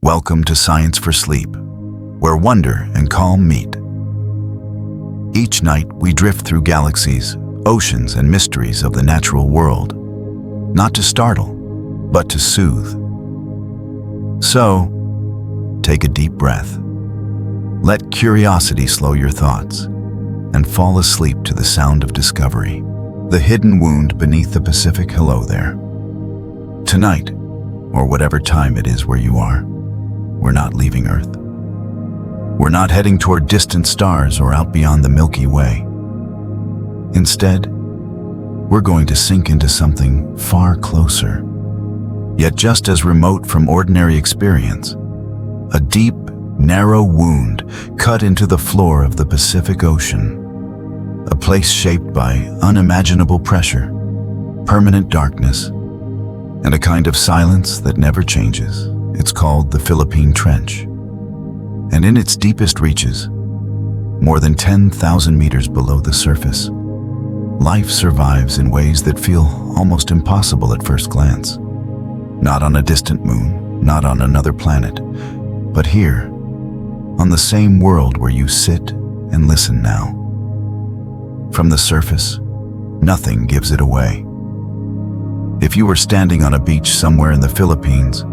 Welcome to Science for Sleep, where wonder and calm meet. Each night we drift through galaxies, oceans, and mysteries of the natural world, not to startle, but to soothe. So, take a deep breath. Let curiosity slow your thoughts, and fall asleep to the sound of discovery. The hidden wound beneath the Pacific. Hello there. Tonight, or whatever time it is where you are, we're not leaving Earth. We're not heading toward distant stars or out beyond the Milky Way. Instead, we're going to sink into something far closer, yet just as remote from ordinary experience. A deep, narrow wound cut into the floor of the Pacific Ocean. A place shaped by unimaginable pressure, permanent darkness, and a kind of silence that never changes. It's called the Philippine Trench. And in its deepest reaches, more than 10,000 meters below the surface, life survives in ways that feel almost impossible at first glance. Not on a distant moon, not on another planet, but here, on the same world where you sit and listen now. From the surface, nothing gives it away. If you were standing on a beach somewhere in the Philippines,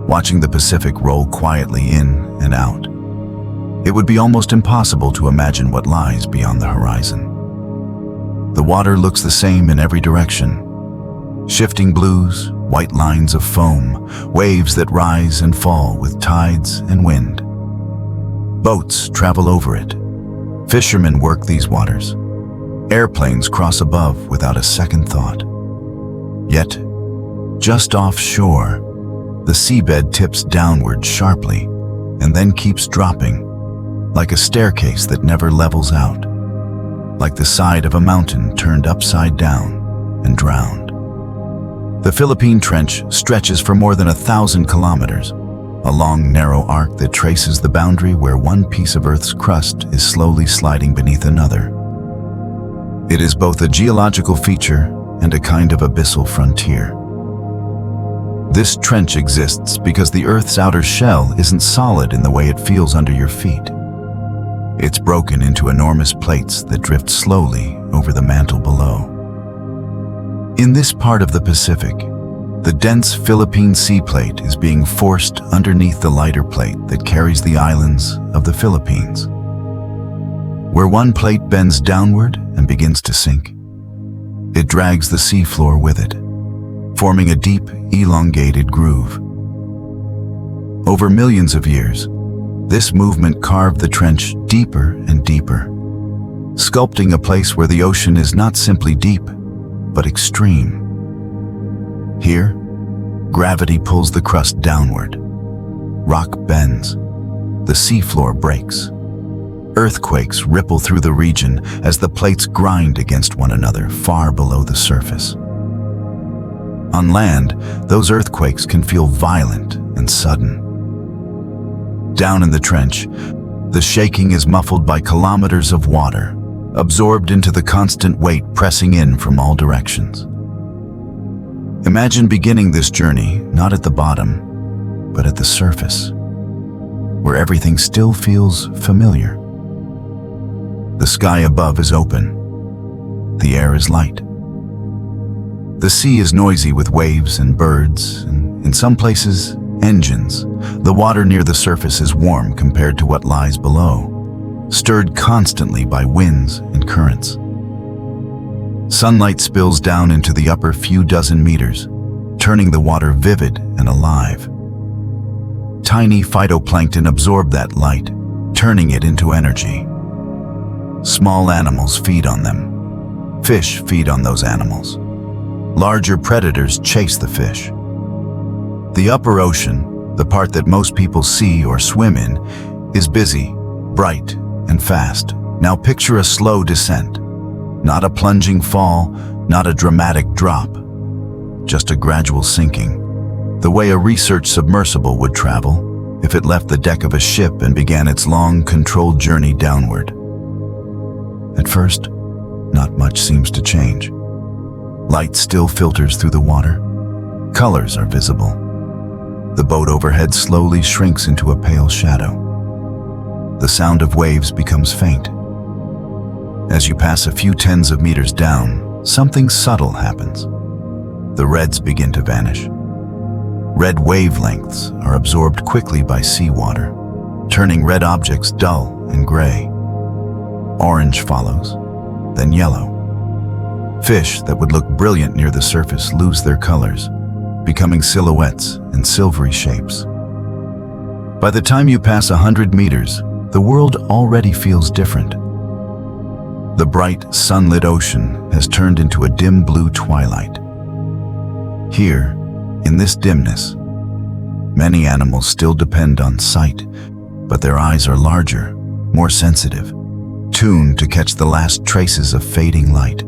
watching the Pacific roll quietly in and out, it would be almost impossible to imagine what lies beyond the horizon. The water looks the same in every direction. Shifting blues, white lines of foam, waves that rise and fall with tides and wind. Boats travel over it. Fishermen work these waters. Airplanes cross above without a second thought. Yet, just offshore, the seabed tips downward sharply and then keeps dropping, like a staircase that never levels out, like the side of a mountain turned upside down and drowned. The Philippine Trench stretches for more than 1,000 kilometers, a long, narrow arc that traces the boundary where one piece of Earth's crust is slowly sliding beneath another. It is both a geological feature and a kind of abyssal frontier. This trench exists because the Earth's outer shell isn't solid in the way it feels under your feet. It's broken into enormous plates that drift slowly over the mantle below. In this part of the Pacific, the dense Philippine Sea Plate is being forced underneath the lighter plate that carries the islands of the Philippines. Where one plate bends downward and begins to sink, it drags the seafloor with it, forming a deep, elongated groove. Over millions of years, this movement carved the trench deeper and deeper, sculpting a place where the ocean is not simply deep, but extreme. Here, gravity pulls the crust downward. Rock bends. The seafloor breaks. Earthquakes ripple through the region as the plates grind against one another far below the surface. On land, those earthquakes can feel violent and sudden. Down in the trench, the shaking is muffled by kilometers of water, absorbed into the constant weight pressing in from all directions. Imagine beginning this journey not at the bottom, but at the surface, where everything still feels familiar. The sky above is open. The air is light. The sea is noisy with waves and birds, and in some places, engines. The water near the surface is warm compared to what lies below, stirred constantly by winds and currents. Sunlight spills down into the upper few dozen meters, turning the water vivid and alive. Tiny phytoplankton absorb that light, turning it into energy. Small animals feed on them. Fish feed on those animals. Larger predators chase the fish. The upper ocean, the part that most people see or swim in, is busy, bright, and fast. Now picture a slow descent. Not a plunging fall, not a dramatic drop. Just a gradual sinking, the way a research submersible would travel if it left the deck of a ship and began its long, controlled journey downward. At first, not much seems to change. Light still filters through the water. Colors are visible. The boat overhead slowly shrinks into a pale shadow. The sound of waves becomes faint. As you pass a few tens of meters down, something subtle happens. The reds begin to vanish. Red wavelengths are absorbed quickly by seawater, turning red objects dull and gray. Orange follows, then yellow. Fish that would look brilliant near the surface lose their colors, becoming silhouettes and silvery shapes. By the time you pass 100 meters, the world already feels different. The bright, sunlit ocean has turned into a dim blue twilight. Here, in this dimness, many animals still depend on sight, but their eyes are larger, more sensitive, tuned to catch the last traces of fading light.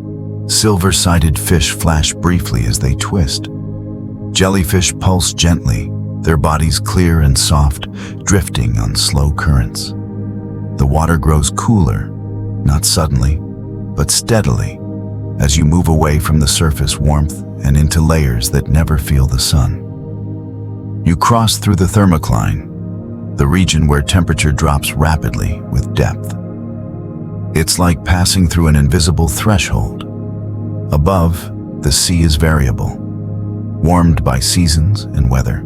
Silver-sided fish flash briefly as they twist. Jellyfish pulse gently, their bodies clear and soft, drifting on slow currents. The water grows cooler, not suddenly, but steadily, as you move away from the surface warmth and into layers that never feel the sun. You cross through the thermocline, the region where temperature drops rapidly with depth. It's like passing through an invisible threshold. Above, the sea is variable, warmed by seasons and weather.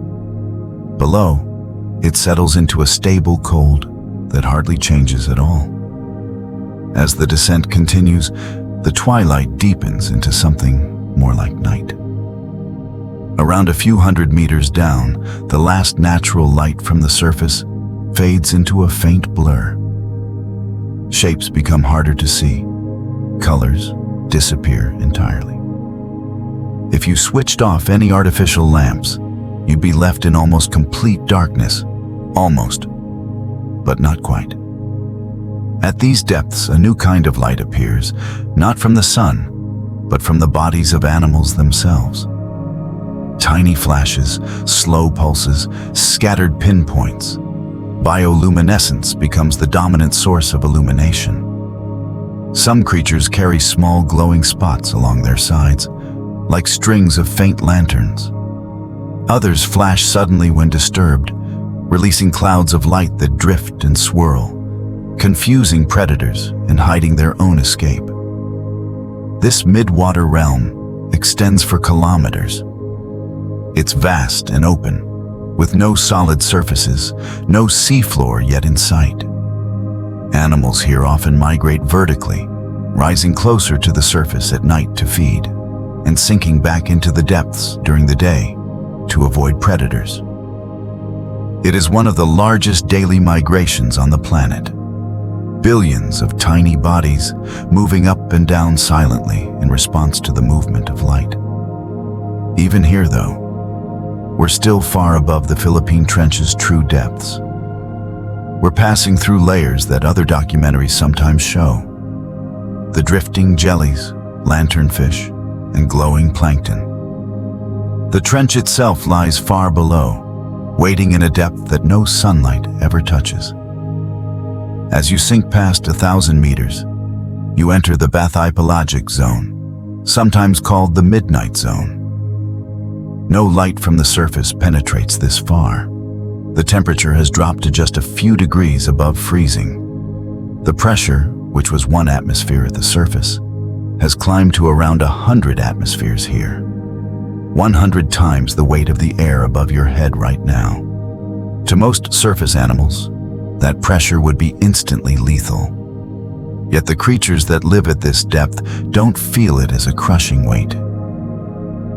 Below, it settles into a stable cold that hardly changes at all. As the descent continues, the twilight deepens into something more like night. Around a few hundred meters down, the last natural light from the surface fades into a faint blur. Shapes become harder to see. Colors disappear entirely. If you switched off any artificial lamps, you'd be left in almost complete darkness. Almost, but not quite. At these depths, a new kind of light appears, not from the sun, but from the bodies of animals themselves. Tiny flashes, slow pulses, scattered pinpoints. Bioluminescence becomes the dominant source of illumination. Some creatures carry small glowing spots along their sides, like strings of faint lanterns. Others flash suddenly when disturbed, releasing clouds of light that drift and swirl, confusing predators and hiding their own escape. This mid-water realm extends for kilometers. It's vast and open, with no solid surfaces, no seafloor yet in sight. Animals here often migrate vertically, rising closer to the surface at night to feed, and sinking back into the depths during the day to avoid predators. It is one of the largest daily migrations on the planet. Billions of tiny bodies moving up and down silently in response to the movement of light. Even here, though, we're still far above the Philippine Trench's true depths. We're passing through layers that other documentaries sometimes show. The drifting jellies, lanternfish, and glowing plankton. The trench itself lies far below, waiting in a depth that no sunlight ever touches. As you sink past 1,000 meters, you enter the bathypelagic zone, sometimes called the midnight zone. No light from the surface penetrates this far. The temperature has dropped to just a few degrees above freezing. The pressure, which was 1 atmosphere at the surface, has climbed to around 100 atmospheres here. 100 times the weight of the air above your head right now. To most surface animals, that pressure would be instantly lethal. Yet the creatures that live at this depth don't feel it as a crushing weight.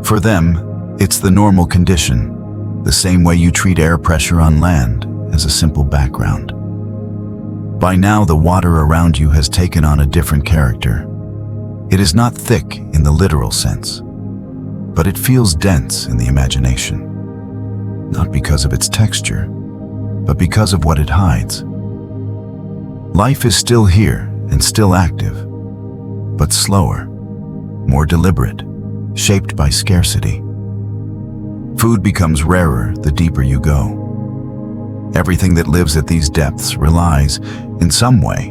For them, it's the normal condition, the same way you treat air pressure on land as a simple background. By now, the water around you has taken on a different character. It is not thick in the literal sense, but it feels dense in the imagination. Not because of its texture, but because of what it hides. Life is still here and still active, but slower, more deliberate, shaped by scarcity. Food becomes rarer the deeper you go. Everything that lives at these depths relies, in some way,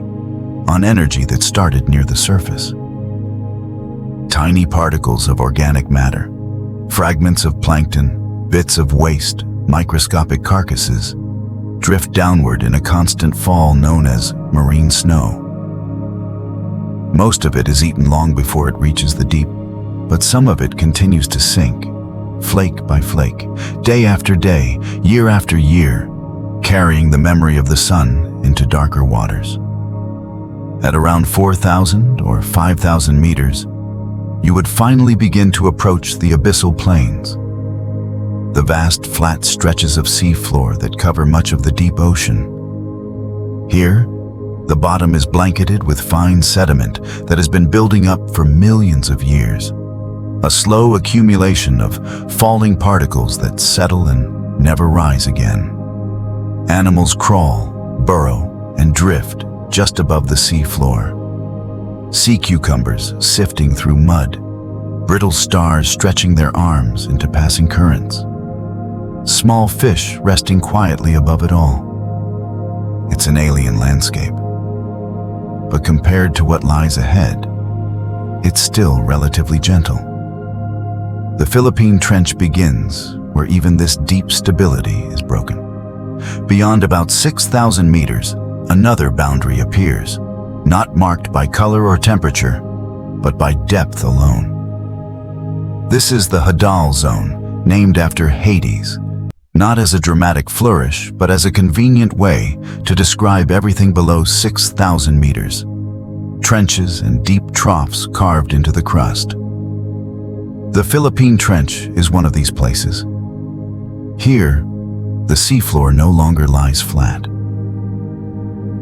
on energy that started near the surface. Tiny particles of organic matter, fragments of plankton, bits of waste, microscopic carcasses, drift downward in a constant fall known as marine snow. Most of it is eaten long before it reaches the deep, but some of it continues to sink, flake by flake, day after day, year after year, carrying the memory of the sun into darker waters. At around 4,000 or 5,000 meters, you would finally begin to approach the abyssal plains, the vast flat stretches of seafloor that cover much of the deep ocean. Here, the bottom is blanketed with fine sediment that has been building up for millions of years, a slow accumulation of falling particles that settle and never rise again. Animals crawl, burrow, and drift just above the sea floor. Sea cucumbers sifting through mud, brittle stars stretching their arms into passing currents, small fish resting quietly above it all. It's an alien landscape. But compared to what lies ahead, it's still relatively gentle. The Philippine Trench begins where even this deep stability is broken. Beyond about 6,000 meters, another boundary appears, not marked by color or temperature, but by depth alone. This is the hadal zone, named after Hades, not as a dramatic flourish, but as a convenient way to describe everything below 6,000 meters. Trenches and deep troughs carved into the crust. The Philippine Trench is one of these places. Here, the seafloor no longer lies flat.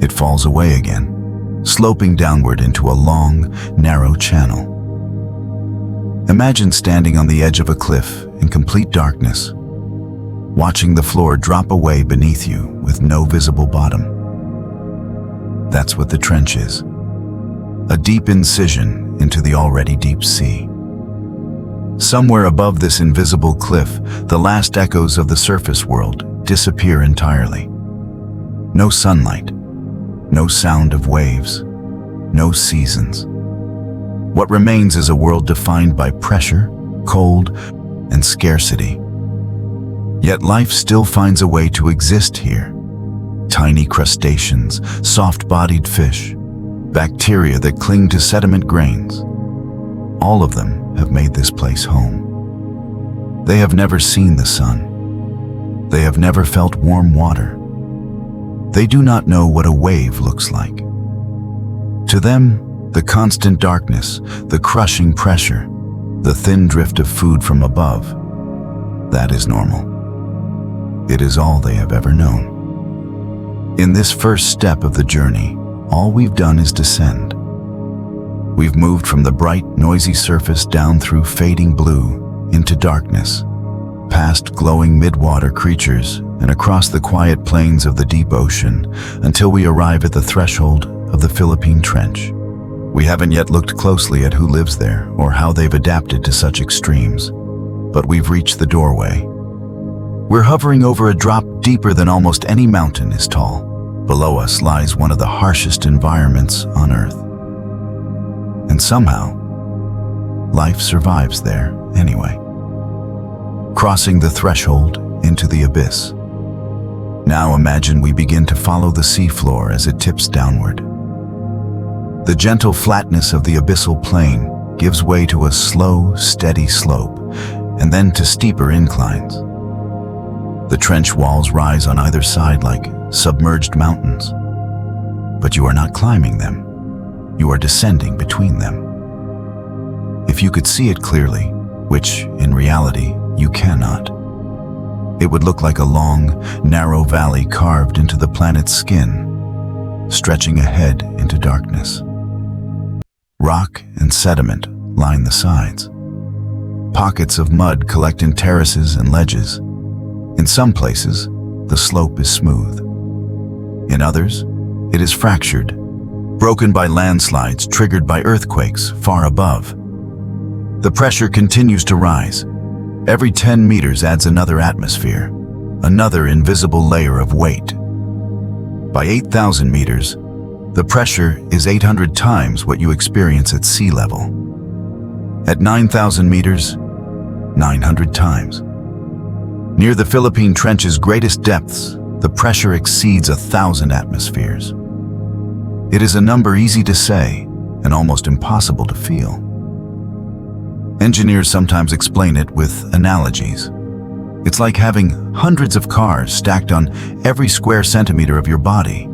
It falls away again, sloping downward into a long, narrow channel. Imagine standing on the edge of a cliff in complete darkness, watching the floor drop away beneath you with no visible bottom. That's what the trench is. A deep incision into the already deep sea. Somewhere above this invisible cliff, the last echoes of the surface world disappear entirely. No sunlight, no sound of waves, no seasons. What remains is a world defined by pressure, cold, and scarcity. Yet life still finds a way to exist here. Tiny crustaceans, soft-bodied fish, bacteria that cling to sediment grains. All of them have made this place home. They have never seen the sun. They have never felt warm water. They do not know what a wave looks like. To them, the constant darkness, the crushing pressure, the thin drift of food from above, that is normal. It is all they have ever known. In this first step of the journey, all we've done is descend. We've moved from the bright, noisy surface down through fading blue into darkness, past glowing midwater creatures and across the quiet plains of the deep ocean until we arrive at the threshold of the Philippine Trench. We haven't yet looked closely at who lives there or how they've adapted to such extremes, but we've reached the doorway. We're hovering over a drop deeper than almost any mountain is tall. Below us lies one of the harshest environments on Earth. And somehow, life survives there anyway. Crossing the threshold into the abyss. Now imagine we begin to follow the seafloor as it tips downward. The gentle flatness of the abyssal plain gives way to a slow, steady slope, and then to steeper inclines. The trench walls rise on either side like submerged mountains. But you are not climbing them. You are descending between them. If you could see it clearly, which in reality you cannot, it would look like a long, narrow valley carved into the planet's skin, stretching ahead into darkness. Rock and sediment line the sides. Pockets of mud collect in terraces and ledges. In some places, the slope is smooth. In others, it is fractured, broken by landslides triggered by earthquakes far above. The pressure continues to rise. Every 10 meters adds another atmosphere, another invisible layer of weight. By 8,000 meters, the pressure is 800 times what you experience at sea level. At 9,000 meters, 900 times. Near the Philippine Trench's greatest depths, the pressure exceeds 1,000 atmospheres. It is a number easy to say and almost impossible to feel. Engineers sometimes explain it with analogies. It's like having hundreds of cars stacked on every square centimeter of your body,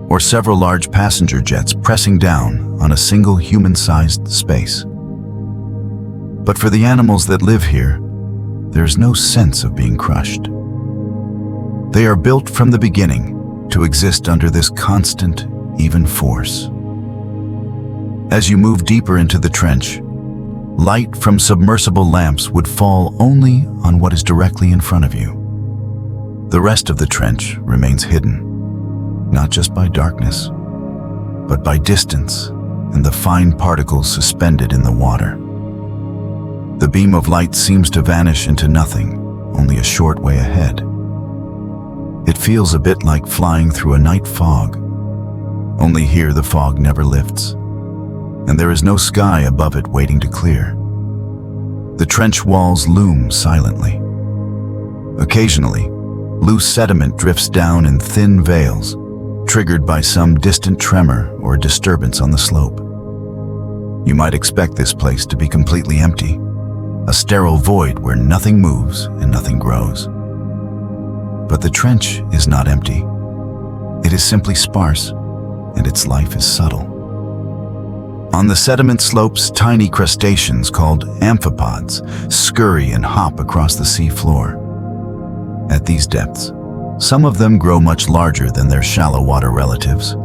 or several large passenger jets pressing down on a single human-sized space. But for the animals that live here, there's no sense of being crushed. They are built from the beginning to exist under this constant, even force. As you move deeper into the trench, light from submersible lamps would fall only on what is directly in front of you. The rest of the trench remains hidden, not just by darkness, but by distance and the fine particles suspended in the water. The beam of light seems to vanish into nothing, only a short way ahead. It feels a bit like flying through a night fog, only here the fog never lifts, and there is no sky above it waiting to clear. The trench walls loom silently. Occasionally, loose sediment drifts down in thin veils, triggered by some distant tremor or disturbance on the slope. You might expect this place to be completely empty, a sterile void where nothing moves and nothing grows. But the trench is not empty. It is simply sparse, and its life is subtle. On the sediment slopes, tiny crustaceans called amphipods scurry and hop across the sea floor. At these depths, some of them grow much larger than their shallow water relatives,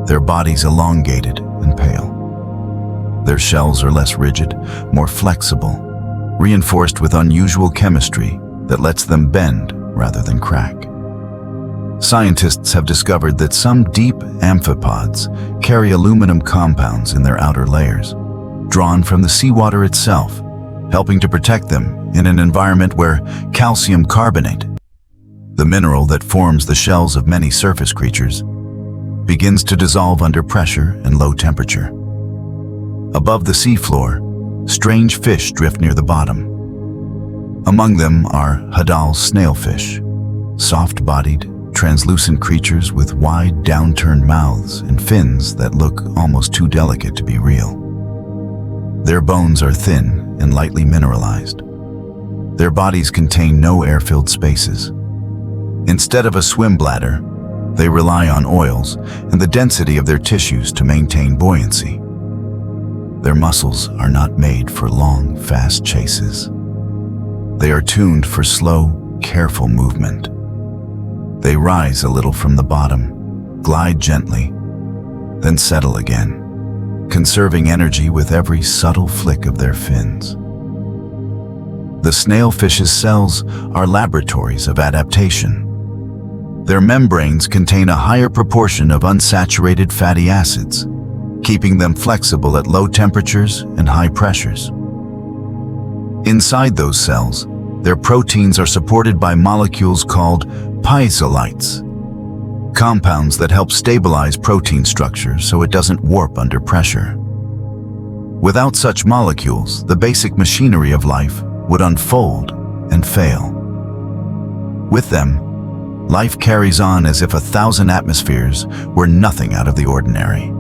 their bodies elongated and pale. Their shells are less rigid, more flexible, reinforced with unusual chemistry that lets them bend rather than crack. Scientists have discovered that some deep amphipods carry aluminum compounds in their outer layers, drawn from the seawater itself, helping to protect them in an environment where calcium carbonate, the mineral that forms the shells of many surface creatures, begins to dissolve under pressure and low temperature. Above the seafloor, strange fish drift near the bottom. Among them are hadal snailfish, soft-bodied, translucent creatures with wide, downturned mouths and fins that look almost too delicate to be real. Their bones are thin and lightly mineralized. Their bodies contain no air-filled spaces. Instead of a swim bladder, they rely on oils and the density of their tissues to maintain buoyancy. Their muscles are not made for long, fast chases. They are tuned for slow, careful movement. They rise a little from the bottom, glide gently, then settle again, conserving energy with every subtle flick of their fins. The snailfish's cells are laboratories of adaptation. Their membranes contain a higher proportion of unsaturated fatty acids, keeping them flexible at low temperatures and high pressures. Inside those cells, their proteins are supported by molecules called piezolites, compounds that help stabilize protein structure so it doesn't warp under pressure. Without such molecules, the basic machinery of life would unfold and fail. With them, life carries on as if 1,000 atmospheres were nothing out of the ordinary.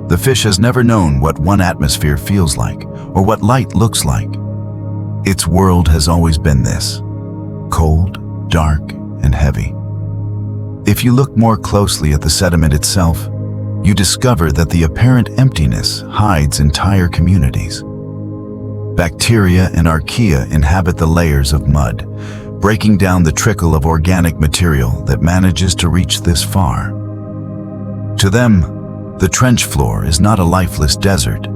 The fish has never known what one atmosphere feels like or what light looks like. Its world has always been this: cold, dark, and heavy. If you look more closely at the sediment itself, you discover that the apparent emptiness hides entire communities. Bacteria and archaea inhabit the layers of mud, breaking down the trickle of organic material that manages to reach this far. To them, the trench floor is not a lifeless desert,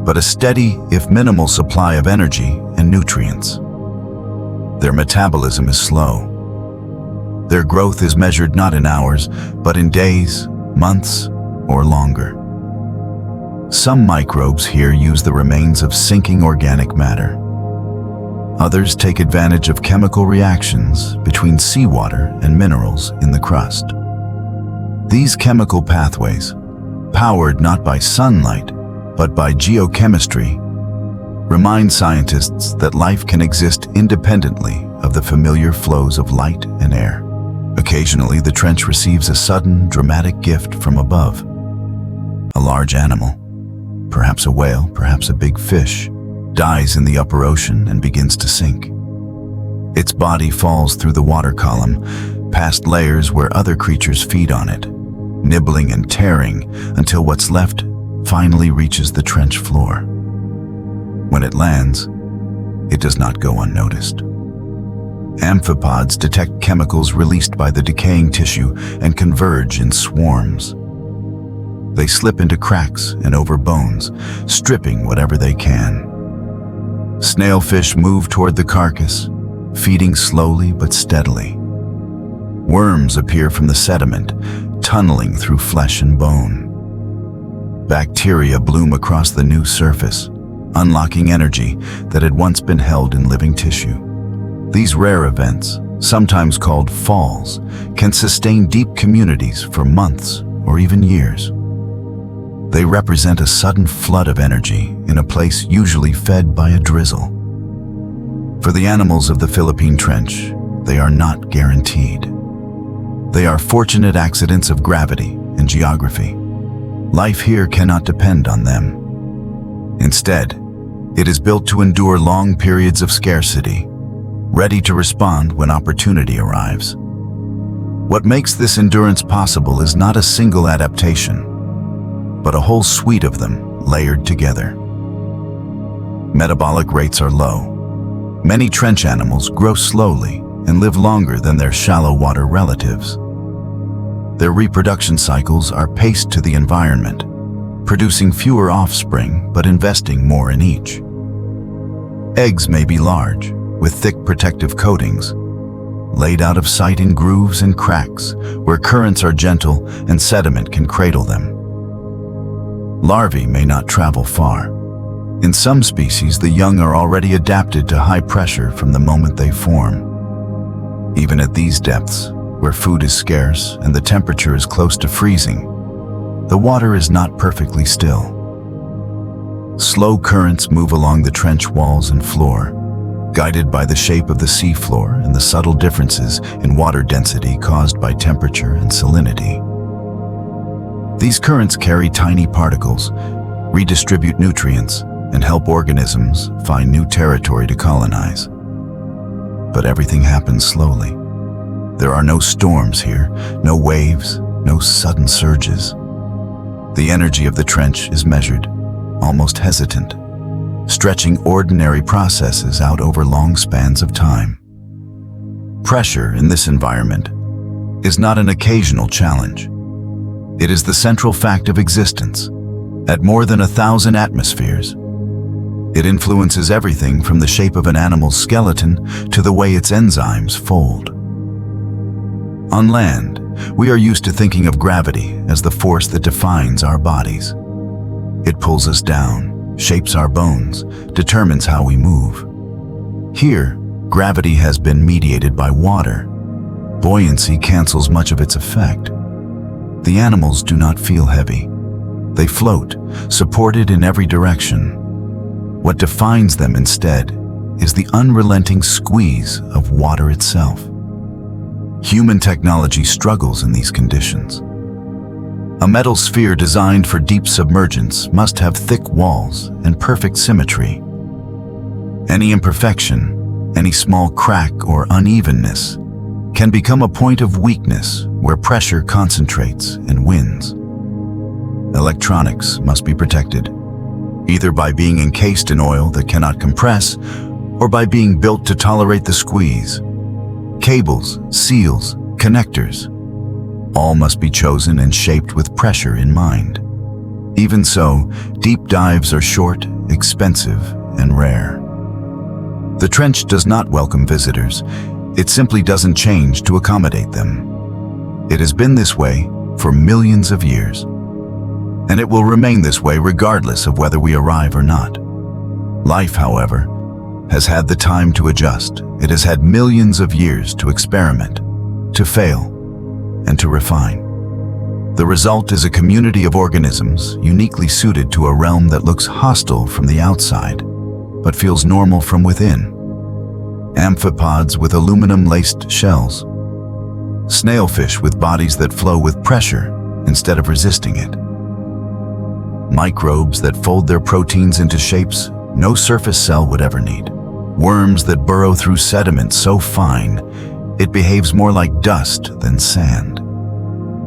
but a steady, if minimal, supply of energy and nutrients. Their metabolism is slow. Their growth is measured not in hours, but in days, months, or longer. Some microbes here use the remains of sinking organic matter. Others take advantage of chemical reactions between seawater and minerals in the crust. These chemical pathways, powered not by sunlight, but by geochemistry, remind scientists that life can exist independently of the familiar flows of light and air. Occasionally, the trench receives a sudden, dramatic gift from above. A large animal, perhaps a whale, perhaps a big fish, dies in the upper ocean and begins to sink. Its body falls through the water column, past layers where other creatures feed on it, nibbling and tearing until what's left finally reaches the trench floor. When it lands, it does not go unnoticed. Amphipods detect chemicals released by the decaying tissue and converge in swarms. They slip into cracks and over bones, stripping whatever they can. Snailfish move toward the carcass, feeding slowly but steadily. Worms appear from the sediment, tunneling through flesh and bone. Bacteria bloom across the new surface, unlocking energy that had once been held in living tissue. These rare events, sometimes called falls, can sustain deep communities for months or even years. They represent a sudden flood of energy in a place usually fed by a drizzle. For the animals of the Philippine Trench, they are not guaranteed. They are fortunate accidents of gravity and geography. Life here cannot depend on them. Instead, it is built to endure long periods of scarcity, ready to respond when opportunity arrives. What makes this endurance possible is not a single adaptation, but a whole suite of them layered together. Metabolic rates are low. Many trench animals grow slowly and live longer than their shallow water relatives. Their reproduction cycles are paced to the environment, producing fewer offspring but investing more in each. Eggs may be large, with thick protective coatings, laid out of sight in grooves and cracks where currents are gentle and sediment can cradle them. Larvae may not travel far. In some species, the young are already adapted to high pressure from the moment they form. Even at these depths, where food is scarce and the temperature is close to freezing, the water is not perfectly still. Slow currents move along the trench walls and floor, guided by the shape of the seafloor and the subtle differences in water density caused by temperature and salinity. These currents carry tiny particles, redistribute nutrients, and help organisms find new territory to colonize. But everything happens slowly. There are no storms here, no waves, no sudden surges. The energy of the trench is measured, almost hesitant, stretching ordinary processes out over long spans of time. Pressure in this environment is not an occasional challenge. It is the central fact of existence. At more than 1,000 atmospheres, it influences everything from the shape of an animal's skeleton to the way its enzymes fold. On land, we are used to thinking of gravity as the force that defines our bodies. It pulls us down, shapes our bones, determines how we move. Here, gravity has been mediated by water. Buoyancy cancels much of its effect. The animals do not feel heavy. They float, supported in every direction. What defines them instead is the unrelenting squeeze of water itself. Human technology struggles in these conditions. A metal sphere designed for deep submergence must have thick walls and perfect symmetry. Any imperfection, any small crack or unevenness, can become a point of weakness where pressure concentrates and wins. Electronics must be protected, either by being encased in oil that cannot compress or by being built to tolerate the squeeze. Cables, seals, connectors, all must be chosen and shaped with pressure in mind. Even so, deep dives are short, expensive, and rare. The trench does not welcome visitors. It simply doesn't change to accommodate them. It has been this way for millions of years, and it will remain this way regardless of whether we arrive or not. Life, however, has had the time to adjust. It has had millions of years to experiment, to fail, and to refine. The result is a community of organisms uniquely suited to a realm that looks hostile from the outside, but feels normal from within. Amphipods with aluminum-laced shells. Snailfish with bodies that flow with pressure instead of resisting it. Microbes that fold their proteins into shapes no surface cell would ever need. Worms that burrow through sediment so fine it behaves more like dust than sand.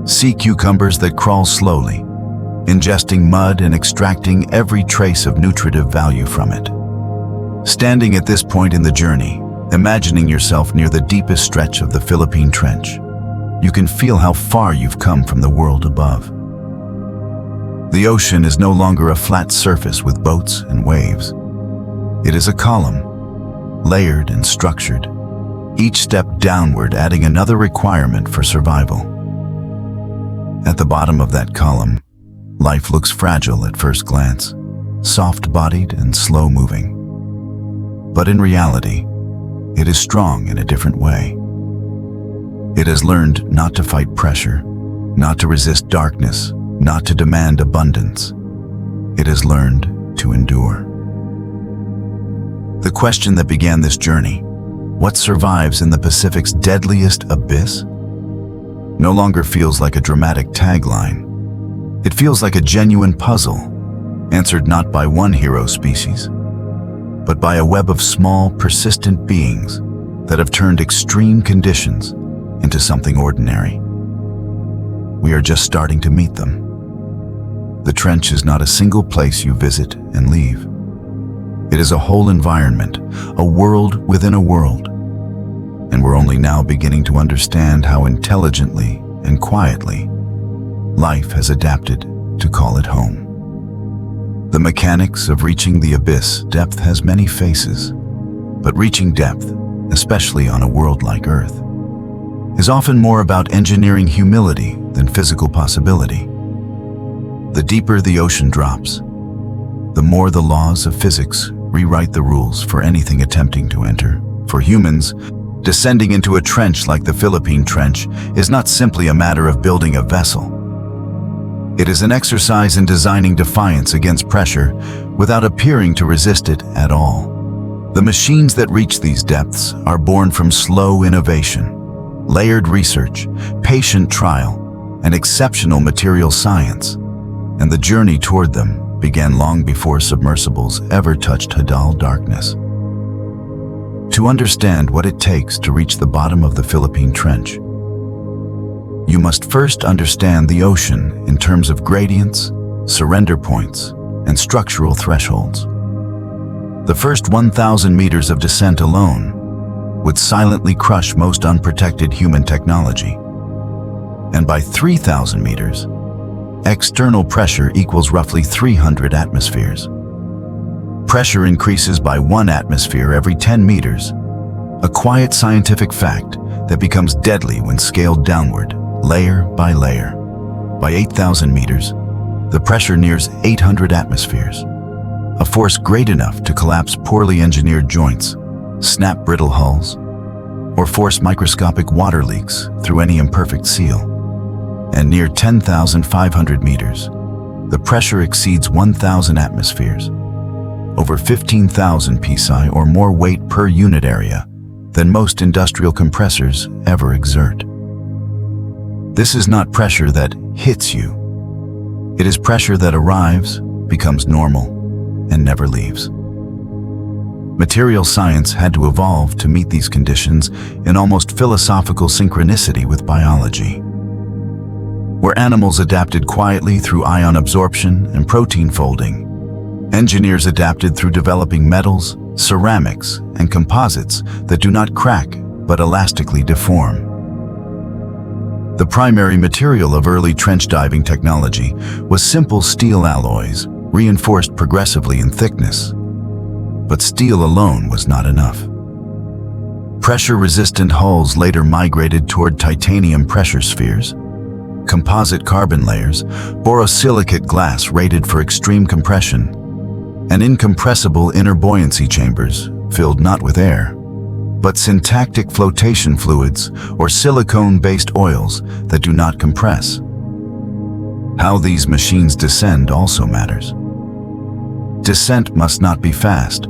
Sea cucumbers that crawl slowly, ingesting mud and extracting every trace of nutritive value from it. Standing at this point in the journey, imagining yourself near the deepest stretch of the Philippine Trench, you can feel how far you've come from the world above. The ocean is no longer a flat surface with boats and waves. It is a column, layered and structured, each step downward adding another requirement for survival. At the bottom of that column, life looks fragile at first glance, soft-bodied and slow-moving. But in reality, it is strong in a different way. It has learned not to fight pressure, not to resist darkness, not to demand abundance. It has learned to endure. The question that began this journey, what survives in the Pacific's deadliest abyss, no longer feels like a dramatic tagline. It feels like a genuine puzzle, answered not by one hero species, but by a web of small, persistent beings that have turned extreme conditions into something ordinary. We are just starting to meet them. The trench is not a single place you visit and leave. It is a whole environment, a world within a world. And we're only now beginning to understand how intelligently and quietly life has adapted to call it home. The mechanics of reaching the abyss depth has many faces, but reaching depth, especially on a world like Earth, is often more about engineering humility than physical possibility. The deeper the ocean drops, the more the laws of physics rewrite the rules for anything attempting to enter. For humans, descending into a trench like the Philippine Trench is not simply a matter of building a vessel. It is an exercise in designing defiance against pressure without appearing to resist it at all. The machines that reach these depths are born from slow innovation, layered research, patient trial, and exceptional material science. And the journey toward them began long before submersibles ever touched hadal darkness. To understand what it takes to reach the bottom of the Philippine Trench, you must first understand the ocean in terms of gradients, surrender points, and structural thresholds. The first 1,000 meters of descent alone would silently crush most unprotected human technology. And by 3,000 meters, external pressure equals roughly 300 atmospheres. Pressure increases by 1 atmosphere every 10 meters, a quiet scientific fact that becomes deadly when scaled downward, layer by layer. By 8,000 meters, the pressure nears 800 atmospheres, a force great enough to collapse poorly engineered joints, snap brittle hulls, or force microscopic water leaks through any imperfect seal. And near 10,500 meters, the pressure exceeds 1,000 atmospheres, over 15,000 psi or more weight per unit area than most industrial compressors ever exert. This is not pressure that hits you. It is pressure that arrives, becomes normal, and never leaves. Material science had to evolve to meet these conditions in almost philosophical synchronicity with biology. Where animals adapted quietly through ion absorption and protein folding, engineers adapted through developing metals, ceramics, and composites that do not crack but elastically deform. The primary material of early trench diving technology was simple steel alloys, reinforced progressively in thickness. But steel alone was not enough. Pressure-resistant hulls later migrated toward titanium pressure spheres, composite carbon layers, borosilicate glass rated for extreme compression, and incompressible inner buoyancy chambers filled not with air, but syntactic flotation fluids or silicone-based oils that do not compress. How these machines descend also matters. Descent must not be fast.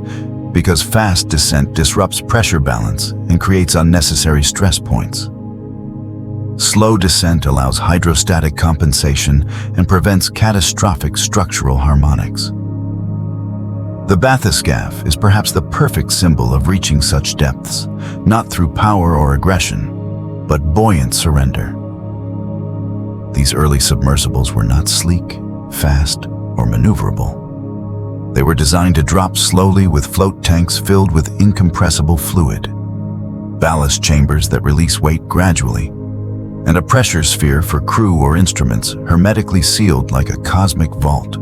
because fast descent disrupts pressure balance and creates unnecessary stress points. Slow descent allows hydrostatic compensation and prevents catastrophic structural harmonics. The bathyscaphe is perhaps the perfect symbol of reaching such depths, not through power or aggression, but buoyant surrender. These early submersibles were not sleek, fast, or maneuverable. They were designed to drop slowly with float tanks filled with incompressible fluid, ballast chambers that release weight gradually, and a pressure sphere for crew or instruments hermetically sealed like a cosmic vault.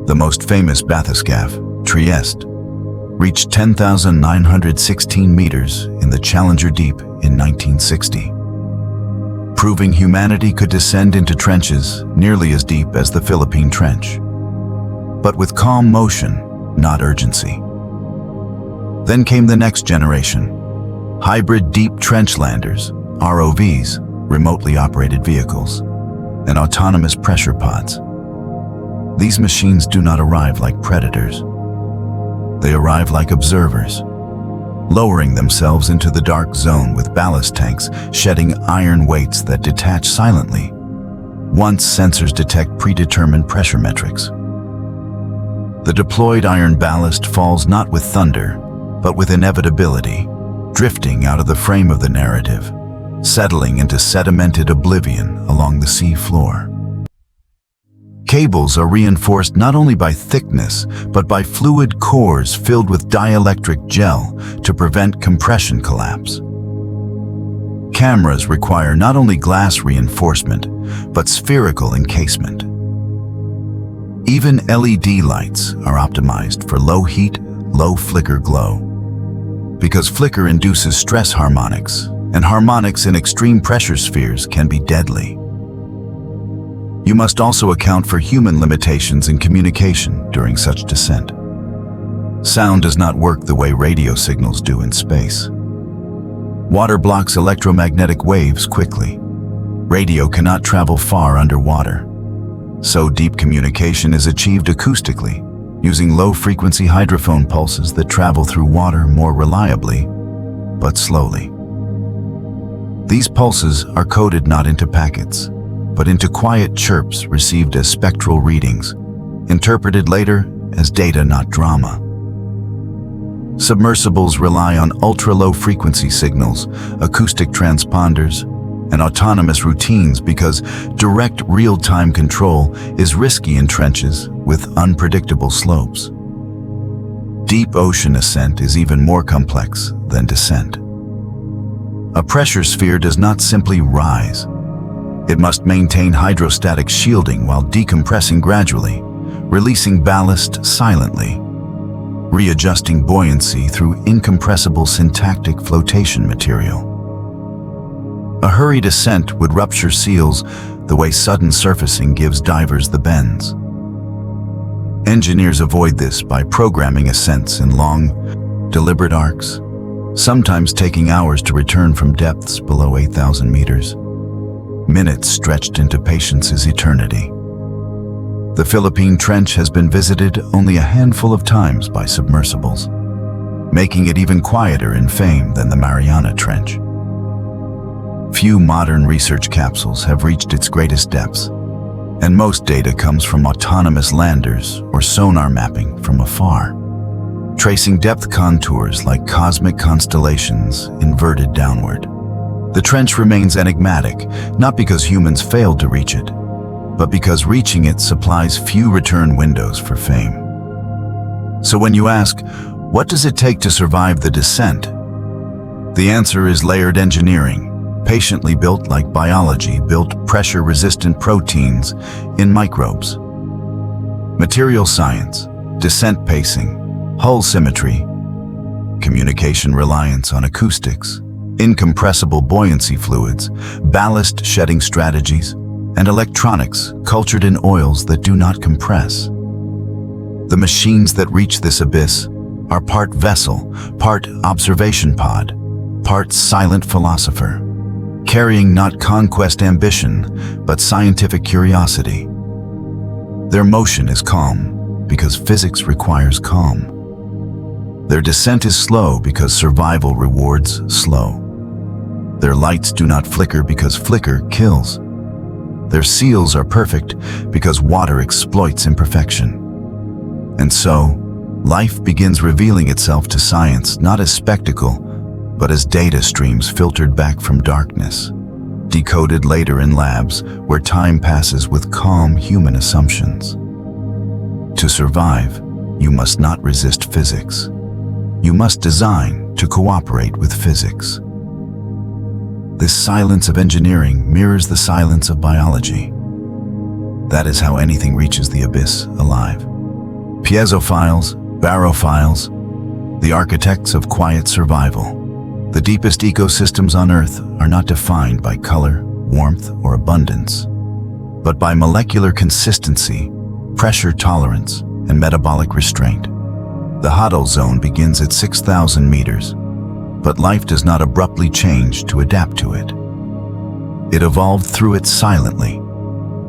The most famous bathyscaphe, Deadliest, reached 10,916 meters in the Challenger Deep in 1960, proving humanity could descend into trenches nearly as deep as the Philippine Trench, but with calm motion, not urgency. Then came the next generation, hybrid deep trench landers, ROVs, remotely operated vehicles, and autonomous pressure pods. These machines do not arrive like predators. They arrive like observers, lowering themselves into the dark zone with ballast tanks shedding iron weights that detach silently once sensors detect predetermined pressure metrics. The deployed iron ballast falls not with thunder, but with inevitability, drifting out of the frame of the narrative, settling into sedimented oblivion along the sea floor. Cables are reinforced not only by thickness, but by fluid cores filled with dielectric gel to prevent compression collapse. Cameras require not only glass reinforcement, but spherical encasement. Even LED lights are optimized for low heat, low flicker glow, because flicker induces stress harmonics, and harmonics in extreme pressure spheres can be deadly. You must also account for human limitations in communication during such descent. Sound does not work the way radio signals do in space. Water blocks electromagnetic waves quickly. Radio cannot travel far underwater. So deep communication is achieved acoustically, using low-frequency hydrophone pulses that travel through water more reliably, but slowly. These pulses are coded not into packets, but into quiet chirps received as spectral readings, interpreted later as data, not drama. Submersibles rely on ultra-low frequency signals, acoustic transponders, and autonomous routines because direct real-time control is risky in trenches with unpredictable slopes. Deep ocean ascent is even more complex than descent. A pressure sphere does not simply rise. It must maintain hydrostatic shielding while decompressing gradually, releasing ballast silently, readjusting buoyancy through incompressible syntactic flotation material. A hurried ascent would rupture seals the way sudden surfacing gives divers the bends. Engineers avoid this by programming ascents in long, deliberate arcs, sometimes taking hours to return from depths below 8,000 meters. Minutes stretched into patience's eternity. The Philippine Trench has been visited only a handful of times by submersibles, making it even quieter in fame than the Mariana Trench. Few modern research capsules have reached its greatest depths, and most data comes from autonomous landers or sonar mapping from afar, tracing depth contours like cosmic constellations inverted downward. The trench remains enigmatic, not because humans failed to reach it, but because reaching it supplies few return windows for fame. So when you ask, what does it take to survive the descent? The answer is layered engineering, patiently built like biology built pressure-resistant proteins in microbes. Material science, descent pacing, hull symmetry, communication reliance on acoustics, incompressible buoyancy fluids, ballast shedding strategies, and electronics cultured in oils that do not compress. The machines that reach this abyss are part vessel, part observation pod, part silent philosopher, carrying not conquest ambition, but scientific curiosity. Their motion is calm because physics requires calm. Their descent is slow because survival rewards slow. Their lights do not flicker because flicker kills. Their seals are perfect because water exploits imperfection. And so, life begins revealing itself to science not as spectacle, but as data streams filtered back from darkness, decoded later in labs where time passes with calm human assumptions. To survive, you must not resist physics. You must design to cooperate with physics. This silence of engineering mirrors the silence of biology. That is how anything reaches the abyss alive. Piezophiles, barophiles, the architects of quiet survival. The deepest ecosystems on Earth are not defined by color, warmth, or abundance, but by molecular consistency, pressure tolerance, and metabolic restraint. The hadal zone begins at 6,000 meters, but life does not abruptly change to adapt to it. It evolved through it silently,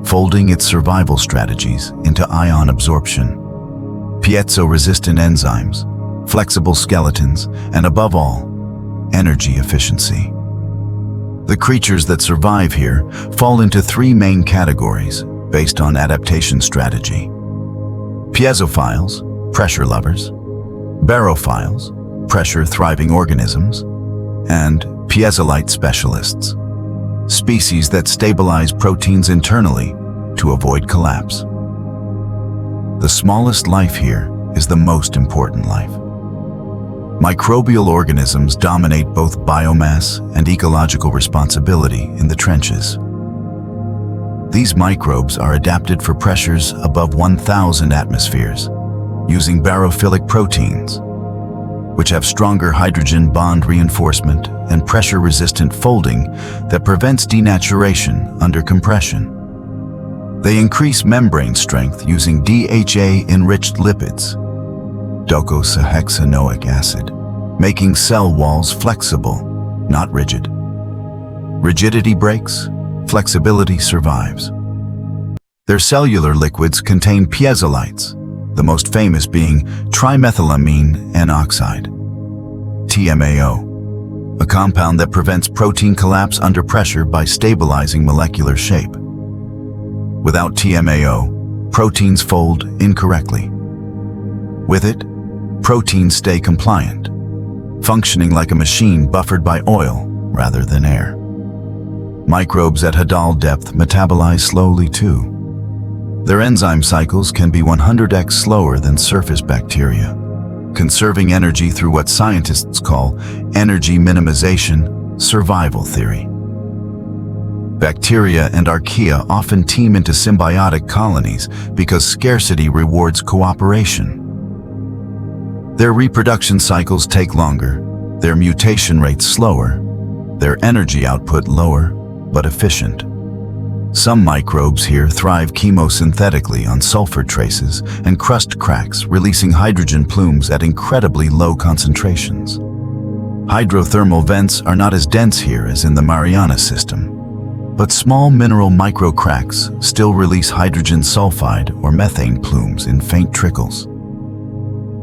folding its survival strategies into ion absorption, piezo-resistant enzymes, flexible skeletons, and above all, energy efficiency. The creatures that survive here fall into three main categories based on adaptation strategy. Piezophiles, pressure lovers; barophiles, pressure-thriving organisms; and piezolite specialists, species that stabilize proteins internally to avoid collapse. The smallest life here is the most important life. Microbial organisms dominate both biomass and ecological responsibility in the trenches. These microbes are adapted for pressures above 1,000 atmospheres, using barophilic proteins, which have stronger hydrogen bond reinforcement and pressure-resistant folding that prevents denaturation under compression. They increase membrane strength using DHA-enriched lipids, docosahexaenoic acid, making cell walls flexible, not rigid. Rigidity breaks, flexibility survives. Their cellular liquids contain piezolites, the most famous being trimethylamine N-oxide, TMAO, a compound that prevents protein collapse under pressure by stabilizing molecular shape. Without TMAO, proteins fold incorrectly. With it, proteins stay compliant, functioning like a machine buffered by oil rather than air. Microbes at hadal depth metabolize slowly too. Their enzyme cycles can be 100x slower than surface bacteria, conserving energy through what scientists call energy minimization survival theory. Bacteria and archaea often team into symbiotic colonies because scarcity rewards cooperation. Their reproduction cycles take longer, their mutation rates slower, their energy output lower but efficient. Some microbes here thrive chemosynthetically on sulfur traces and crust cracks, releasing hydrogen plumes at incredibly low concentrations. Hydrothermal vents are not as dense here as in the Mariana system, but small mineral microcracks still release hydrogen sulfide or methane plumes in faint trickles.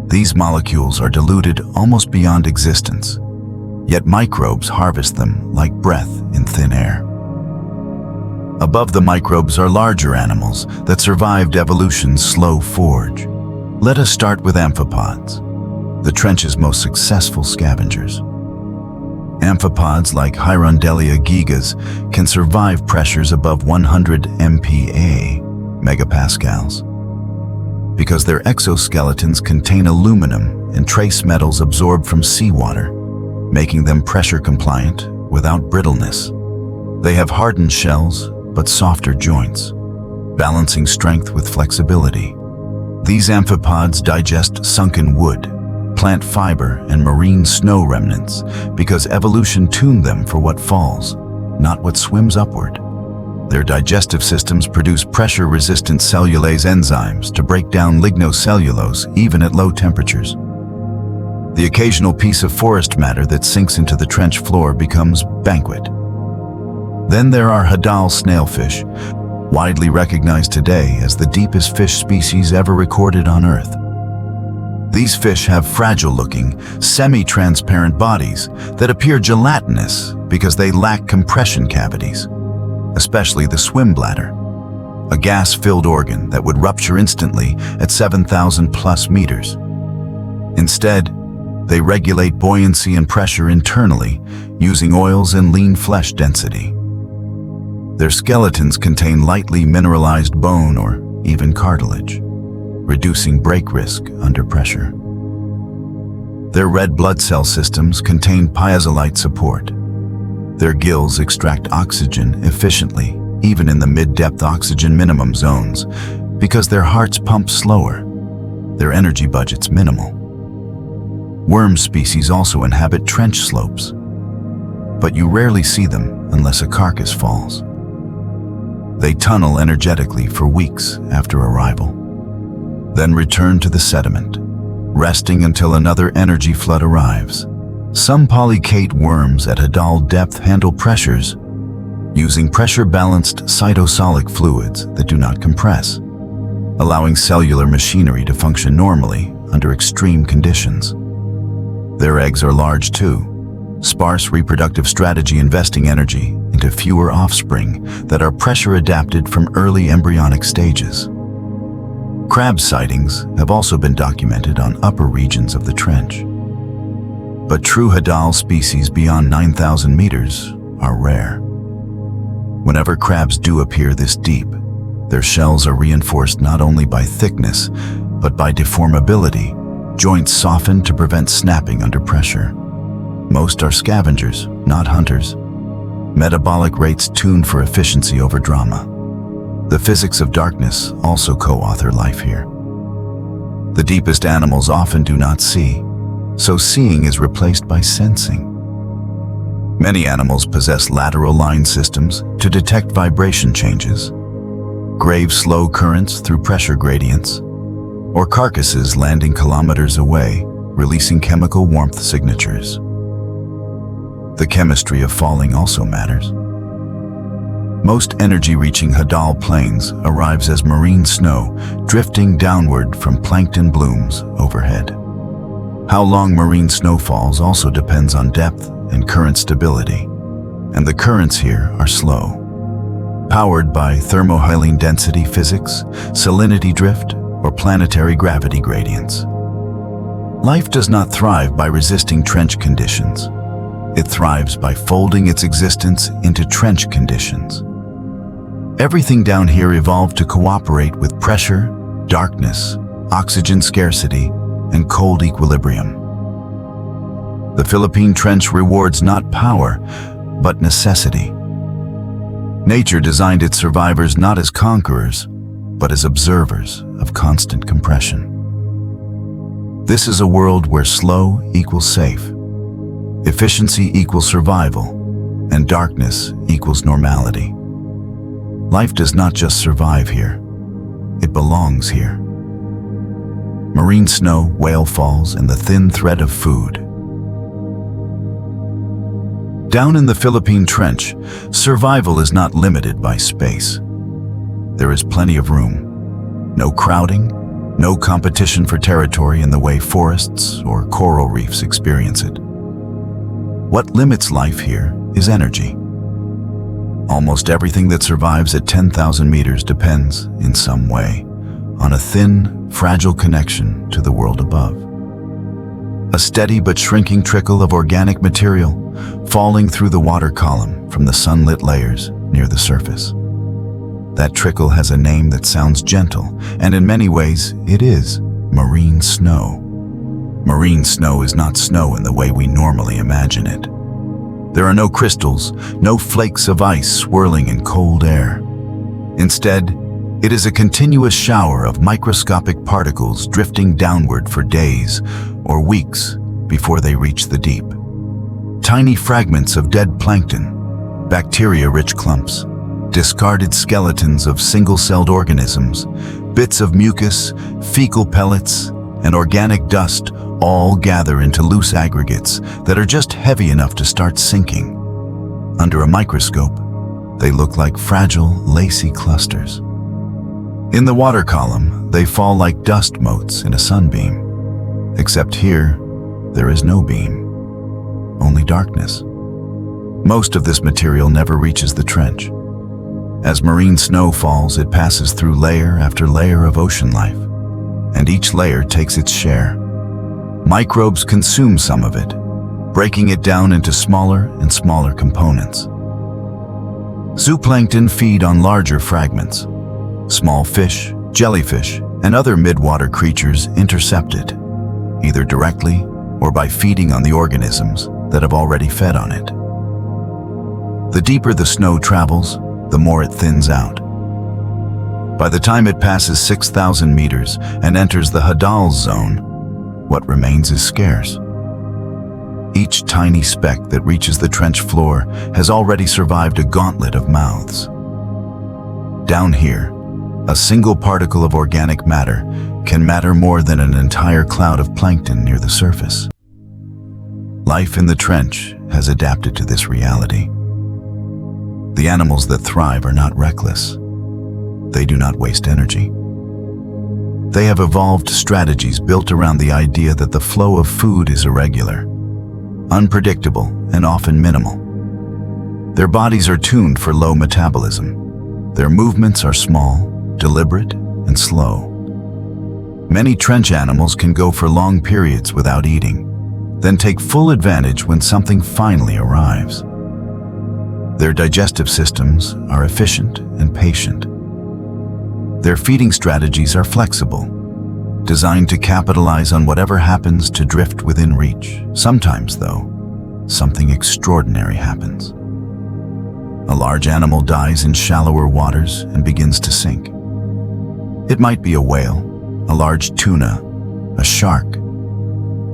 These molecules are diluted almost beyond existence, yet microbes harvest them like breath in thin air. Above the microbes are larger animals that survived evolution's slow forge. Let us start with amphipods, the trench's most successful scavengers. Amphipods like Hirondelia gigas can survive pressures above 100 MPa, megapascals, because their exoskeletons contain aluminum and trace metals absorbed from seawater, making them pressure compliant without brittleness. They have hardened shells but softer joints, balancing strength with flexibility. These amphipods digest sunken wood, plant fiber, and marine snow remnants because evolution tuned them for what falls, not what swims upward. Their digestive systems produce pressure-resistant cellulase enzymes to break down lignocellulose even at low temperatures. The occasional piece of forest matter that sinks into the trench floor becomes banquet. Then there are hadal snailfish, widely recognized today as the deepest fish species ever recorded on Earth. These fish have fragile-looking, semi-transparent bodies that appear gelatinous because they lack compression cavities, especially the swim bladder, a gas-filled organ that would rupture instantly at 7,000 plus meters. Instead, they regulate buoyancy and pressure internally using oils and lean flesh density. Their skeletons contain lightly mineralized bone or even cartilage, reducing break risk under pressure. Their red blood cell systems contain piazzolite support. Their gills extract oxygen efficiently, even in the mid-depth oxygen minimum zones, because their hearts pump slower. Their energy budget's minimal. Worm species also inhabit trench slopes, but you rarely see them unless a carcass falls. They tunnel energetically for weeks after arrival, then return to the sediment, resting until another energy flood arrives. Some polycate worms at hadal depth handle pressures using pressure-balanced cytosolic fluids that do not compress, allowing cellular machinery to function normally under extreme conditions. Their eggs are large too, sparse reproductive strategy investing energy into fewer offspring that are pressure-adapted from early embryonic stages. Crab sightings have also been documented on upper regions of the trench. But true hadal species beyond 9,000 meters are rare. Whenever crabs do appear this deep, their shells are reinforced not only by thickness, but by deformability, joints softened to prevent snapping under pressure. Most are scavengers, not hunters. Metabolic rates tuned for efficiency over drama. The physics of darkness also co-author life here. The deepest animals often do not see, so seeing is replaced by sensing. Many animals possess lateral line systems to detect vibration changes, grave slow currents through pressure gradients, or carcasses landing kilometers away, releasing chemical warmth signatures. The chemistry of falling also matters. Most energy-reaching hadal plains arrives as marine snow drifting downward from plankton blooms overhead. How long marine snow falls also depends on depth and current stability, and the currents here are slow, powered by thermohaline density physics, salinity drift, or planetary gravity gradients. Life does not thrive by resisting trench conditions. It thrives by folding its existence into trench conditions. Everything down here evolved to cooperate with pressure, darkness, oxygen scarcity, and cold equilibrium. The Philippine Trench rewards not power, but necessity. Nature designed its survivors not as conquerors, but as observers of constant compression. This is a world where slow equals safe, efficiency equals survival, and darkness equals normality. Life does not just survive here, it belongs here. Marine snow, whale falls, and the thin thread of food. Down in the Philippine Trench, survival is not limited by space. There is plenty of room. No crowding, no competition for territory in the way forests or coral reefs experience it. What limits life here is energy. Almost everything that survives at 10,000 meters depends, in some way, on a thin, fragile connection to the world above. A steady but shrinking trickle of organic material falling through the water column from the sunlit layers near the surface. That trickle has a name that sounds gentle, and in many ways, it is marine snow. Marine snow is not snow in the way we normally imagine it. There are no crystals, no flakes of ice swirling in cold air. Instead, it is a continuous shower of microscopic particles drifting downward for days or weeks before they reach the deep. Tiny fragments of dead plankton, bacteria-rich clumps, discarded skeletons of single-celled organisms, bits of mucus, fecal pellets, and organic dust all gather into loose aggregates that are just heavy enough to start sinking. Under a microscope, they look like fragile, lacy clusters. In the water column, they fall like dust motes in a sunbeam. Except here, there is no beam, only darkness. Most of this material never reaches the trench. As marine snow falls, it passes through layer after layer of ocean life, and each layer takes its share. Microbes consume some of it, breaking it down into smaller and smaller components. Zooplankton feed on larger fragments. Small fish, jellyfish, and other midwater creatures intercept it, either directly or by feeding on the organisms that have already fed on it. The deeper the snow travels, the more it thins out. By the time it passes 6,000 meters and enters the hadal zone, what remains is scarce. Each tiny speck that reaches the trench floor has already survived a gauntlet of mouths. Down here, a single particle of organic matter can matter more than an entire cloud of plankton near the surface. Life in the trench has adapted to this reality. The animals that thrive are not reckless. They do not waste energy. They have evolved strategies built around the idea that the flow of food is irregular, unpredictable, and often minimal. Their bodies are tuned for low metabolism. Their movements are small, deliberate, and slow. Many trench animals can go for long periods without eating, then take full advantage when something finally arrives. Their digestive systems are efficient and patient. Their feeding strategies are flexible, designed to capitalize on whatever happens to drift within reach. Sometimes, though, something extraordinary happens. A large animal dies in shallower waters and begins to sink. It might be a whale, a large tuna, a shark,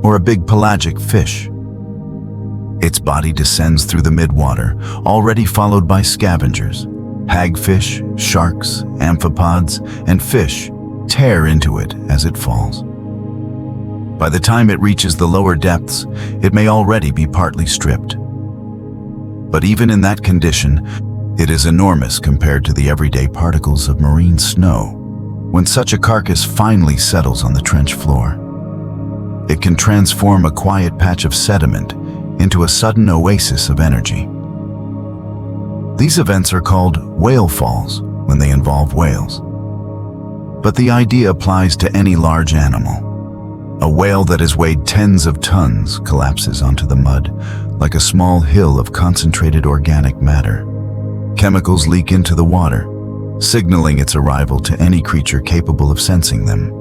or a big pelagic fish. Its body descends through the midwater, already followed by scavengers. Hagfish, sharks, amphipods, and fish tear into it as it falls. By the time it reaches the lower depths, it may already be partly stripped. But even in that condition, it is enormous compared to the everyday particles of marine snow. When such a carcass finally settles on the trench floor, it can transform a quiet patch of sediment into a sudden oasis of energy. These events are called whale falls when they involve whales. But the idea applies to any large animal. A whale that has weighed tens of tons collapses onto the mud like a small hill of concentrated organic matter. Chemicals leak into the water, signaling its arrival to any creature capable of sensing them.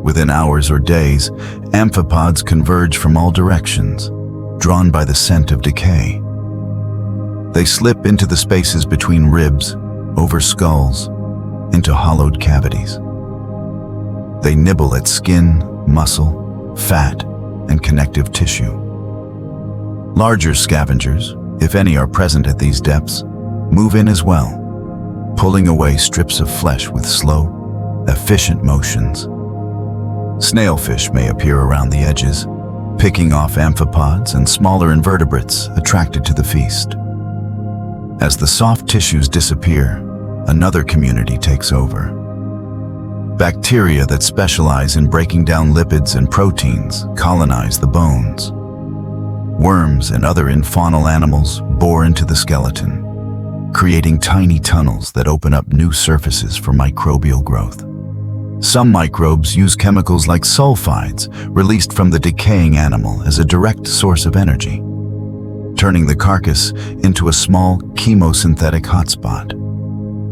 Within hours or days, amphipods converge from all directions, drawn by the scent of decay. They slip into the spaces between ribs, over skulls, into hollowed cavities. They nibble at skin, muscle, fat, and connective tissue. Larger scavengers, if any are present at these depths, move in as well, pulling away strips of flesh with slow, efficient motions. Snailfish may appear around the edges, picking off amphipods and smaller invertebrates attracted to the feast. As the soft tissues disappear, another community takes over. Bacteria that specialize in breaking down lipids and proteins colonize the bones. Worms and other infaunal animals bore into the skeleton, creating tiny tunnels that open up new surfaces for microbial growth. Some microbes use chemicals like sulfides released from the decaying animal as a direct source of energy, turning the carcass into a small chemosynthetic hotspot.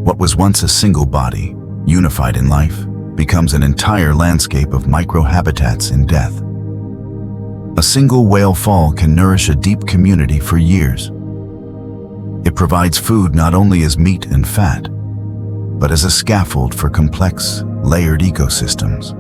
What was once a single body, unified in life, becomes an entire landscape of microhabitats in death. A single whale fall can nourish a deep community for years. It provides food not only as meat and fat, but as a scaffold for complex, layered ecosystems.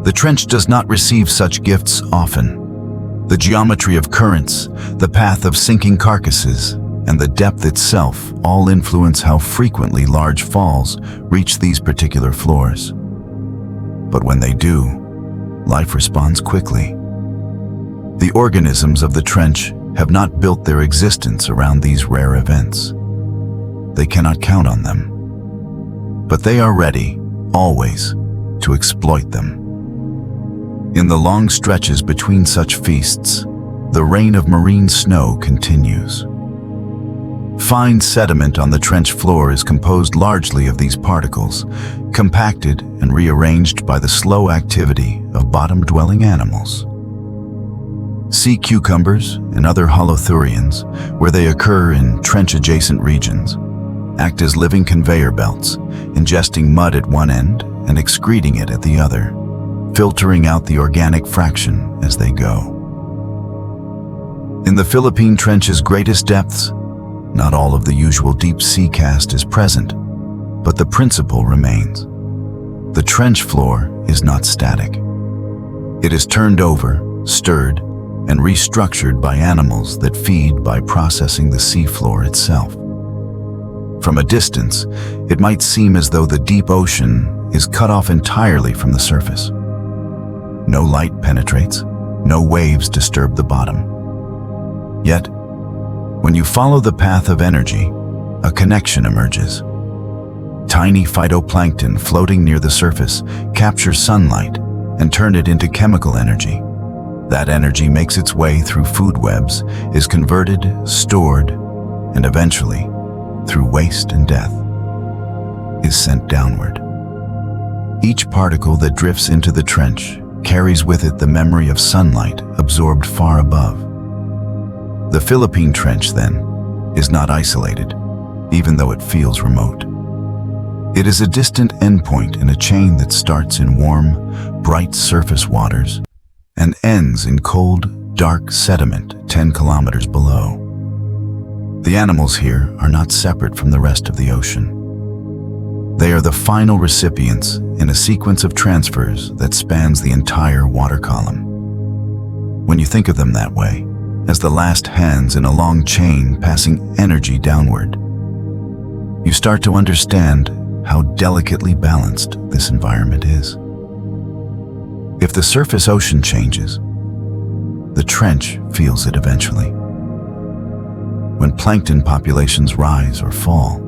The trench does not receive such gifts often. The geometry of currents, the path of sinking carcasses, and the depth itself all influence how frequently large falls reach these particular floors. But when they do, life responds quickly. The organisms of the trench have not built their existence around these rare events. They cannot count on them. But they are ready, always, to exploit them. In the long stretches between such feasts, the rain of marine snow continues. Fine sediment on the trench floor is composed largely of these particles, compacted and rearranged by the slow activity of bottom-dwelling animals. Sea cucumbers and other holothurians, where they occur in trench-adjacent regions, act as living conveyor belts, ingesting mud at one end and excreting it at the other, filtering out the organic fraction as they go. In the Philippine Trench's greatest depths, not all of the usual deep sea cast is present, but the principle remains. The trench floor is not static. It is turned over, stirred, and restructured by animals that feed by processing the seafloor itself. From a distance, it might seem as though the deep ocean is cut off entirely from the surface. No light penetrates, no waves disturb the bottom. Yet, when you follow the path of energy, a connection emerges. Tiny phytoplankton floating near the surface capture sunlight and turn it into chemical energy. That energy makes its way through food webs, is converted, stored, and eventually, through waste and death, is sent downward. Each particle that drifts into the trench carries with it the memory of sunlight absorbed far above. The Philippine Trench, then, is not isolated, even though it feels remote. It is a distant endpoint in a chain that starts in warm, bright surface waters and ends in cold, dark sediment 10 kilometers below. The animals here are not separate from the rest of the ocean. They are the final recipients in a sequence of transfers that spans the entire water column. When you think of them that way, as the last hands in a long chain passing energy downward, you start to understand how delicately balanced this environment is. If the surface ocean changes, the trench feels it eventually. When plankton populations rise or fall,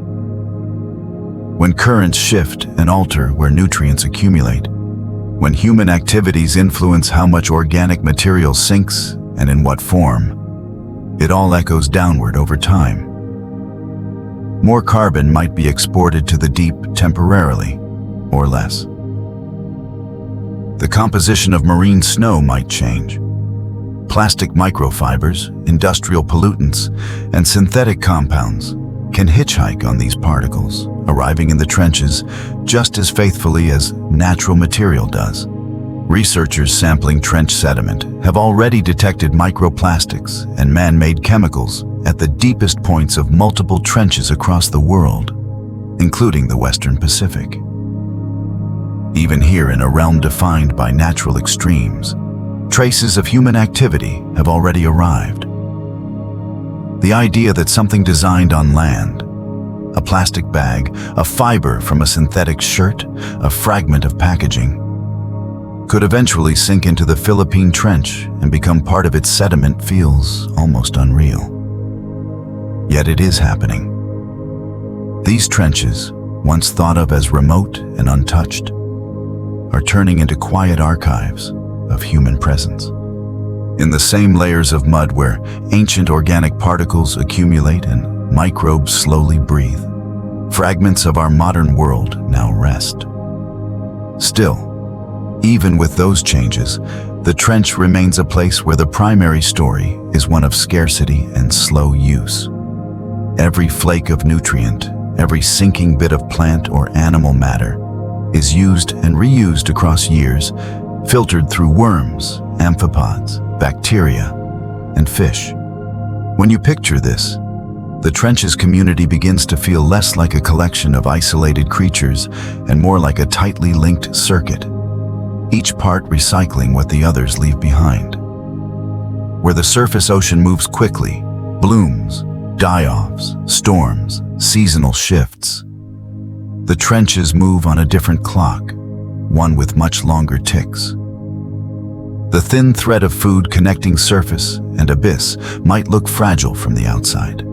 when currents shift and alter where nutrients accumulate, when human activities influence how much organic material sinks and in what form, it all echoes downward over time. More carbon might be exported to the deep temporarily, or less. The composition of marine snow might change. Plastic microfibers, industrial pollutants, and synthetic compounds can hitchhike on these particles, arriving in the trenches just as faithfully as natural material does. Researchers sampling trench sediment have already detected microplastics and man-made chemicals at the deepest points of multiple trenches across the world, including the Western Pacific. Even here, in a realm defined by natural extremes, traces of human activity have already arrived. The idea that something designed on land, a plastic bag, a fiber from a synthetic shirt, a fragment of packaging, could eventually sink into the Philippine Trench and become part of its sediment feels almost unreal. Yet it is happening. These trenches, once thought of as remote and untouched, are turning into quiet archives of human presence. In the same layers of mud where ancient organic particles accumulate and microbes slowly breathe, fragments of our modern world now rest. Still, even with those changes, the trench remains a place where the primary story is one of scarcity and slow use. Every flake of nutrient, every sinking bit of plant or animal matter is used and reused across years, filtered through worms, amphipods, bacteria, and fish. When you picture this, the trench's community begins to feel less like a collection of isolated creatures and more like a tightly linked circuit, each part recycling what the others leave behind. Where the surface ocean moves quickly, blooms, die-offs, storms, seasonal shifts, the trenches move on a different clock, one with much longer ticks. The thin thread of food connecting surface and abyss might look fragile from the outside.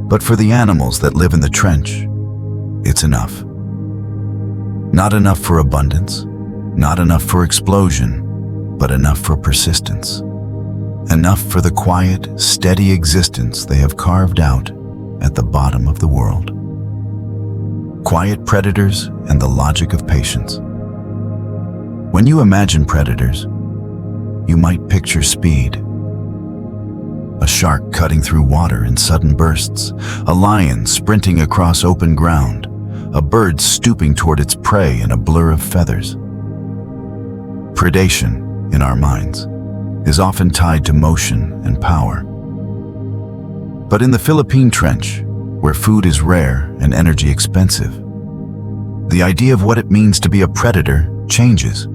But for the animals that live in the trench, it's enough. Not enough for abundance, not enough for explosion, but enough for persistence. Enough for the quiet, steady existence they have carved out at the bottom of the world. Quiet predators and the logic of patience. When you imagine predators, you might picture speed. A shark cutting through water in sudden bursts, a lion sprinting across open ground, a bird stooping toward its prey in a blur of feathers. Predation, in our minds, is often tied to motion and power. But in the Philippine Trench, where food is rare and energy expensive, the idea of what it means to be a predator changes.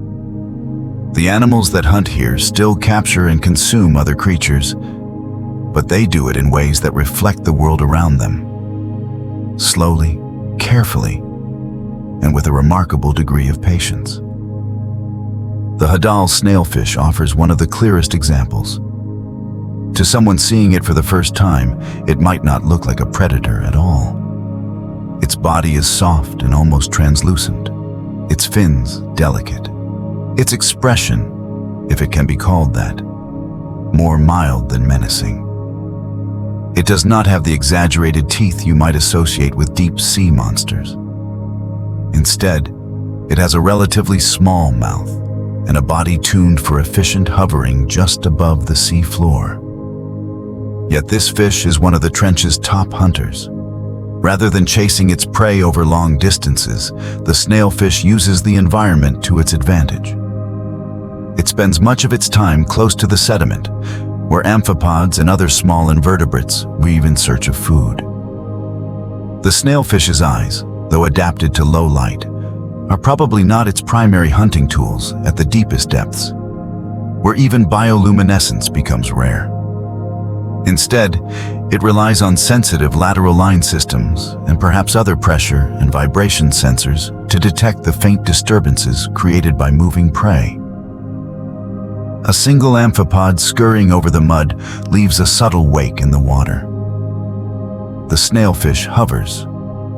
The animals that hunt here still capture and consume other creatures, but they do it in ways that reflect the world around them. Slowly, carefully, and with a remarkable degree of patience. The hadal snailfish offers one of the clearest examples. To someone seeing it for the first time, it might not look like a predator at all. Its body is soft and almost translucent, its fins delicate. Its expression, if it can be called that, more mild than menacing. It does not have the exaggerated teeth you might associate with deep-sea monsters. Instead, it has a relatively small mouth and a body tuned for efficient hovering just above the sea floor. Yet this fish is one of the trench's top hunters. Rather than chasing its prey over long distances, the snailfish uses the environment to its advantage. It spends much of its time close to the sediment, where amphipods and other small invertebrates weave in search of food. The snailfish's eyes, though adapted to low light, are probably not its primary hunting tools at the deepest depths, where even bioluminescence becomes rare. Instead, it relies on sensitive lateral line systems and perhaps other pressure and vibration sensors to detect the faint disturbances created by moving prey. A single amphipod scurrying over the mud leaves a subtle wake in the water. The snailfish hovers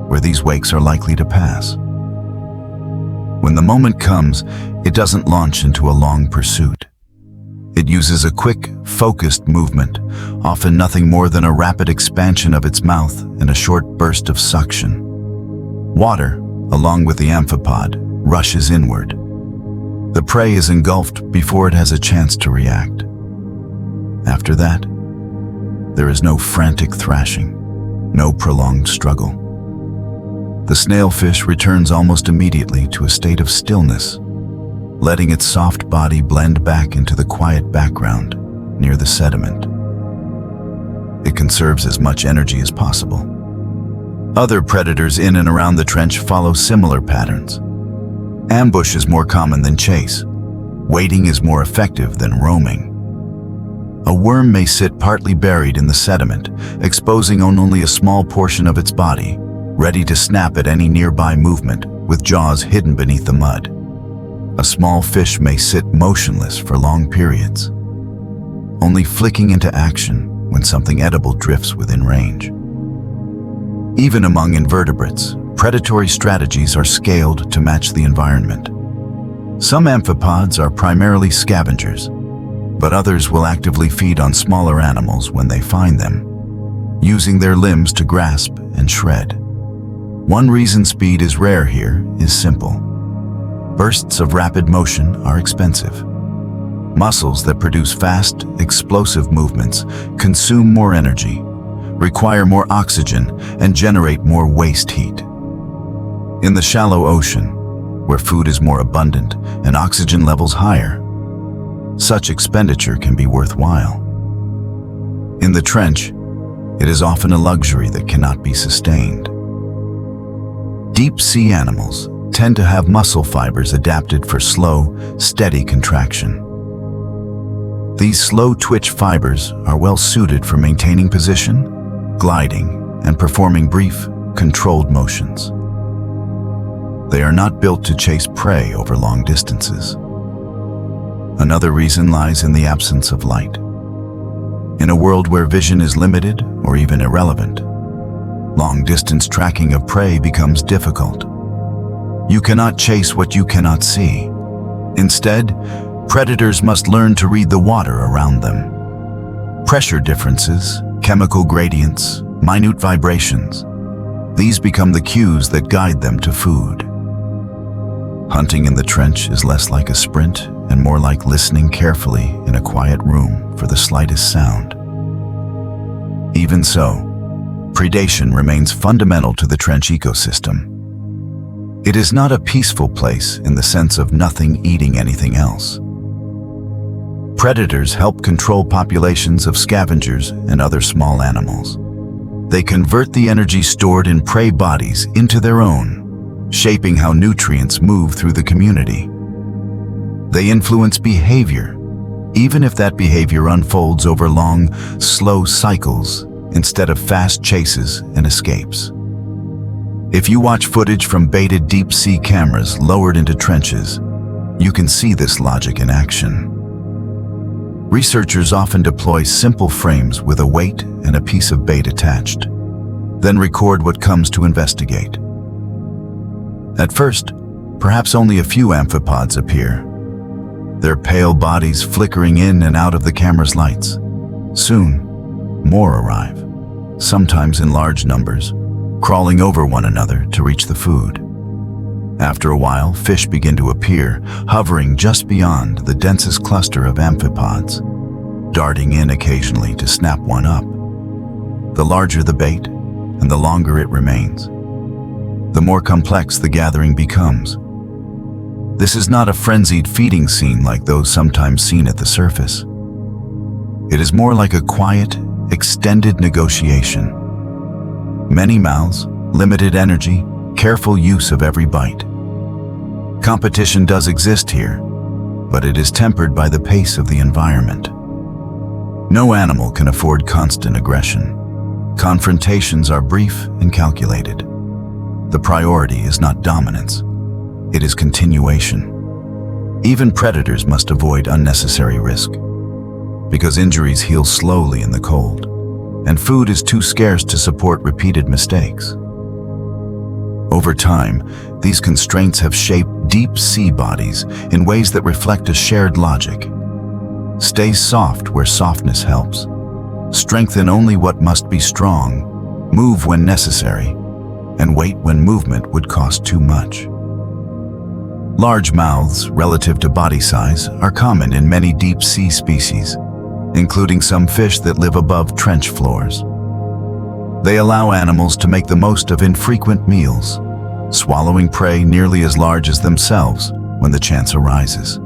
where these wakes are likely to pass. When the moment comes, it doesn't launch into a long pursuit. It uses a quick, focused movement, often nothing more than a rapid expansion of its mouth and a short burst of suction. Water, along with the amphipod, rushes inward. The prey is engulfed before it has a chance to react. After that, there is no frantic thrashing, no prolonged struggle. The snailfish returns almost immediately to a state of stillness, letting its soft body blend back into the quiet background near the sediment. It conserves as much energy as possible. Other predators in and around the trench follow similar patterns. Ambush is more common than chase. Waiting is more effective than roaming. A worm may sit partly buried in the sediment, exposing only a small portion of its body, ready to snap at any nearby movement, with jaws hidden beneath the mud. A small fish may sit motionless for long periods, only flicking into action when something edible drifts within range. Even among invertebrates, predatory strategies are scaled to match the environment. Some amphipods are primarily scavengers, but others will actively feed on smaller animals when they find them, using their limbs to grasp and shred. One reason speed is rare here is simple. Bursts of rapid motion are expensive. Muscles that produce fast, explosive movements consume more energy, require more oxygen, and generate more waste heat. In the shallow ocean, where food is more abundant and oxygen levels higher, such expenditure can be worthwhile. In the trench, it is often a luxury that cannot be sustained. Deep-sea animals tend to have muscle fibers adapted for slow, steady contraction. These slow twitch fibers are well suited for maintaining position, gliding, and performing brief, controlled motions. They are not built to chase prey over long distances. Another reason lies in the absence of light. In a world where vision is limited or even irrelevant, long-distance tracking of prey becomes difficult. You cannot chase what you cannot see. Instead, Predators must learn to read the water around them. Pressure differences, chemical gradients, minute vibrations. These become the cues that guide them to food. Hunting in the trench is less like a sprint and more like listening carefully in a quiet room for the slightest sound. Even so, predation remains fundamental to the trench ecosystem. It is not a peaceful place in the sense of nothing eating anything else. Predators help control populations of scavengers and other small animals. They convert the energy stored in prey bodies into their own, shaping how nutrients move through the community. They influence behavior, even if that behavior unfolds over long, slow cycles instead of fast chases and escapes. If you watch footage from baited deep-sea cameras lowered into trenches, you can see this logic in action. Researchers often deploy simple frames with a weight and a piece of bait attached, then record what comes to investigate. At first, perhaps only a few amphipods appear, their pale bodies flickering in and out of the camera's lights. Soon, more arrive, sometimes in large numbers, crawling over one another to reach the food. After a while, fish begin to appear, hovering just beyond the densest cluster of amphipods, darting in occasionally to snap one up. The larger the bait, and the longer it remains, the more complex the gathering becomes. This is not a frenzied feeding scene like those sometimes seen at the surface. It is more like a quiet, extended negotiation. Many mouths, limited energy, careful use of every bite. Competition does exist here, but it is tempered by the pace of the environment. No animal can afford constant aggression. Confrontations are brief and calculated. The priority is not dominance, it is continuation. Even predators must avoid unnecessary risk, because injuries heal slowly in the cold, and food is too scarce to support repeated mistakes. Over time, these constraints have shaped deep sea bodies in ways that reflect a shared logic. Stay soft where softness helps. Strengthen only what must be strong, move when necessary, and wait when movement would cost too much. Large mouths, relative to body size, are common in many deep sea species, including some fish that live above trench floors. They allow animals to make the most of infrequent meals, swallowing prey nearly as large as themselves when the chance arises.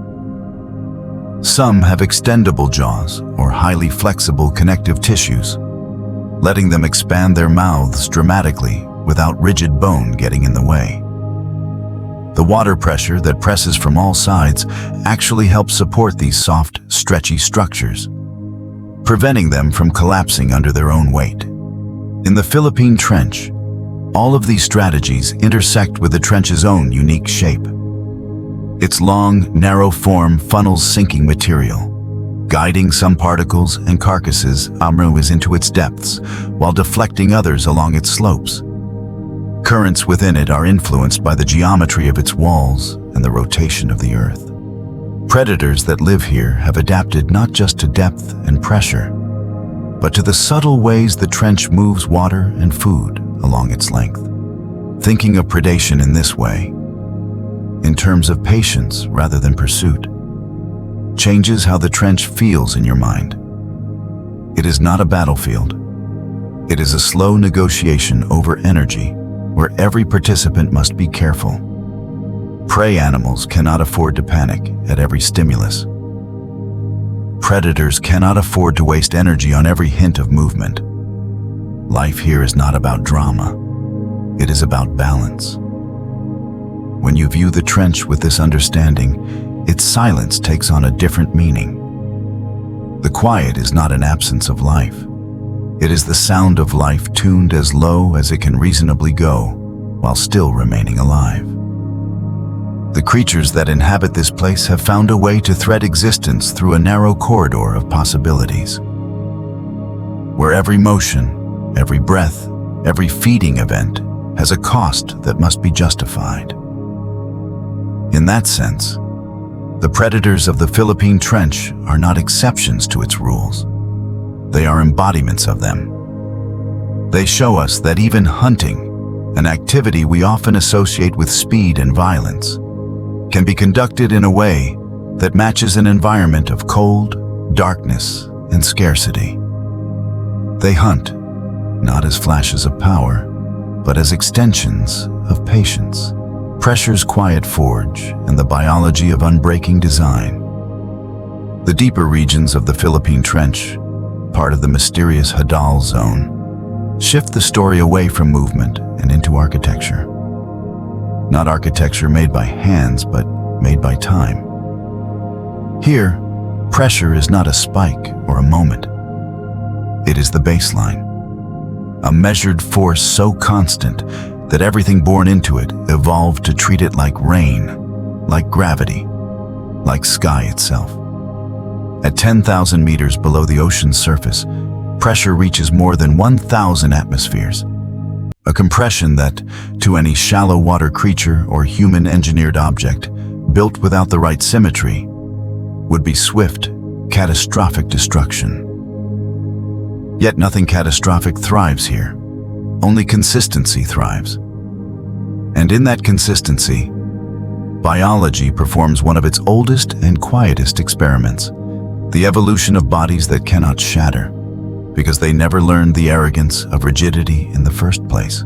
Some have extendable jaws or highly flexible connective tissues, letting them expand their mouths dramatically without rigid bone getting in the way. The water pressure that presses from all sides actually helps support these soft, stretchy structures, preventing them from collapsing under their own weight. In the Philippine Trench, all of these strategies intersect with the trench's own unique shape. Its long, narrow form funnels sinking material, guiding some particles and carcasses into its depths, while deflecting others along its slopes. Currents within it are influenced by the geometry of its walls and the rotation of the earth. Predators that live here have adapted not just to depth and pressure, but to the subtle ways the trench moves water and food along its length. Thinking of predation in this way, in terms of patience rather than pursuit, changes how the trench feels in your mind. It is not a battlefield. It is a slow negotiation over energy, where every participant must be careful. Prey animals cannot afford to panic at every stimulus. Predators cannot afford to waste energy on every hint of movement. Life here is not about drama. It is about balance. When you view the trench with this understanding, its silence takes on a different meaning. The quiet is not an absence of life. It is the sound of life tuned as low as it can reasonably go, while still remaining alive. The creatures that inhabit this place have found a way to thread existence through a narrow corridor of possibilities, where every motion, every breath, every feeding event has a cost that must be justified. In that sense, The predators of the Philippine Trench are not exceptions to its rules. They are embodiments of them. They show us that even hunting, an activity we often associate with speed and violence, can be conducted in a way that matches an environment of cold, darkness, and scarcity. They hunt, not as flashes of power, but as extensions of patience, pressure's quiet forge, and the biology of unbreaking design. The deeper regions of the Philippine Trench, part of the mysterious Hadal zone, shift the story away from movement and into architecture. Not architecture made by hands, but made by time. Here, pressure is not a spike or a moment. It is the baseline. A measured force so constant that everything born into it evolved to treat it like rain, like gravity, like sky itself. At 10,000 meters below the ocean's surface, pressure reaches more than 1,000 atmospheres. A compression that, to any shallow water creature or human-engineered object built without the right symmetry, would be swift, catastrophic destruction. Yet nothing catastrophic thrives here. Only consistency thrives. And in that consistency, biology performs one of its oldest and quietest experiments, the evolution of bodies that cannot shatter, because they never learned the arrogance of rigidity in the first place.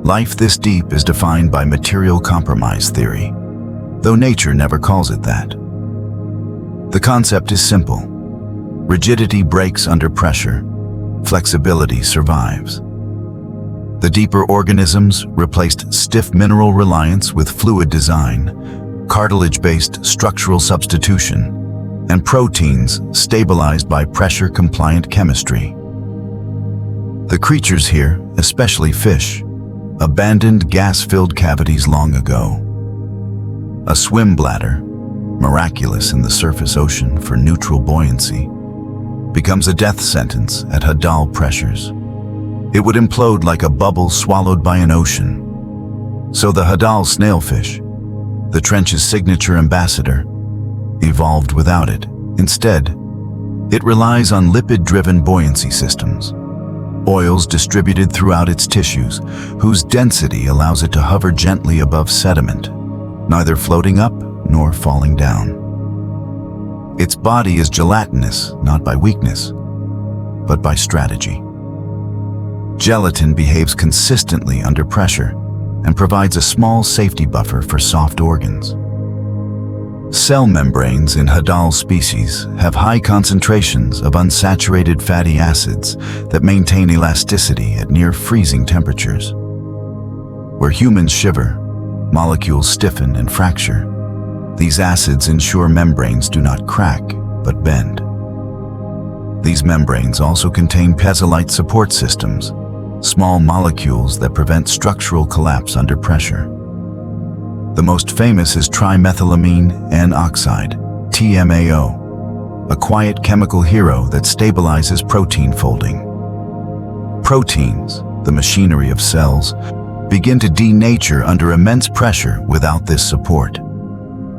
Life this deep is defined by material compromise theory, though nature never calls it that. The concept is simple. Rigidity breaks under pressure, flexibility survives. The deeper organisms replaced stiff mineral reliance with fluid design, cartilage-based structural substitution, and proteins stabilized by pressure-compliant chemistry. The creatures here, especially fish, abandoned gas-filled cavities long ago. A swim bladder, miraculous in the surface ocean for neutral buoyancy, becomes a death sentence at hadal pressures. It would implode like a bubble swallowed by an ocean. So the hadal snailfish, the trench's signature ambassador, evolved without it. Instead, it relies on lipid-driven buoyancy systems, oils distributed throughout its tissues, whose density allows it to hover gently above sediment, neither floating up nor falling down. Its body is gelatinous, not by weakness, but by strategy. Gelatin behaves consistently under pressure and provides a small safety buffer for soft organs. Cell membranes in hadal species have high concentrations of unsaturated fatty acids that maintain elasticity at near freezing temperatures. Where humans shiver, molecules stiffen and fracture. These acids ensure membranes do not crack, but bend. These membranes also contain piezolyte support systems, small molecules that prevent structural collapse under pressure. The most famous is trimethylamine N-oxide, TMAO, a quiet chemical hero that stabilizes protein folding. Proteins, the machinery of cells, begin to denature under immense pressure without this support.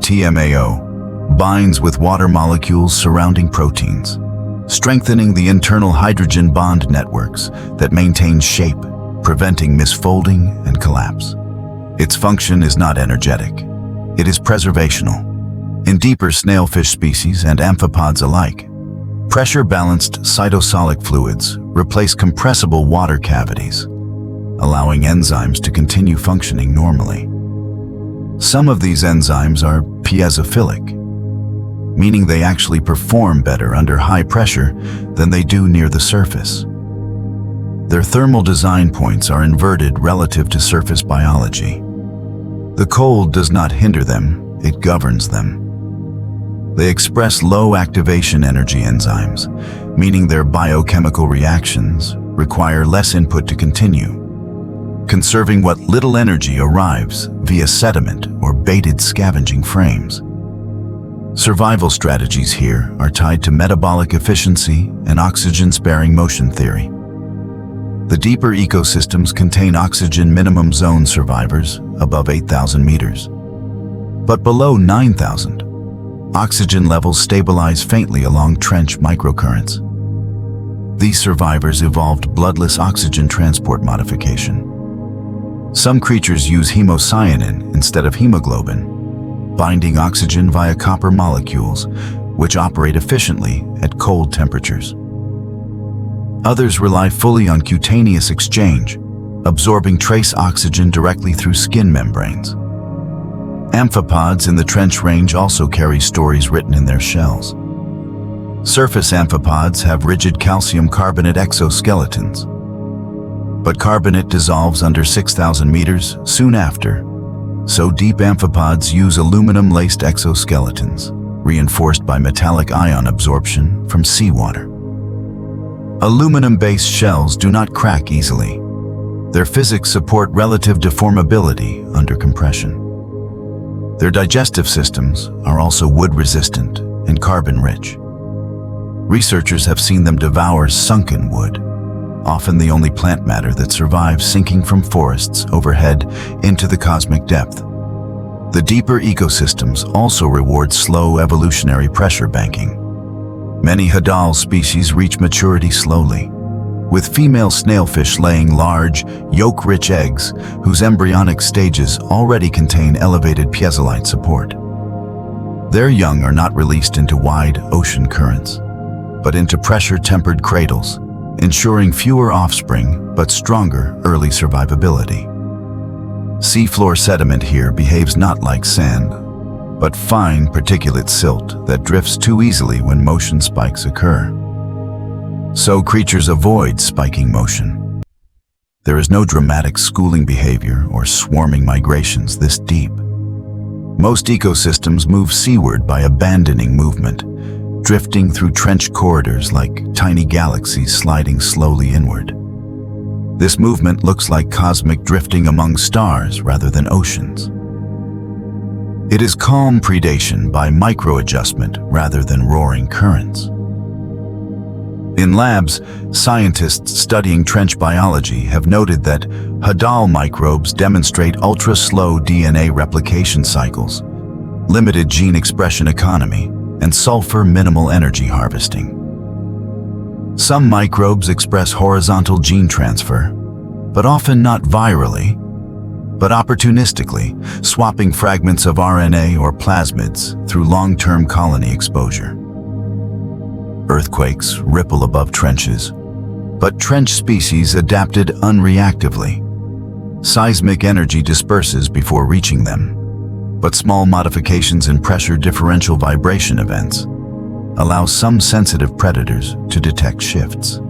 TMAO binds with water molecules surrounding proteins, strengthening the internal hydrogen bond networks that maintain shape, preventing misfolding and collapse. Its function is not energetic. It is preservational. In deeper snailfish species and amphipods alike, pressure-balanced cytosolic fluids replace compressible water cavities, allowing enzymes to continue functioning normally. Some of these enzymes are piezophilic, meaning they actually perform better under high pressure than they do near the surface. Their thermal design points are inverted relative to surface biology. The cold does not hinder them, it governs them. They express low activation energy enzymes, meaning their biochemical reactions require less input to continue, conserving what little energy arrives via sediment or baited scavenging frames. Survival strategies here are tied to metabolic efficiency and oxygen-sparing motion theory. The deeper ecosystems contain oxygen minimum zone survivors above 8,000 meters. But below 9,000, oxygen levels stabilize faintly along trench microcurrents. These survivors evolved bloodless oxygen transport modification. Some creatures use hemocyanin instead of hemoglobin, binding oxygen via copper molecules, which operate efficiently at cold temperatures. Others rely fully on cutaneous exchange, absorbing trace oxygen directly through skin membranes. Amphipods in the trench range also carry stories written in their shells. Surface amphipods have rigid calcium carbonate exoskeletons, but carbonate dissolves under 6,000 meters soon after, so deep amphipods use aluminum-laced exoskeletons, reinforced by metallic ion absorption from seawater. Aluminum-based shells do not crack easily. Their physics support relative deformability under compression. Their digestive systems are also wood-resistant and carbon-rich. Researchers have seen them devour sunken wood, often the only plant matter that survives sinking from forests overhead into the cosmic depth. The deeper ecosystems also reward slow evolutionary pressure banking. Many hadal species reach maturity slowly, with female snailfish laying large, yolk-rich eggs whose embryonic stages already contain elevated piezolyte support. Their young are not released into wide ocean currents, but into pressure-tempered cradles, ensuring fewer offspring but stronger early survivability. Seafloor sediment here behaves not like sand, but fine particulate silt that drifts too easily when motion spikes occur. So creatures avoid spiking motion. There is no dramatic schooling behavior or swarming migrations this deep. Most ecosystems move seaward by abandoning movement, drifting through trench corridors like tiny galaxies sliding slowly inward. This movement looks like cosmic drifting among stars rather than oceans. It is calm predation by micro-adjustment rather than roaring currents. In labs, scientists studying trench biology have noted that hadal microbes demonstrate ultra-slow DNA replication cycles, limited gene expression economy, and sulfur minimal energy harvesting. Some microbes express horizontal gene transfer, but often not virally, but opportunistically, swapping fragments of RNA or plasmids through long-term colony exposure. Earthquakes ripple above trenches, but trench species adapted unreactively. Seismic energy disperses before reaching them, but small modifications in pressure differential vibration events allow some sensitive predators to detect shifts.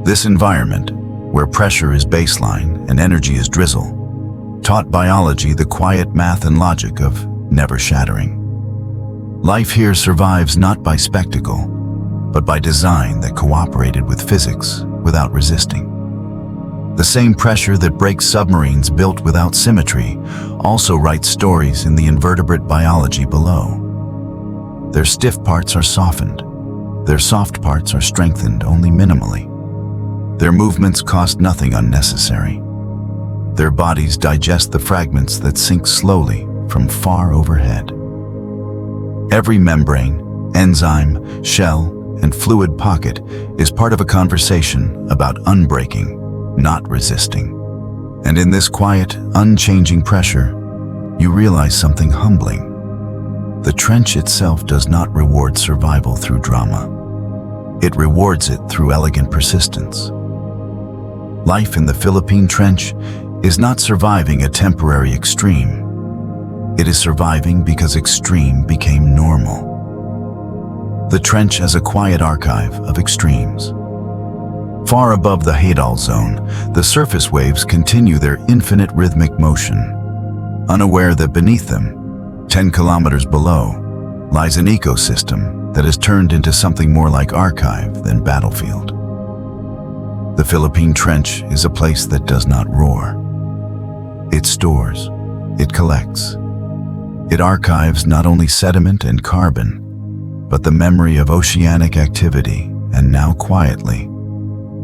This environment, where pressure is baseline and energy is drizzle, taught biology the quiet math and logic of never shattering. Life here survives not by spectacle, but by design that cooperated with physics without resisting. The same pressure that breaks submarines built without symmetry also writes stories in the invertebrate biology below. Their stiff parts are softened. Their soft parts are strengthened only minimally. Their movements cost nothing unnecessary. Their bodies digest the fragments that sink slowly from far overhead. Every membrane, enzyme, shell, and fluid pocket is part of a conversation about unbreaking, not resisting. And in this quiet, unchanging pressure, you realize something humbling. The trench itself does not reward survival through drama. It rewards it through elegant persistence. Life in the Philippine Trench is not surviving a temporary extreme. It is surviving because extreme became normal. The trench has a quiet archive of extremes. Far above the hadal zone, the surface waves continue their infinite rhythmic motion, unaware that beneath them, 10 kilometers below, lies an ecosystem that has turned into something more like archive than battlefield. The Philippine Trench is a place that does not roar. It stores, it collects. It archives not only sediment and carbon, but the memory of oceanic activity, and now quietly,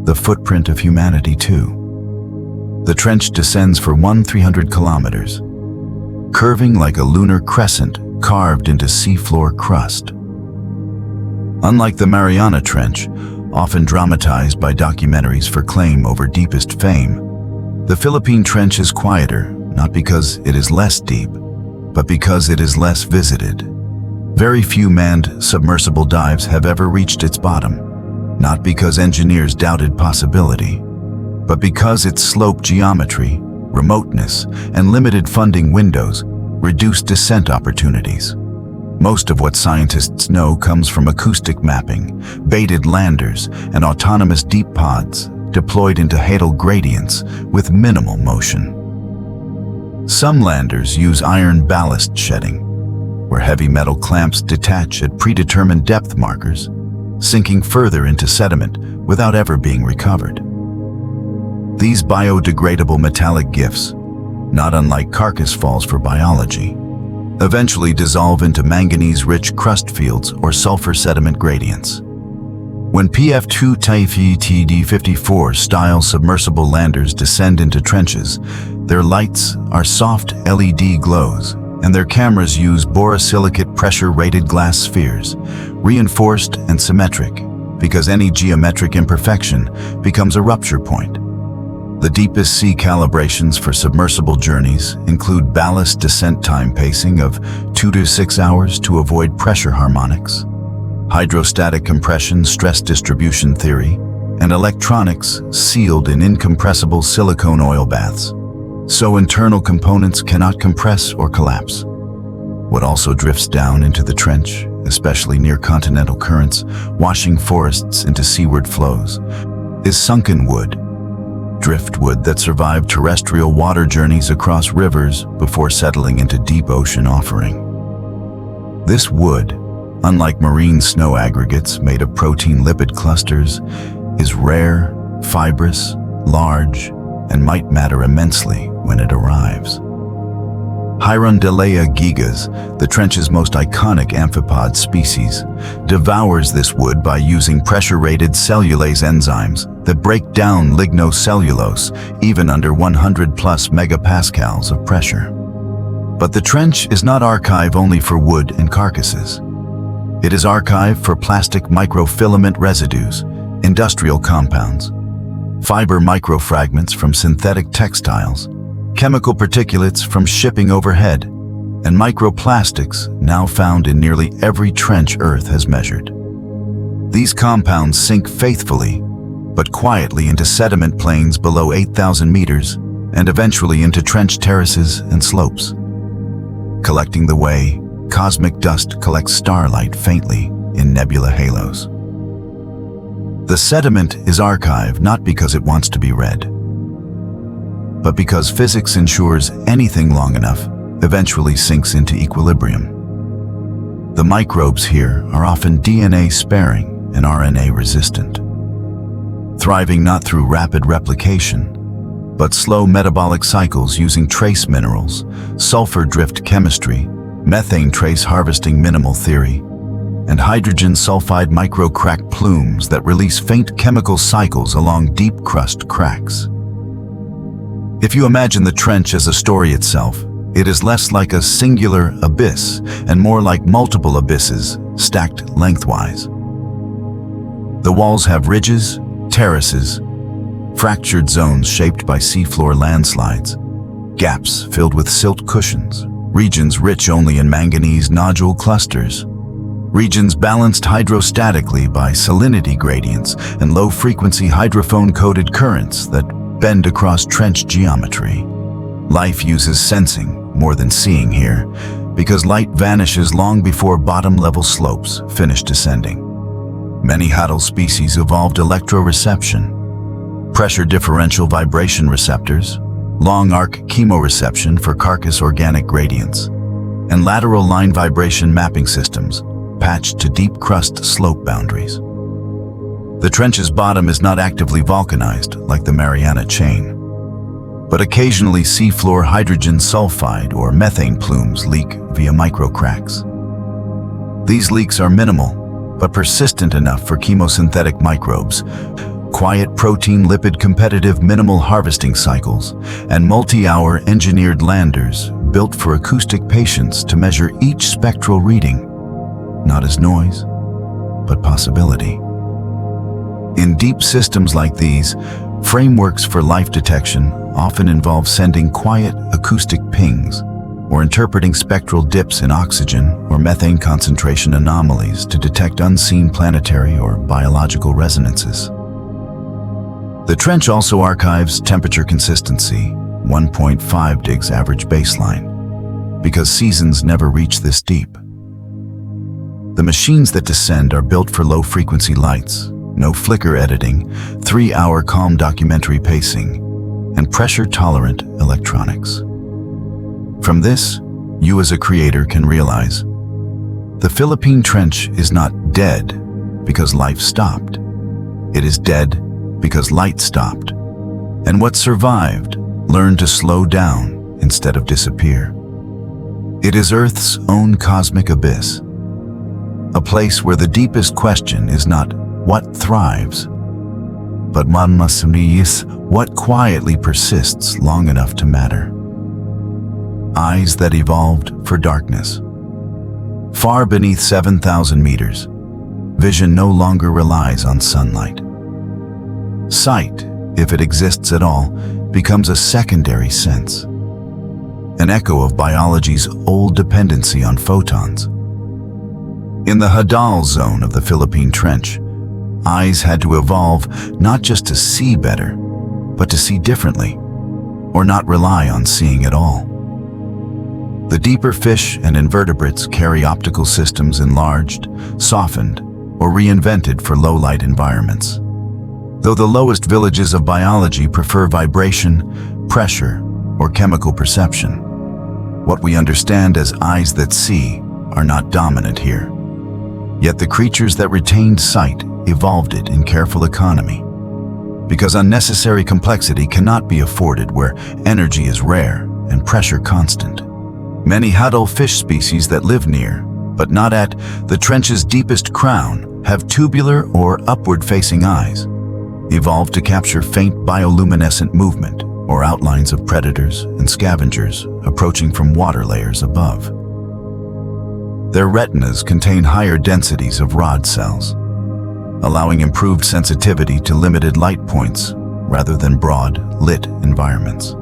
the footprint of humanity too. The trench descends for 300 kilometers, curving like a lunar crescent carved into seafloor crust. Unlike the Mariana Trench, often dramatized by documentaries for claim over deepest fame, the Philippine Trench is quieter, not because it is less deep, but because it is less visited. Very few manned submersible dives have ever reached its bottom, not because engineers doubted possibility, but because its slope geometry, remoteness, and limited funding windows reduced descent opportunities. Most of what scientists know comes from acoustic mapping, baited landers, and autonomous deep pods deployed into hadal gradients with minimal motion. Some landers use iron ballast shedding, where heavy metal clamps detach at predetermined depth markers, sinking further into sediment without ever being recovered. These biodegradable metallic gifts, not unlike carcass falls for biology, eventually dissolve into manganese-rich crust fields or sulfur sediment gradients. When PF2 Typhi TD54 style submersible landers descend into trenches, their lights are soft LED glows, and their cameras use borosilicate pressure-rated glass spheres, reinforced and symmetric, because any geometric imperfection becomes a rupture point. The deepest sea calibrations for submersible journeys include ballast descent time pacing of 2 to 6 hours to avoid pressure harmonics, hydrostatic compression stress distribution theory, and electronics sealed in incompressible silicone oil baths, so internal components cannot compress or collapse. What also drifts down into the trench, especially near continental currents, washing forests into seaward flows, is sunken wood, driftwood that survived terrestrial water journeys across rivers before settling into deep ocean offering. This wood, unlike marine snow aggregates made of protein lipid clusters, is rare, fibrous, large, and might matter immensely when it arrives. Hirundellea gigas, the trench's most iconic amphipod species, devours this wood by using pressure-rated cellulase enzymes that break down lignocellulose even under 100+ megapascals of pressure. But the trench is not archive only for wood and carcasses. It is archive for plastic microfilament residues, industrial compounds, fiber microfragments from synthetic textiles, chemical particulates from shipping overhead, and microplastics now found in nearly every trench Earth has measured. These compounds sink faithfully, but quietly into sediment plains below 8,000 meters and eventually into trench terraces and slopes. Collecting the way cosmic dust collects starlight faintly in nebula halos. The sediment is archived not because it wants to be read, but because physics ensures anything long enough eventually sinks into equilibrium. The microbes here are often DNA-sparing and RNA-resistant, thriving not through rapid replication, but slow metabolic cycles using trace minerals, sulfur drift chemistry, methane trace harvesting minimal theory, and hydrogen sulfide microcrack plumes that release faint chemical cycles along deep crust cracks. If you imagine the trench as a story itself, it is less like a singular abyss and more like multiple abysses stacked lengthwise. The walls have ridges, terraces, fractured zones shaped by seafloor landslides, gaps filled with silt cushions, regions rich only in manganese nodule clusters, regions balanced hydrostatically by salinity gradients and low-frequency hydrophone-coded currents that bend across trench geometry. Life uses sensing more than seeing here, because light vanishes long before bottom-level slopes finish descending. Many hadal species evolved electroreception, pressure differential vibration receptors, long arc chemoreception for carcass organic gradients, and lateral line vibration mapping systems patched to deep crust slope boundaries. The trench's bottom is not actively volcanized like the Mariana Chain, but occasionally seafloor hydrogen sulfide or methane plumes leak via microcracks. These leaks are minimal, but persistent enough for chemosynthetic microbes, quiet protein lipid competitive minimal harvesting cycles, and multi-hour engineered landers built for acoustic patience to measure each spectral reading, not as noise, but possibility. In deep systems like these, frameworks for life detection often involve sending quiet acoustic pings or interpreting spectral dips in oxygen or methane concentration anomalies to detect unseen planetary or biological resonances. The trench also archives temperature consistency, 1.5 digs average baseline, because seasons never reach this deep. The machines that descend are built for low-frequency lights, no flicker editing, 3-hour calm documentary pacing, and pressure-tolerant electronics. From this, you as a creator can realize the Philippine Trench is not dead because life stopped. It is dead because light stopped. And what survived learned to slow down instead of disappear. It is Earth's own cosmic abyss, a place where the deepest question is not what thrives, but what quietly persists long enough to matter. Eyes that evolved for darkness. Far beneath 7,000 meters, vision no longer relies on sunlight. Sight, if it exists at all, becomes a secondary sense, an echo of biology's old dependency on photons. In the hadal zone of the Philippine Trench, eyes had to evolve not just to see better, but to see differently, or not rely on seeing at all. The deeper fish and invertebrates carry optical systems enlarged, softened, or reinvented for low-light environments. Though the lowest villages of biology prefer vibration, pressure, or chemical perception, what we understand as eyes that see are not dominant here. Yet the creatures that retained sight evolved it in careful economy, because unnecessary complexity cannot be afforded where energy is rare and pressure constant. Many hadal fish species that live near, but not at, the trench's deepest crown have tubular or upward-facing eyes, evolved to capture faint bioluminescent movement or outlines of predators and scavengers approaching from water layers above. Their retinas contain higher densities of rod cells, allowing improved sensitivity to limited light points rather than broad, lit environments.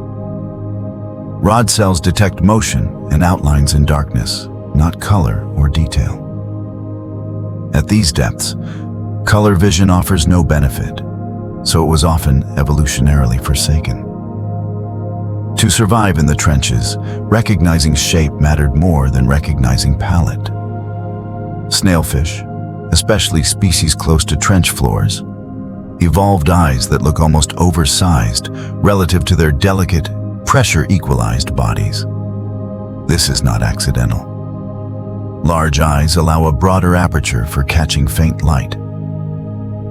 Rod cells detect motion and outlines in darkness, not color or detail. At these depths, color vision offers no benefit, so it was often evolutionarily forsaken. To survive in the trenches, recognizing shape mattered more than recognizing palette. Snailfish, especially species close to trench floors, evolved eyes that look almost oversized relative to their delicate, pressure-equalized bodies. This is not accidental. Large eyes allow a broader aperture for catching faint light.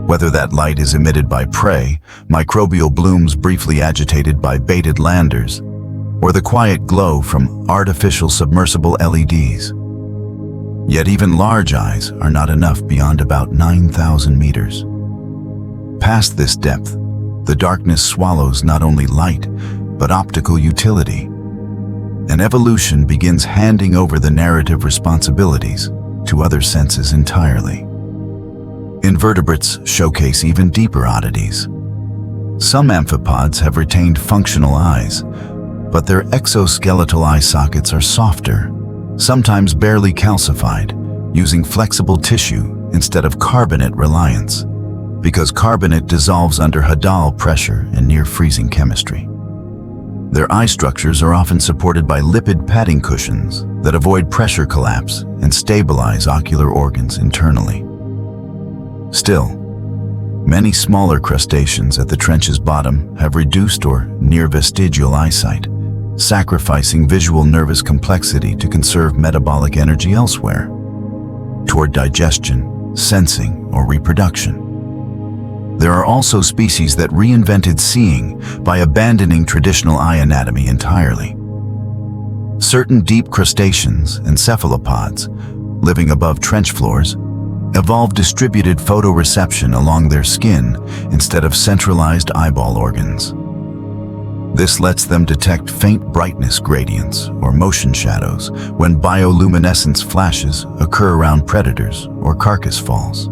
Whether that light is emitted by prey, microbial blooms briefly agitated by baited landers, or the quiet glow from artificial submersible LEDs. Yet even large eyes are not enough beyond about 9,000 meters. Past this depth, the darkness swallows not only light, but optical utility. And evolution begins handing over the narrative responsibilities to other senses entirely. Invertebrates showcase even deeper oddities. Some amphipods have retained functional eyes, but their exoskeletal eye sockets are softer, sometimes barely calcified, using flexible tissue instead of carbonate reliance, because carbonate dissolves under hadal pressure and near-freezing chemistry. Their eye structures are often supported by lipid padding cushions that avoid pressure collapse and stabilize ocular organs internally. Still, many smaller crustaceans at the trench's bottom have reduced or near vestigial eyesight, sacrificing visual nervous complexity to conserve metabolic energy elsewhere, toward digestion, sensing, or reproduction. There are also species that reinvented seeing by abandoning traditional eye anatomy entirely. Certain deep crustaceans and cephalopods, living above trench floors, evolved distributed photoreception along their skin instead of centralized eyeball organs. This lets them detect faint brightness gradients or motion shadows when bioluminescence flashes occur around predators or carcass falls.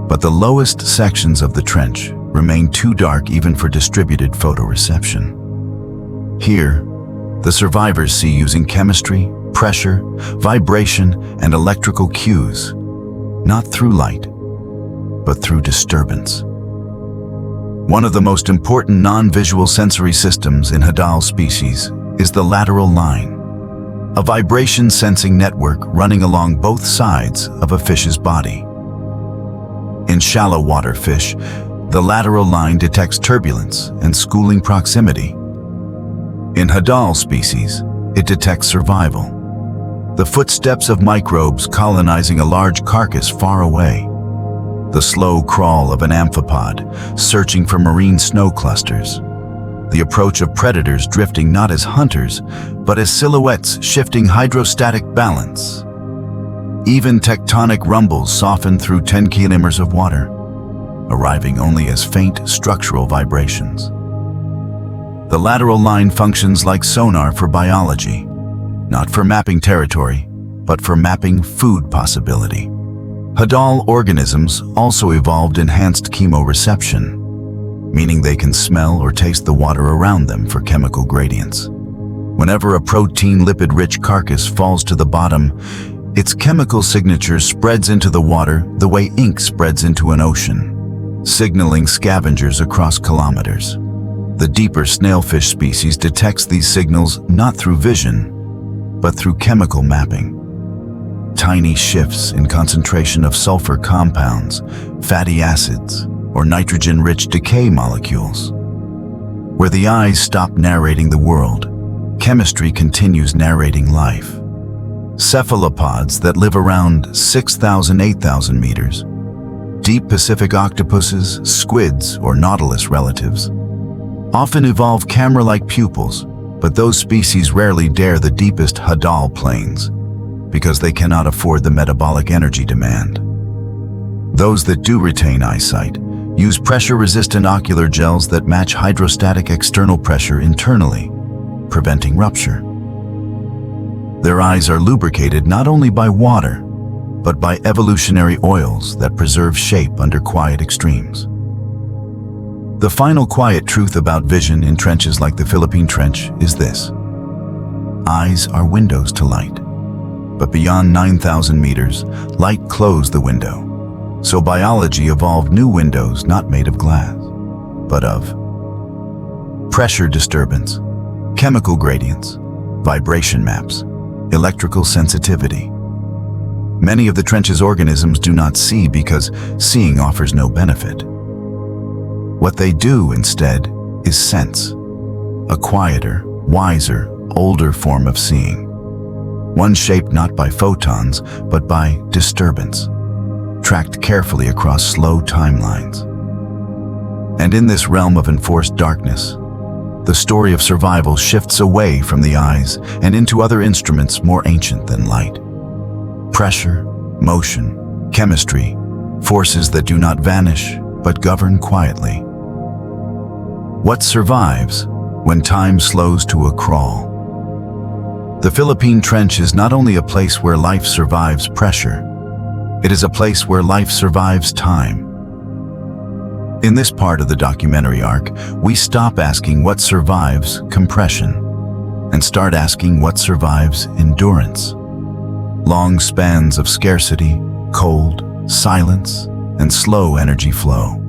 But the lowest sections of the trench remain too dark even for distributed photoreception. Here, the survivors see using chemistry, pressure, vibration, and electrical cues, not through light, but through disturbance. One of the most important non-visual sensory systems in hadal species is the lateral line, a vibration-sensing network running along both sides of a fish's body. In shallow water fish, the lateral line detects turbulence and schooling proximity. In hadal species, it detects survival, the footsteps of microbes colonizing a large carcass far away, the slow crawl of an amphipod searching for marine snow clusters, the approach of predators drifting not as hunters, but as silhouettes shifting hydrostatic balance. Even tectonic rumbles soften through 10 kilometers of water, arriving only as faint structural vibrations. The lateral line functions like sonar for biology, not for mapping territory, but for mapping food possibility. Hadal organisms also evolved enhanced chemoreception, meaning they can smell or taste the water around them for chemical gradients. Whenever a protein-lipid-rich carcass falls to the bottom, its chemical signature spreads into the water the way ink spreads into an ocean, signaling scavengers across kilometers. The deeper snailfish species detects these signals not through vision, but through chemical mapping. Tiny shifts in concentration of sulfur compounds, fatty acids, or nitrogen-rich decay molecules. Where the eyes stop narrating the world, chemistry continues narrating life. Cephalopods that live around 6,000, 8,000 meters, deep Pacific octopuses, squids, or nautilus relatives, often evolve camera-like pupils, but those species rarely dare the deepest hadal plains because they cannot afford the metabolic energy demand. Those that do retain eyesight use pressure-resistant ocular gels that match hydrostatic external pressure internally, preventing rupture. Their eyes are lubricated not only by water, but by evolutionary oils that preserve shape under quiet extremes. The final quiet truth about vision in trenches like the Philippine Trench is this: eyes are windows to light. But beyond 9,000 meters, light closed the window. So biology evolved new windows not made of glass, but of pressure disturbance, chemical gradients, vibration maps, electrical sensitivity. Many of the trench's organisms do not see because seeing offers no benefit. What they do instead is sense, a quieter, wiser, older form of seeing. One shaped not by photons, but by disturbance, tracked carefully across slow timelines. And in this realm of enforced darkness, the story of survival shifts away from the eyes and into other instruments more ancient than light. Pressure, motion, chemistry, forces that do not vanish, but govern quietly. What survives when time slows to a crawl? The Philippine Trench is not only a place where life survives pressure, it is a place where life survives time. In this part of the documentary arc, we stop asking what survives compression and start asking what survives endurance. Long spans of scarcity, cold, silence, and slow energy flow.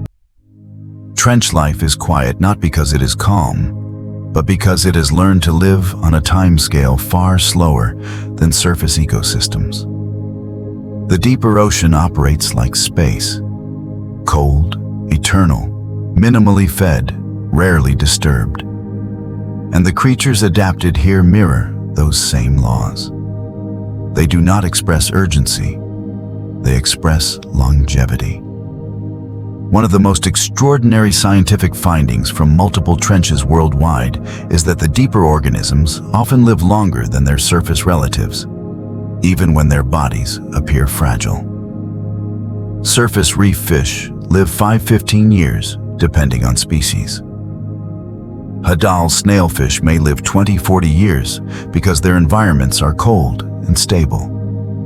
Trench life is quiet not because it is calm, but because it has learned to live on a timescale far slower than surface ecosystems. The deeper ocean operates like space, cold, eternal, minimally fed, rarely disturbed. And the creatures adapted here mirror those same laws. They do not express urgency, they express longevity. One of the most extraordinary scientific findings from multiple trenches worldwide is that the deeper organisms often live longer than their surface relatives, even when their bodies appear fragile. Surface reef fish live 5–15 years, depending on species. Hadal snailfish may live 20-40 years because their environments are cold and stable,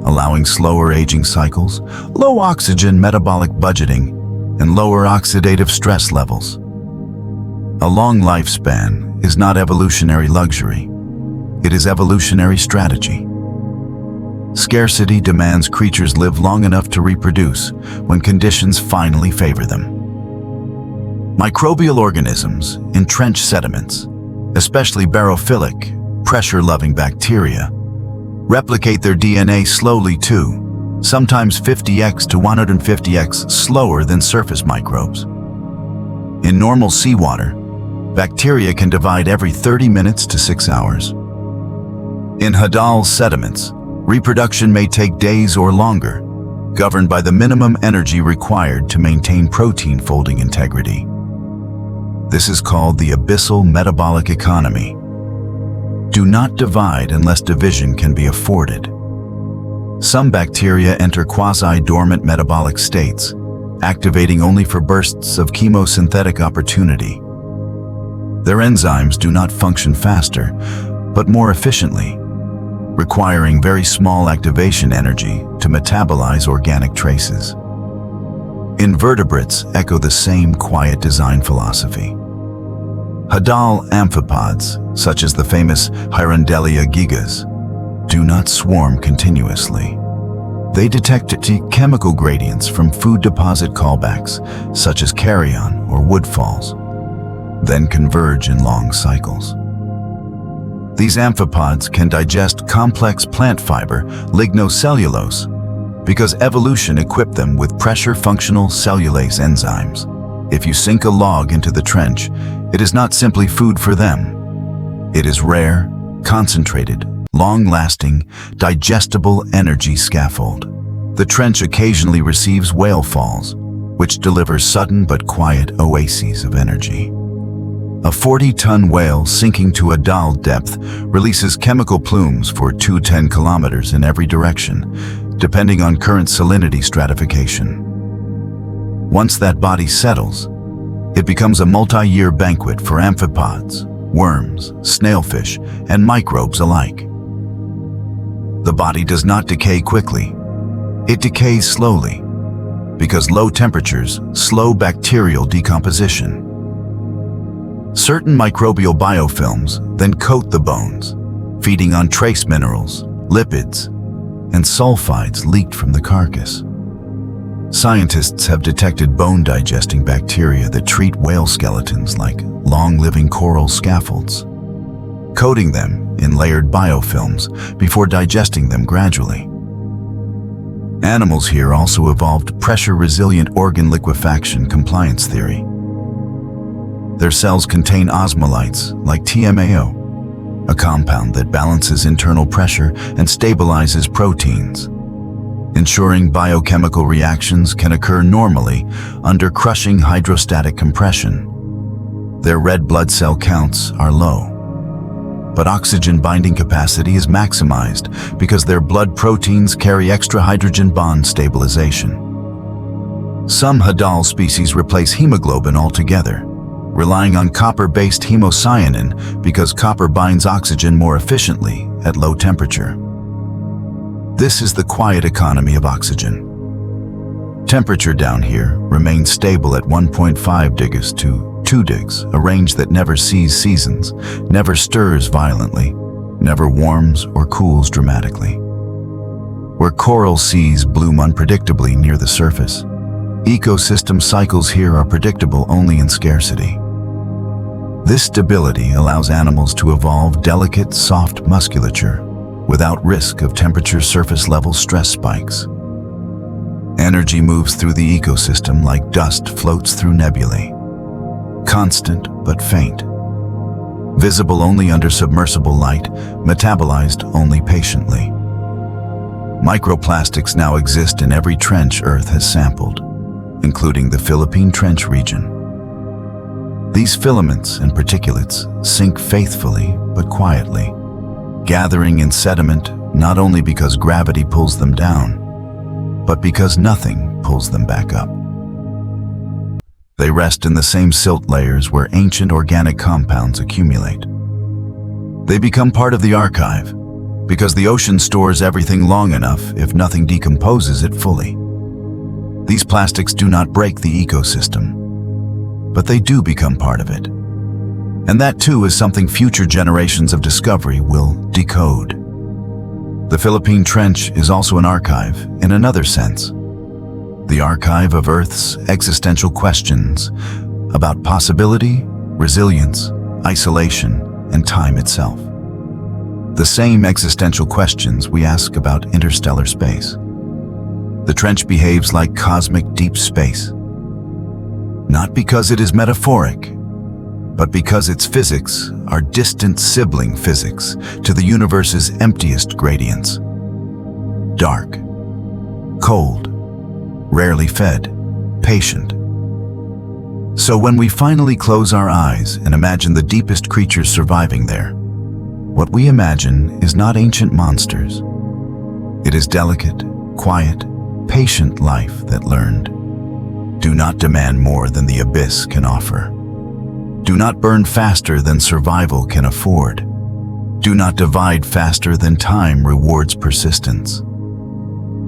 allowing slower aging cycles, low oxygen metabolic budgeting, and lower oxidative stress levels. A long lifespan is not evolutionary luxury. It is evolutionary strategy. Scarcity demands creatures live long enough to reproduce when conditions finally favor them. Microbial organisms in trench sediments, especially barophilic, pressure-loving bacteria, replicate their DNA slowly too, sometimes 50x to 150x slower than surface microbes. In normal seawater, bacteria can divide every 30 minutes to 6 hours. In hadal sediments, reproduction may take days or longer, governed by the minimum energy required to maintain protein folding integrity. This is called the abyssal metabolic economy. Do not divide unless division can be afforded. Some bacteria enter quasi-dormant metabolic states, activating only for bursts of chemosynthetic opportunity. Their enzymes do not function faster, but more efficiently, requiring very small activation energy to metabolize organic traces. Invertebrates echo the same quiet design philosophy. Hadal amphipods, such as the famous Hirondelia gigas, do not swarm continuously. They detect chemical gradients from food deposit callbacks, such as carrion or woodfalls, then converge in long cycles. These amphipods can digest complex plant fiber, lignocellulose, because evolution equipped them with pressure-functional cellulase enzymes. If you sink a log into the trench, it is not simply food for them. It is rare, concentrated, long-lasting, digestible energy scaffold. The trench occasionally receives whale falls, which delivers sudden but quiet oases of energy. A 40-ton whale sinking to a hadal depth releases chemical plumes for 210 kilometers in every direction, depending on current salinity stratification. Once that body settles, it becomes a multi-year banquet for amphipods, worms, snailfish, and microbes alike. The body does not decay quickly. It decays slowly, because low temperatures slow bacterial decomposition. Certain microbial biofilms then coat the bones, feeding on trace minerals, lipids, and sulfides leaked from the carcass. Scientists have detected bone-digesting bacteria that treat whale skeletons like long-living coral scaffolds, coating them in layered biofilms before digesting them gradually. Animals here also evolved pressure-resilient organ liquefaction compliance theory. Their cells contain osmolytes like TMAO, a compound that balances internal pressure and stabilizes proteins, ensuring biochemical reactions can occur normally under crushing hydrostatic compression. Their red blood cell counts are low, but oxygen binding capacity is maximized because their blood proteins carry extra hydrogen bond stabilization. Some hadal species replace hemoglobin altogether, relying on copper-based hemocyanin because copper binds oxygen more efficiently at low temperature. This is the quiet economy of oxygen. Temperature down here remains stable at 1.5 digs to 2 digs, a range that never sees seasons, never stirs violently, never warms or cools dramatically. Where coral seas bloom unpredictably near the surface, ecosystem cycles here are predictable only in scarcity. This stability allows animals to evolve delicate, soft musculature without risk of temperature surface level stress spikes. Energy moves through the ecosystem like dust floats through nebulae, constant but faint, visible only under submersible light, metabolized only patiently. Microplastics now exist in every trench Earth has sampled, including the Philippine Trench region. These filaments and particulates sink faithfully but quietly, gathering in sediment not only because gravity pulls them down, but because nothing pulls them back up. They rest in the same silt layers where ancient organic compounds accumulate. They become part of the archive, because the ocean stores everything long enough if nothing decomposes it fully. These plastics do not break the ecosystem, but they do become part of it. And that too is something future generations of discovery will decode. The Philippine Trench is also an archive in another sense. The archive of Earth's existential questions about possibility, resilience, isolation, and time itself. The same existential questions we ask about interstellar space. The trench behaves like cosmic deep space. Not because it is metaphoric, but because its physics are distant sibling physics to the universe's emptiest gradients. Dark, cold, rarely fed, patient. So when we finally close our eyes and imagine the deepest creatures surviving there, what we imagine is not ancient monsters. It is delicate, quiet, patient life that learned. Do not demand more than the abyss can offer. Do not burn faster than survival can afford. Do not divide faster than time rewards persistence.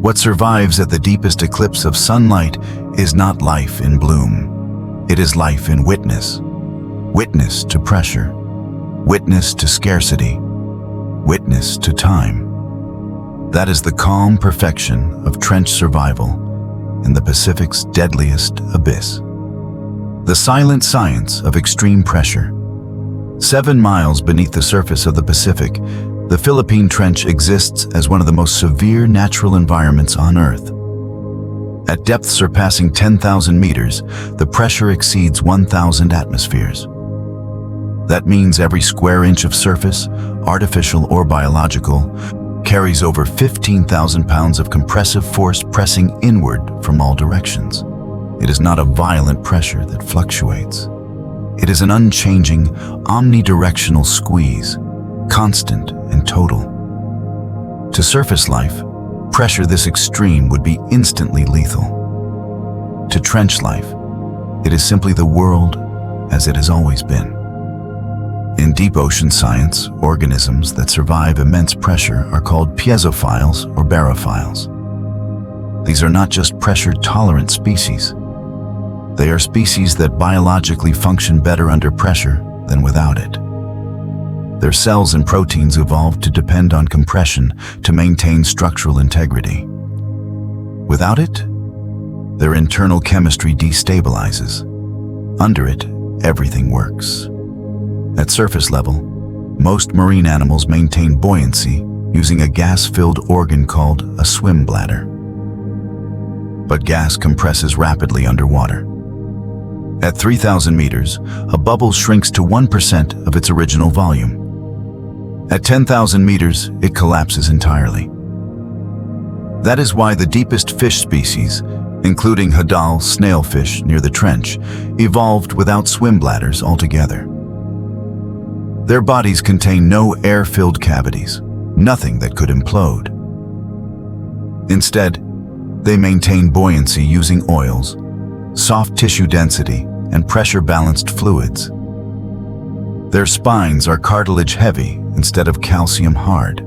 What survives at the deepest eclipse of sunlight is not life in bloom. It is life in witness. Witness to pressure. Witness to scarcity. Witness to time. That is the calm perfection of trench survival in the Pacific's deadliest abyss. The silent science of extreme pressure. 7 miles beneath the surface of the Pacific, the Philippine Trench exists as one of the most severe natural environments on Earth. At depths surpassing 10,000 meters, the pressure exceeds 1,000 atmospheres. That means every square inch of surface, artificial or biological, carries over 15,000 pounds of compressive force pressing inward from all directions. It is not a violent pressure that fluctuates. It is an unchanging, omnidirectional squeeze, constant and total. To surface life, pressure this extreme would be instantly lethal. To trench life, it is simply the world as it has always been. In deep ocean science, organisms that survive immense pressure are called piezophiles or barophiles. These are not just pressure-tolerant species. They are species that biologically function better under pressure than without it. Their cells and proteins evolved to depend on compression to maintain structural integrity. Without it, their internal chemistry destabilizes. Under it, everything works. At surface level, most marine animals maintain buoyancy using a gas-filled organ called a swim bladder. But gas compresses rapidly underwater. At 3,000 meters, a bubble shrinks to 1% of its original volume. At 10,000 meters, it collapses entirely. That is why the deepest fish species, including hadal snailfish near the trench, evolved without swim bladders altogether. Their bodies contain no air-filled cavities, nothing that could implode. Instead, they maintain buoyancy using oils, soft tissue density, and pressure-balanced fluids. Their spines are cartilage-heavy instead of calcium-hard.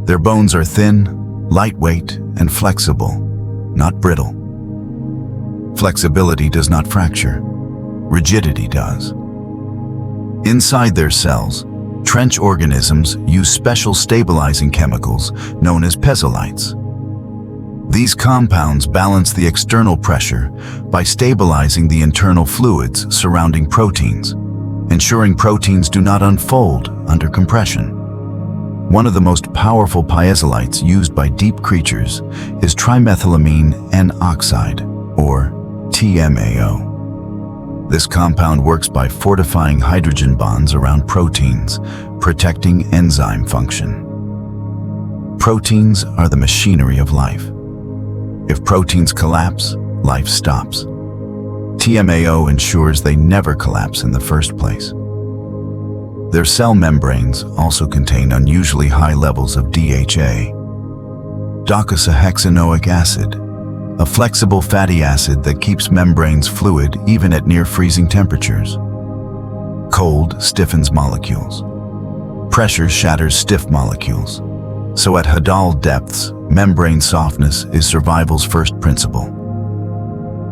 Their bones are thin, lightweight, and flexible, not brittle. Flexibility does not fracture. Rigidity does. Inside their cells, trench organisms use special stabilizing chemicals known as pezolites. These compounds balance the external pressure by stabilizing the internal fluids surrounding proteins, ensuring proteins do not unfold under compression. One of the most powerful piezolites used by deep creatures is trimethylamine N-oxide, or TMAO. This compound works by fortifying hydrogen bonds around proteins, protecting enzyme function. Proteins are the machinery of life. If proteins collapse, life stops. TMAO ensures they never collapse in the first place. Their cell membranes also contain unusually high levels of DHA, docosahexaenoic acid, a flexible fatty acid that keeps membranes fluid even at near freezing temperatures. Cold stiffens molecules. Pressure shatters stiff molecules. So at hadal depths, membrane softness is survival's first principle.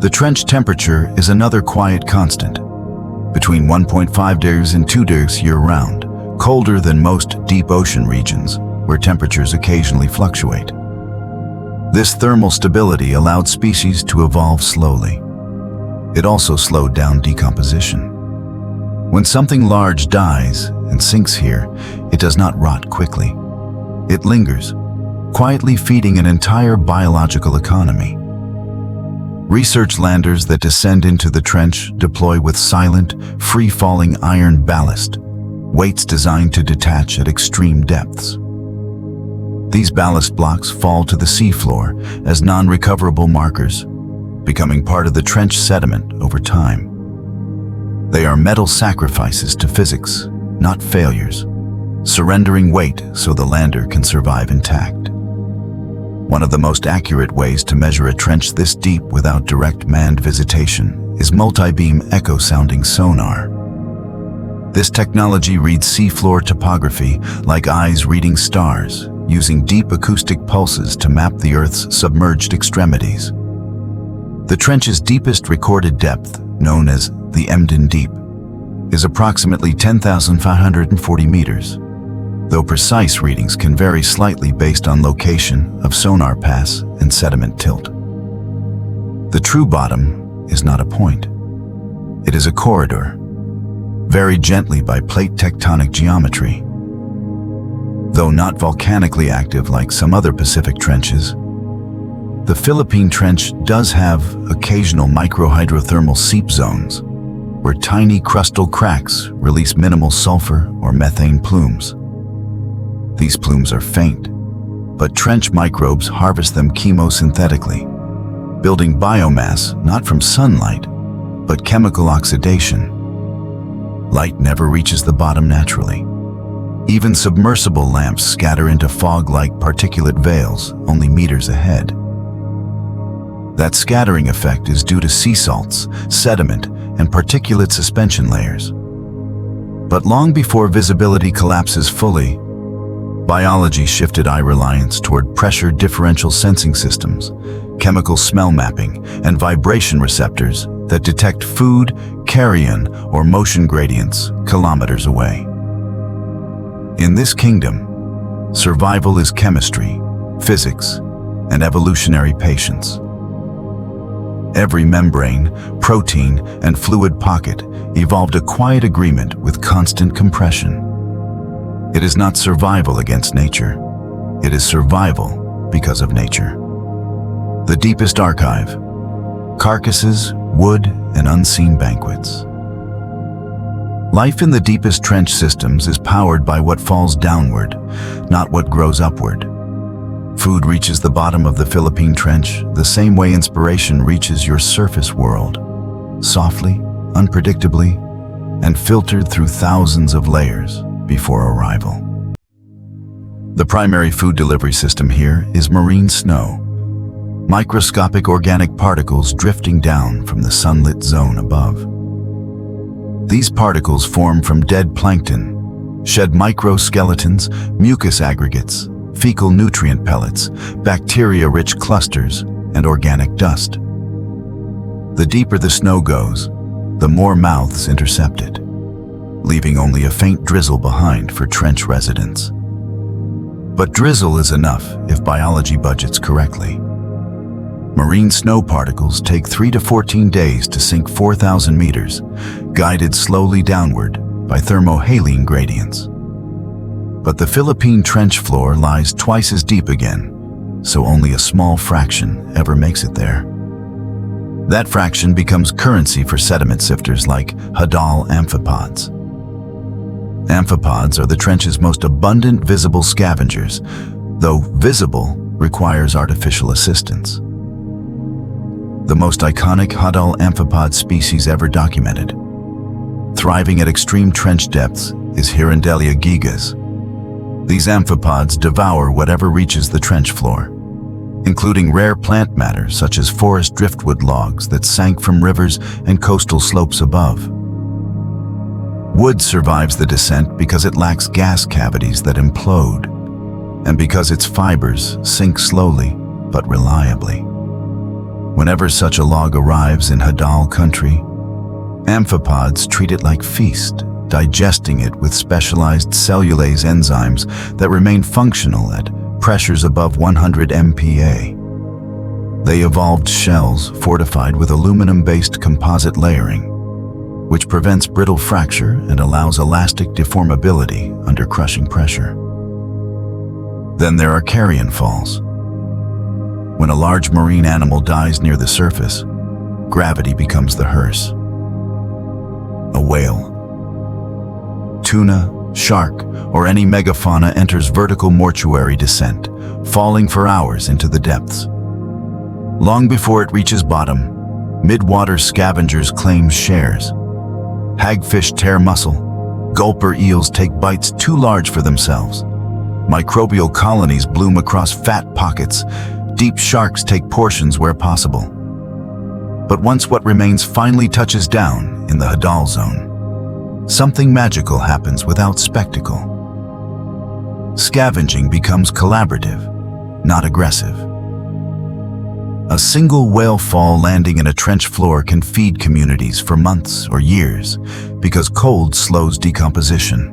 The trench temperature is another quiet constant, between 1.5 degrees and 2 degrees year-round, colder than most deep ocean regions, where temperatures occasionally fluctuate. This thermal stability allowed species to evolve slowly. It also slowed down decomposition. When something large dies and sinks here, it does not rot quickly. It lingers, quietly feeding an entire biological economy. Research landers that descend into the trench deploy with silent, free-falling iron ballast, weights designed to detach at extreme depths. These ballast blocks fall to the seafloor as non-recoverable markers, becoming part of the trench sediment over time. They are metal sacrifices to physics, not failures, surrendering weight so the lander can survive intact. One of the most accurate ways to measure a trench this deep without direct manned visitation is multi-beam echo-sounding sonar. This technology reads seafloor topography like eyes reading stars, using deep acoustic pulses to map the Earth's submerged extremities. The trench's deepest recorded depth, known as the Emden Deep, is approximately 10,540 meters, though precise readings can vary slightly based on location of sonar pass and sediment tilt. The true bottom is not a point. It is a corridor, varied gently by plate tectonic geometry. Though not volcanically active like some other Pacific trenches, the Philippine Trench does have occasional microhydrothermal seep zones, where tiny crustal cracks release minimal sulfur or methane plumes. These plumes are faint, but trench microbes harvest them chemosynthetically, building biomass not from sunlight, but chemical oxidation. Light never reaches the bottom naturally. Even submersible lamps scatter into fog-like particulate veils only meters ahead. That scattering effect is due to sea salts, sediment, and particulate suspension layers. But long before visibility collapses fully, biology shifted eye reliance toward pressure differential sensing systems, chemical smell mapping, and vibration receptors that detect food, carrion, or motion gradients kilometers away. In this kingdom, survival is chemistry, physics, and evolutionary patience. Every membrane, protein, and fluid pocket evolved a quiet agreement with constant compression. It is not survival against nature. It is survival because of nature. The deepest archive: carcasses, wood, and unseen banquets. Life in the deepest trench systems is powered by what falls downward, not what grows upward. Food reaches the bottom of the Philippine Trench the same way inspiration reaches your surface world, softly, unpredictably, and filtered through thousands of layers before arrival. The primary food delivery system here is marine snow, microscopic organic particles drifting down from the sunlit zone above. These particles form from dead plankton, shed microskeletons, mucus aggregates, fecal nutrient pellets, bacteria-rich clusters, and organic dust. The deeper the snow goes, the more mouths intercept it, leaving only a faint drizzle behind for trench residents. But drizzle is enough if biology budgets correctly. Marine snow particles take 3 to 14 days to sink 4,000 meters, guided slowly downward by thermohaline gradients. But the Philippine Trench floor lies twice as deep again, so only a small fraction ever makes it there. That fraction becomes currency for sediment sifters like hadal amphipods. Amphipods are the trench's most abundant visible scavengers, though visible requires artificial assistance. The most iconic hadal amphipod species ever documented, thriving at extreme trench depths, is Gigas. These amphipods devour whatever reaches the trench floor, including rare plant matter such as forest driftwood logs that sank from rivers and coastal slopes above. Wood survives the descent because it lacks gas cavities that implode, and because its fibers sink slowly but reliably. Whenever such a log arrives in hadal country, amphipods treat it like feast, digesting it with specialized cellulase enzymes that remain functional at pressures above 100 MPa. They evolved shells fortified with aluminum-based composite layering, which prevents brittle fracture and allows elastic deformability under crushing pressure. Then there are carrion falls. When a large marine animal dies near the surface, gravity becomes the hearse. A whale, tuna, shark, or any megafauna enters vertical mortuary descent, falling for hours into the depths. Long before it reaches bottom, mid-water scavengers claim shares. Hagfish tear muscle, gulper eels take bites too large for themselves. Microbial colonies bloom across fat pockets. Deep sharks take portions where possible. But once what remains finally touches down in the hadal zone, something magical happens without spectacle. Scavenging becomes collaborative, not aggressive. A single whale fall landing in a trench floor can feed communities for months or years because cold slows decomposition.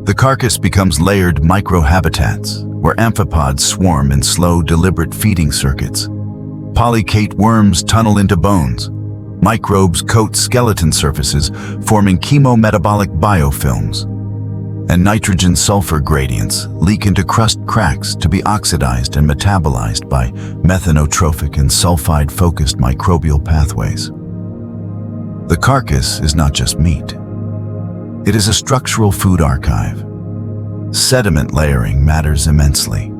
The carcass becomes layered microhabitats where amphipods swarm in slow, deliberate feeding circuits. Polycate worms tunnel into bones. Microbes coat skeleton surfaces, forming chemometabolic biofilms. And nitrogen-sulfur gradients leak into crust cracks to be oxidized and metabolized by methanotrophic and sulfide-focused microbial pathways. The carcass is not just meat. It is a structural food archive. Sediment layering matters immensely.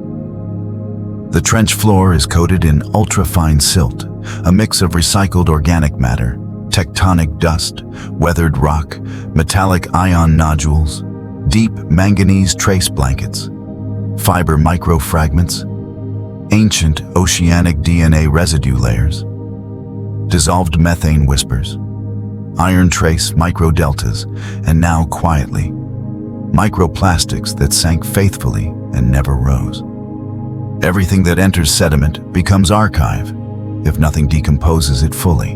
The trench floor is coated in ultrafine silt, a mix of recycled organic matter, tectonic dust, weathered rock, metallic ion nodules, deep manganese trace blankets, fiber microfragments, ancient oceanic DNA residue layers, dissolved methane whispers, iron trace microdeltas, and now quietly, microplastics that sank faithfully and never rose. Everything that enters sediment becomes archive if nothing decomposes it fully.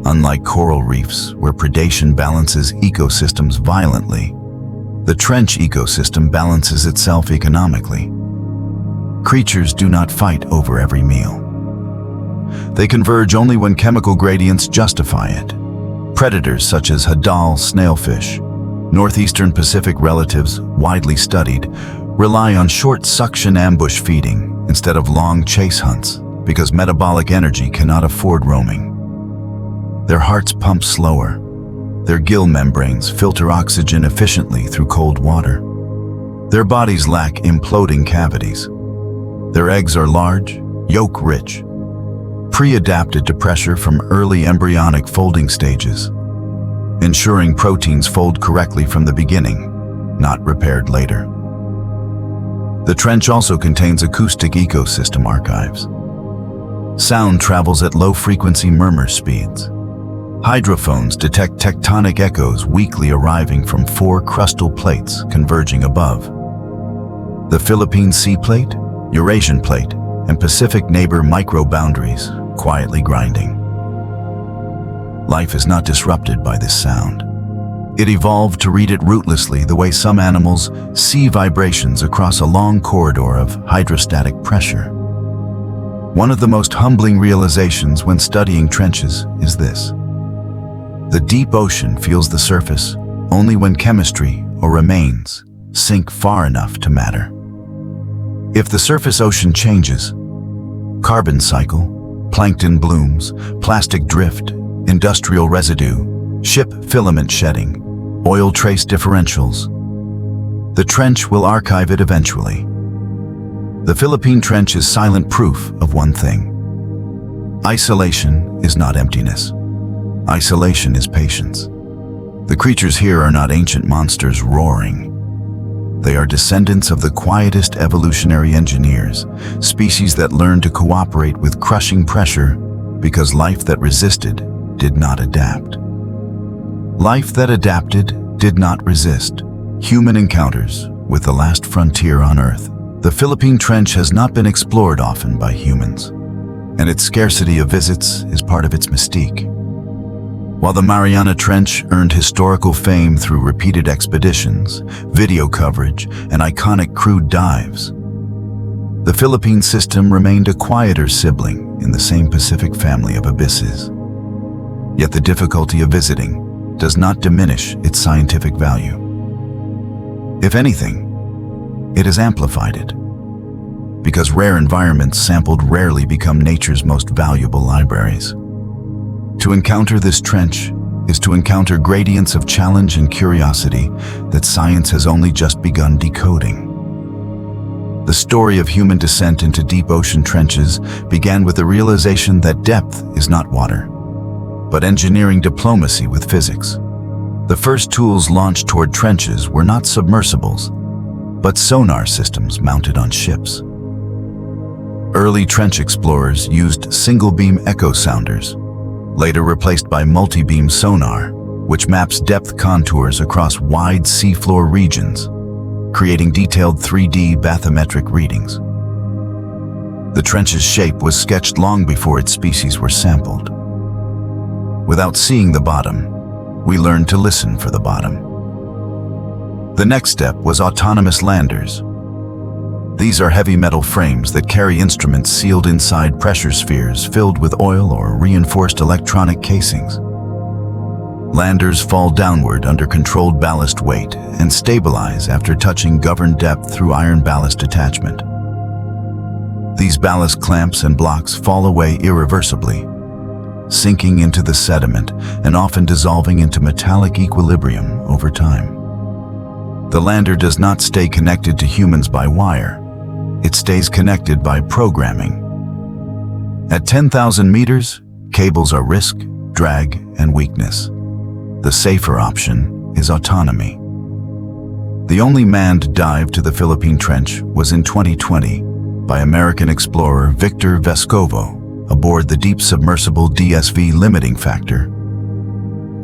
Unlike coral reefs, where predation balances ecosystems violently, the trench ecosystem balances itself economically. Creatures do not fight over every meal. They converge only when chemical gradients justify it. Predators such as hadal snailfish, northeastern Pacific relatives widely studied, rely on short suction ambush feeding instead of long chase hunts because metabolic energy cannot afford roaming. Their hearts pump slower. Their gill membranes filter oxygen efficiently through cold water. Their bodies lack imploding cavities. Their eggs are large, yolk-rich, pre-adapted to pressure from early embryonic folding stages, ensuring proteins fold correctly from the beginning, not repaired later. The trench also contains acoustic ecosystem archives. Sound travels at low-frequency murmur speeds. Hydrophones detect tectonic echoes weakly arriving from 4 crustal plates converging above. The Philippine Sea Plate, Eurasian Plate, and Pacific neighbor micro-boundaries quietly grinding. Life is not disrupted by this sound. It evolved to read it rootlessly the way some animals see vibrations across a long corridor of hydrostatic pressure. One of the most humbling realizations when studying trenches is this. The deep ocean feels the surface only when chemistry or remains sink far enough to matter. If the surface ocean changes, carbon cycle, plankton blooms, plastic drift, industrial residue, ship filament shedding, oil trace differentials, the trench will archive it eventually. The Philippine Trench is silent proof of one thing. Isolation is not emptiness. Isolation is patience. The creatures here are not ancient monsters roaring. They are are descendants of the quietest evolutionary engineers, species that learned to cooperate with crushing pressure because life that resisted did not adapt. Life that adapted did not resist. Human encounters with the last frontier on Earth. The Philippine Trench has not been explored often by humans, and its scarcity of visits is part of its mystique. While the Mariana Trench earned historical fame through repeated expeditions, video coverage, and iconic crewed dives, the Philippine system remained a quieter sibling in the same Pacific family of abysses. Yet the difficulty of visiting does not diminish its scientific value. If anything, it has amplified it, because rare environments sampled rarely become nature's most valuable libraries. To encounter this trench is to encounter gradients of challenge and curiosity that science has only just begun decoding. The story of human descent into deep ocean trenches began with the realization that depth is not water, but engineering diplomacy with physics. The first tools launched toward trenches were not submersibles, but sonar systems mounted on ships. Early trench explorers used single-beam echo sounders, later replaced by multi-beam sonar, which maps depth contours across wide seafloor regions, creating detailed 3D bathymetric readings. The trench's shape was sketched long before its species were sampled. Without seeing the bottom, we learned to listen for the bottom. The next step was autonomous landers. These are heavy metal frames that carry instruments sealed inside pressure spheres filled with oil or reinforced electronic casings. Landers fall downward under controlled ballast weight and stabilize after touching governed depth through iron ballast attachment. These ballast clamps and blocks fall away irreversibly, sinking into the sediment and often dissolving into metallic equilibrium over time. The lander does not stay connected to humans by wire. It stays connected by programming. At 10,000 meters, cables are risk, drag, and weakness. The safer option is autonomy. The only manned dive to the Philippine Trench was in 2020 by American explorer Victor Vescovo aboard the deep submersible DSV limiting factor,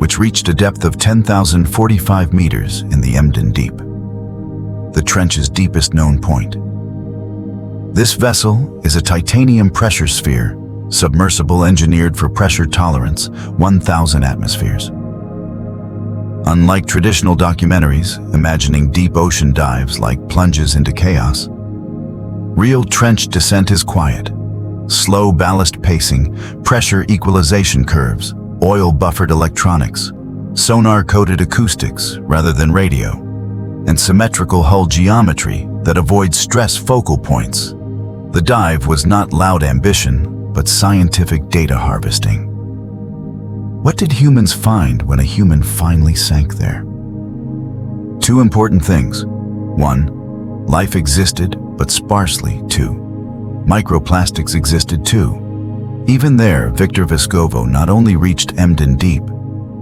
which reached a depth of 10,045 meters in the Emden Deep, the trench's deepest known point. This vessel is a titanium pressure sphere, submersible engineered for pressure tolerance 1,000 atmospheres. Unlike traditional documentaries imagining deep ocean dives like plunges into chaos, real trench descent is quiet. Slow ballast pacing, pressure equalization curves, oil-buffered electronics, sonar-coded acoustics rather than radio, and symmetrical hull geometry that avoids stress focal points. The dive was not loud ambition, but scientific data harvesting. What did humans find when a human finally sank there? Two important things. One, life existed, but sparsely. Two, microplastics existed too. Even there, Victor Vescovo not only reached Emden Deep,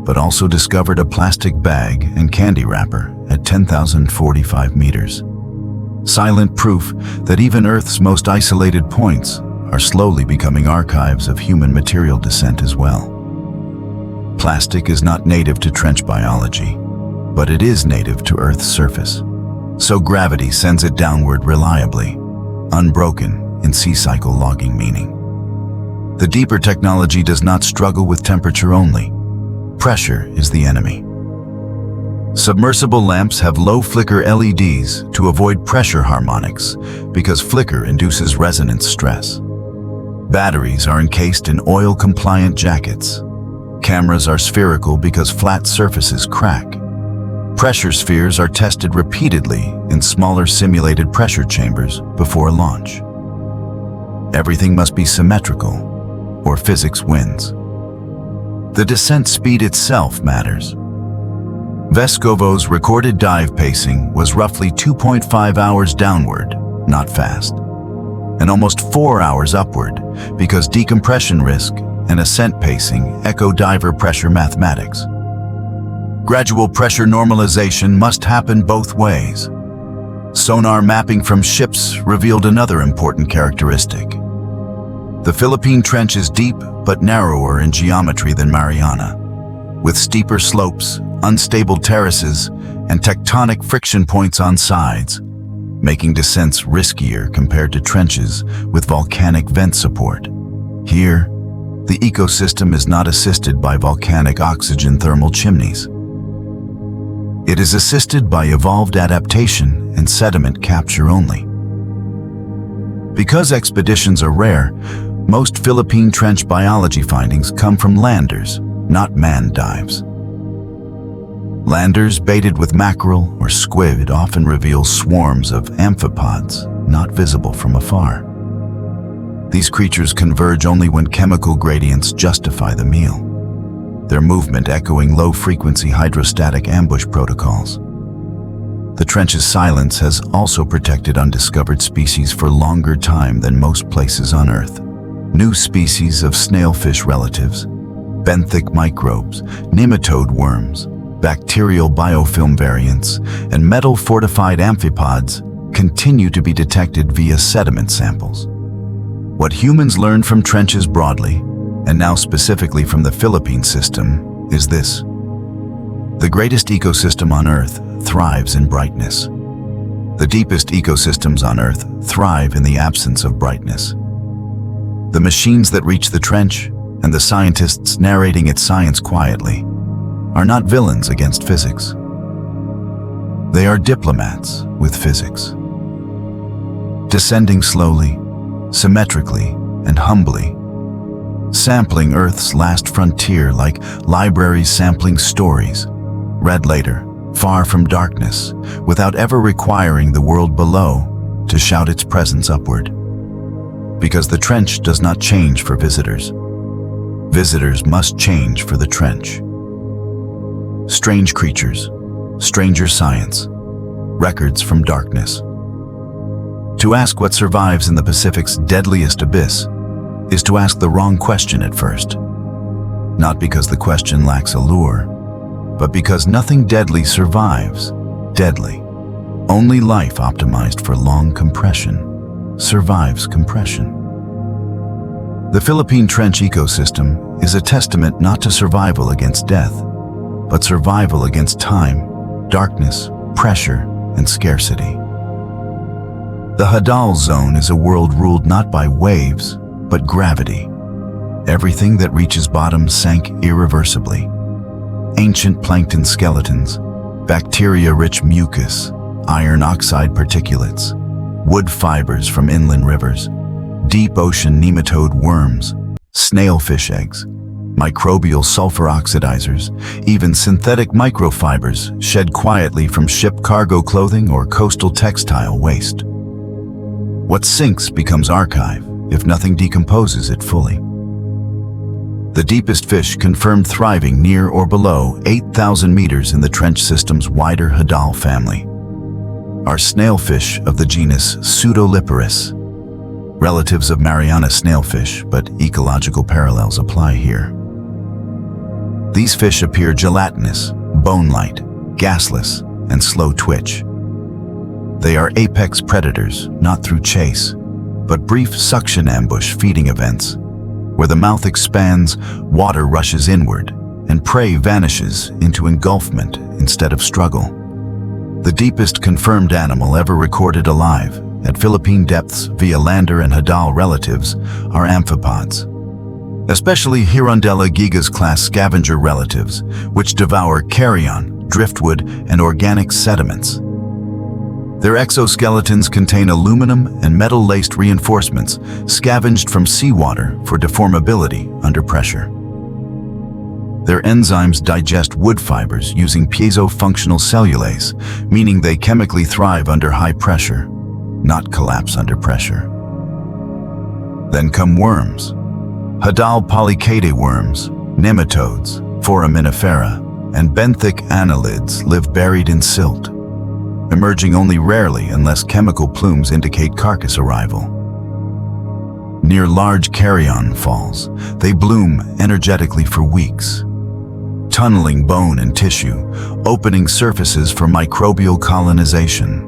but also discovered a plastic bag and candy wrapper at 10,045 meters. Silent proof that even Earth's most isolated points are slowly becoming archives of human material descent as well. Plastic is not native to trench biology, but it is native to Earth's surface. So gravity sends it downward reliably, unbroken in sea cycle logging meaning. The deeper technology does not struggle with temperature only. Pressure is the enemy. Submersible lamps have low flicker LEDs to avoid pressure harmonics because flicker induces resonance stress. Batteries are encased in oil-compliant jackets. Cameras are spherical because flat surfaces crack. Pressure spheres are tested repeatedly in smaller simulated pressure chambers before launch. Everything must be symmetrical, or physics wins. The descent speed itself matters. Vescovo's recorded dive pacing was roughly 2.5 hours downward, not fast, and almost 4 hours upward because decompression risk and ascent pacing echo diver pressure mathematics. Gradual pressure normalization must happen both ways. Sonar mapping from ships revealed another important characteristic. The Philippine Trench is deep but narrower in geometry than Mariana, with steeper slopes, unstable terraces, and tectonic friction points on sides, making descents riskier compared to trenches with volcanic vent support. Here, the ecosystem is not assisted by volcanic oxygen thermal chimneys. It is assisted by evolved adaptation and sediment capture only. Because expeditions are rare, most Philippine Trench biology findings come from landers, not manned dives. Landers baited with mackerel or squid often reveal swarms of amphipods, not visible from afar. These creatures converge only when chemical gradients justify the meal, their movement echoing low-frequency hydrostatic ambush protocols. The trench's silence has also protected undiscovered species for longer time than most places on Earth. New species of snailfish relatives, benthic microbes, nematode worms, bacterial biofilm variants, and metal-fortified amphipods continue to be detected via sediment samples. What humans learn from trenches broadly, and now specifically from the Philippine system, is this: the greatest ecosystem on Earth thrives in brightness. The deepest ecosystems on Earth thrive in the absence of brightness. The machines that reach the trench, and the scientists narrating its science quietly, are not villains against physics. They are diplomats with physics. Descending slowly, symmetrically, and humbly, sampling Earth's last frontier like libraries sampling stories, read later, far from darkness, without ever requiring the world below to shout its presence upward. Because the trench does not change for visitors. Visitors must change for the trench. Strange creatures, stranger science, records from darkness. To ask what survives in the Pacific's deadliest abyss is to ask the wrong question at first. Not because the question lacks allure, but because nothing deadly survives deadly. Only life optimized for long compression survives compression. The Philippine Trench ecosystem is a testament not to survival against death, but survival against time, darkness, pressure, and scarcity. The hadal zone is a world ruled not by waves, but gravity. Everything that reaches bottom sank irreversibly. Ancient plankton skeletons, bacteria-rich mucus, iron oxide particulates, wood fibers from inland rivers, deep ocean nematode worms, snailfish eggs, microbial sulfur oxidizers, even synthetic microfibers shed quietly from ship cargo clothing or coastal textile waste. What sinks becomes archive if nothing decomposes it fully. The deepest fish confirmed thriving near or below 8,000 meters in the trench system's wider hadal family are snailfish of the genus Pseudoliparus, relatives of Mariana snailfish, but ecological parallels apply here. These fish appear gelatinous, bone-light, gasless, and slow twitch. They are apex predators, not through chase, but brief suction ambush feeding events, where the mouth expands, water rushes inward, and prey vanishes into engulfment instead of struggle. The deepest confirmed animal ever recorded alive at Philippine depths via lander and hadal relatives are amphipods, especially Hirondella gigas-class scavenger relatives, which devour carrion, driftwood, and organic sediments. Their exoskeletons contain aluminum and metal-laced reinforcements scavenged from seawater for deformability under pressure. Their enzymes digest wood fibers using piezo-functional cellulase, meaning they chemically thrive under high pressure, not collapse under pressure. Then come worms. Hadal polychaetae worms, nematodes, foraminifera, and benthic annelids live buried in silt, emerging only rarely unless chemical plumes indicate carcass arrival. Near large carrion falls, they bloom energetically for weeks, tunneling bone and tissue, opening surfaces for microbial colonization.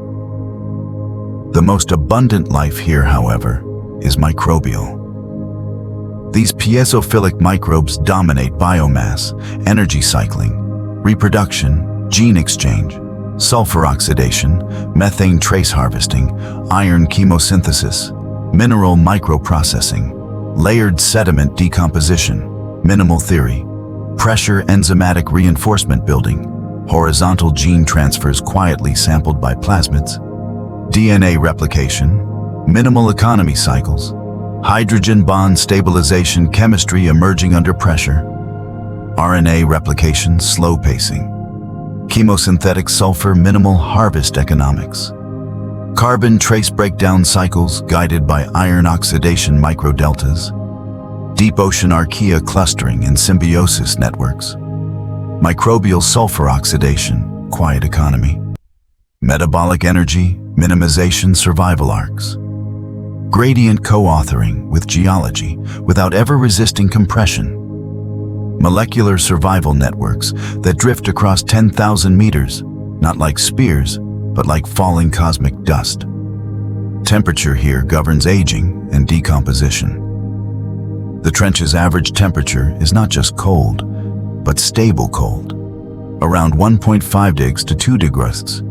The most abundant life here, however, is microbial. These piezophilic microbes dominate biomass, energy cycling, reproduction, gene exchange, sulfur oxidation, methane trace harvesting, iron chemosynthesis, mineral microprocessing, layered sediment decomposition, minimal theory, pressure enzymatic reinforcement building, horizontal gene transfers quietly sampled by plasmids, DNA replication, minimal economy cycles, hydrogen bond stabilization chemistry emerging under pressure, RNA replication slow pacing, chemosynthetic sulfur minimal harvest economics, carbon trace breakdown cycles guided by iron oxidation microdeltas, deep ocean archaea clustering and symbiosis networks, microbial sulfur oxidation, quiet economy, metabolic energy, minimization survival arcs, gradient co-authoring with geology without ever resisting compression, molecular survival networks that drift across 10,000 meters, not like spears, but like falling cosmic dust. Temperature here governs aging and decomposition. The trench's average temperature is not just cold, but stable cold, around 1.5 digs to 2 degrees,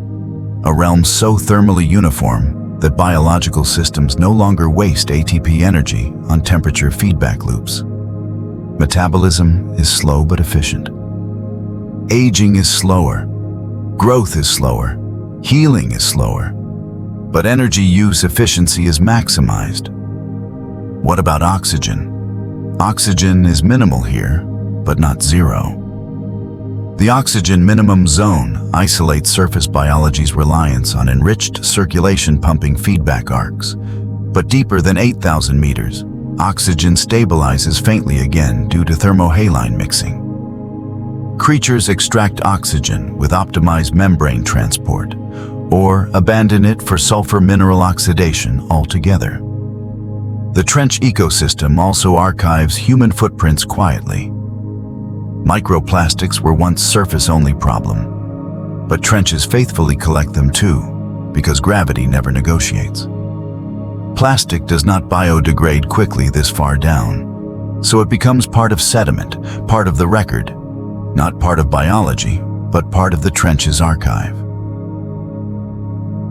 a realm so thermally uniform that biological systems no longer waste ATP energy on temperature feedback loops. Metabolism is slow but efficient. Aging is slower. Growth is slower. Healing is slower. But energy use efficiency is maximized. What about oxygen? Oxygen is minimal here, but not zero. The oxygen minimum zone isolates surface biology's reliance on enriched circulation pumping feedback arcs. But deeper than 8,000 meters, oxygen stabilizes faintly again due to thermohaline mixing. Creatures extract oxygen with optimized membrane transport, or abandon it for sulfur mineral oxidation altogether. The trench ecosystem also archives human footprints quietly. Microplastics were once surface-only problem, but trenches faithfully collect them too, because gravity never negotiates. Plastic does not biodegrade quickly this far down, so it becomes part of sediment, part of the record, not part of biology, but part of the trench's archive.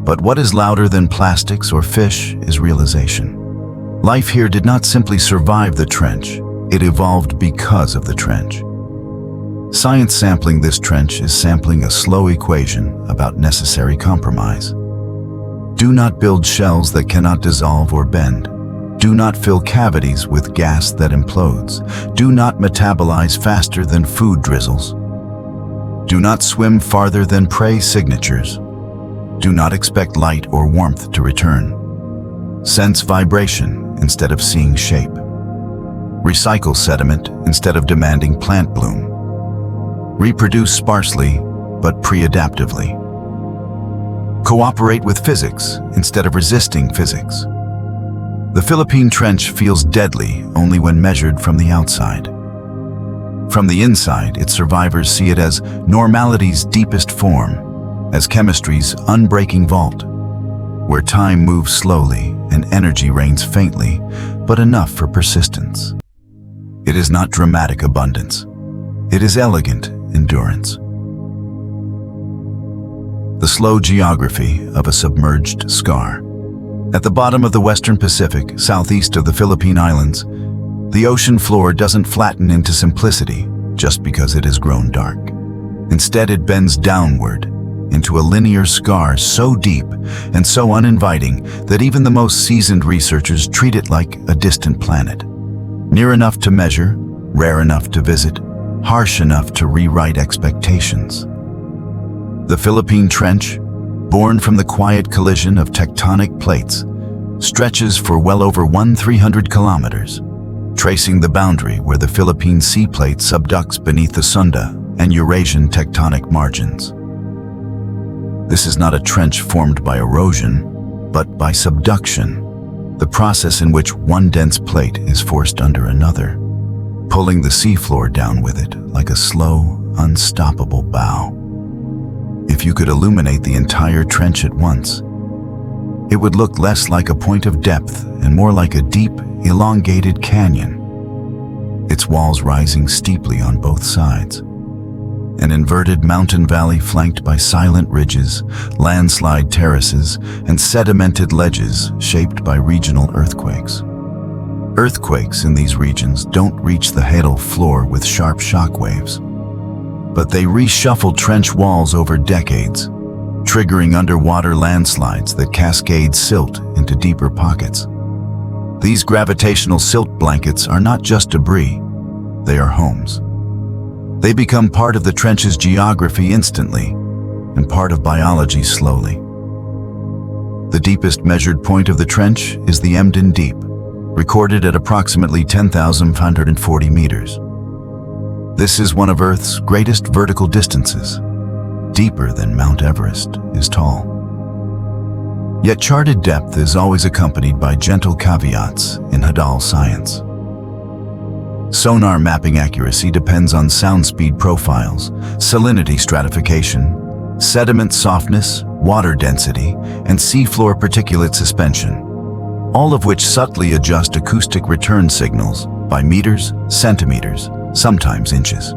But what is louder than plastics or fish is realization. Life here did not simply survive the trench, it evolved because of the trench. Science sampling this trench is sampling a slow equation about necessary compromise. Do not build shells that cannot dissolve or bend. Do not fill cavities with gas that implodes. Do not metabolize faster than food drizzles. Do not swim farther than prey signatures. Do not expect light or warmth to return. Sense vibration instead of seeing shape. Recycle sediment instead of demanding plant bloom. Reproduce sparsely, but pre-adaptively. Cooperate with physics instead of resisting physics. The Philippine Trench feels deadly only when measured from the outside. From the inside, its survivors see it as normality's deepest form, as chemistry's unbreaking vault, where time moves slowly and energy reigns faintly, but enough for persistence. It is not dramatic abundance. It is elegant endurance. The slow geography of a submerged scar. At the bottom of the Western Pacific, southeast of the Philippine Islands, the ocean floor doesn't flatten into simplicity just because it has grown dark. Instead, it bends downward into a linear scar so deep and so uninviting that even the most seasoned researchers treat it like a distant planet. Near enough to measure, rare enough to visit, harsh enough to rewrite expectations. The Philippine Trench, born from the quiet collision of tectonic plates, stretches for well over 1,300 kilometers, tracing the boundary where the Philippine sea plate subducts beneath the Sunda and Eurasian tectonic margins. This is not a trench formed by erosion, but by subduction, the process in which one dense plate is forced under another, pulling the seafloor down with it like a slow, unstoppable bow. If you could illuminate the entire trench at once, it would look less like a point of depth and more like a deep, elongated canyon, its walls rising steeply on both sides. An inverted mountain valley flanked by silent ridges, landslide terraces, and sedimented ledges shaped by regional earthquakes. Earthquakes in these regions don't reach the hadal floor with sharp shock waves, but they reshuffle trench walls over decades, triggering underwater landslides that cascade silt into deeper pockets. These gravitational silt blankets are not just debris, they are homes. They become part of the trench's geography instantly, and part of biology slowly. The deepest measured point of the trench is the Emden Deep, recorded at approximately 10,540 meters. This is one of Earth's greatest vertical distances, deeper than Mount Everest is tall. Yet charted depth is always accompanied by gentle caveats in hadal science. Sonar mapping accuracy depends on sound speed profiles, salinity stratification, sediment softness, water density, and seafloor particulate suspension, all of which subtly adjust acoustic return signals by meters, centimeters, sometimes inches.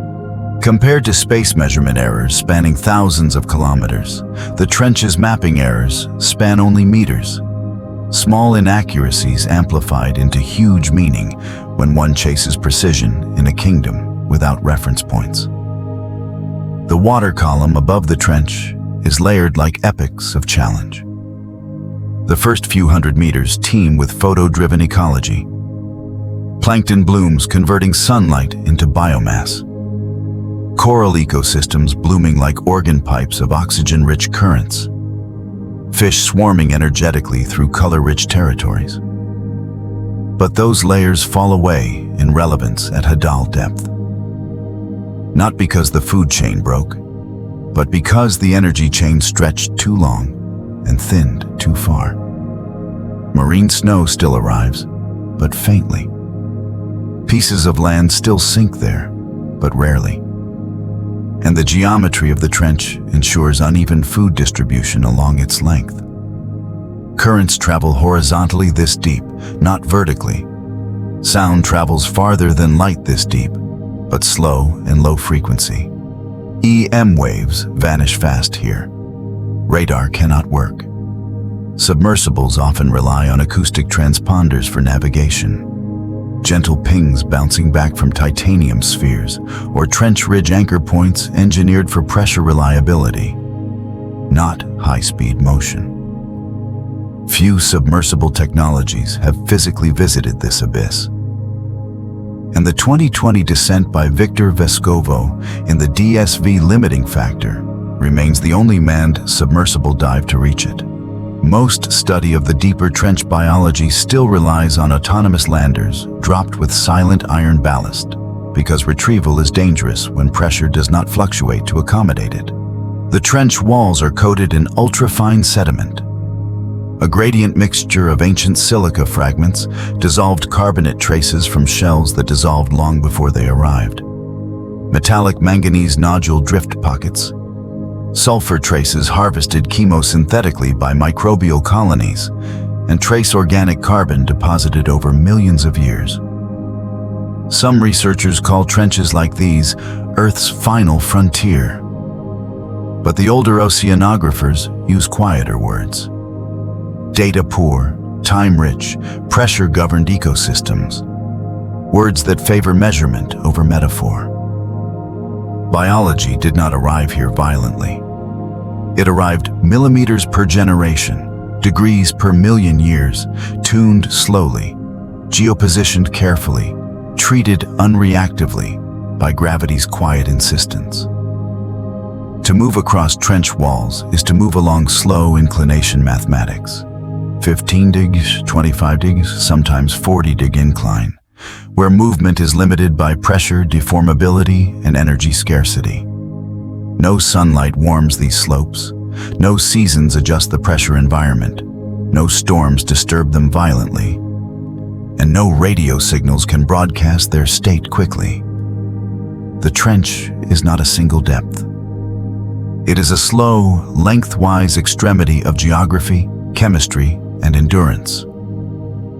Compared to space measurement errors spanning thousands of kilometers, the trench's mapping errors span only meters. Small inaccuracies amplified into huge meaning when one chases precision in a kingdom without reference points. The water column above the trench is layered like epics of challenge. The first few hundred meters teem with photo-driven ecology. Plankton blooms converting sunlight into biomass. Coral ecosystems blooming like organ pipes of oxygen-rich currents. Fish swarming energetically through color-rich territories. But those layers fall away in relevance at hadal depth. Not because the food chain broke, but because the energy chain stretched too long and thinned too far. Marine snow still arrives, but faintly. Pieces of land still sink there, but rarely. And the geometry of the trench ensures uneven food distribution along its length. Currents travel horizontally this deep, not vertically. Sound travels farther than light this deep, but slow and low frequency. EM waves vanish fast here. Radar cannot work. Submersibles often rely on acoustic transponders for navigation. Gentle pings bouncing back from titanium spheres, or trench ridge anchor points engineered for pressure reliability, not high-speed motion. Few submersible technologies have physically visited this abyss. And the 2020 descent by Victor Vescovo in the DSV limiting factor remains the only manned submersible dive to reach it. Most study of the deeper trench biology still relies on autonomous landers dropped with silent iron ballast, because retrieval is dangerous when pressure does not fluctuate to accommodate it. The trench walls are coated in ultrafine sediment, a gradient mixture of ancient silica fragments, dissolved carbonate traces from shells that dissolved long before they arrived, metallic manganese nodule drift pockets, sulfur traces harvested chemosynthetically by microbial colonies, and trace organic carbon deposited over millions of years. Some researchers call trenches like these Earth's final frontier. But the older oceanographers use quieter words. Data-poor, time-rich, pressure-governed ecosystems. Words that favor measurement over metaphor. Biology did not arrive here violently. It arrived millimeters per generation, degrees per million years, tuned slowly, geopositioned carefully, treated unreactively by gravity's quiet insistence. To move across trench walls is to move along slow inclination mathematics. 15 digs, 25 digs, sometimes 40 dig incline, where movement is limited by pressure, deformability, and energy scarcity. No sunlight warms these slopes. No seasons adjust the pressure environment. No storms disturb them violently. And no radio signals can broadcast their state quickly. The trench is not a single depth. It is a slow, lengthwise extremity of geography, chemistry, and endurance.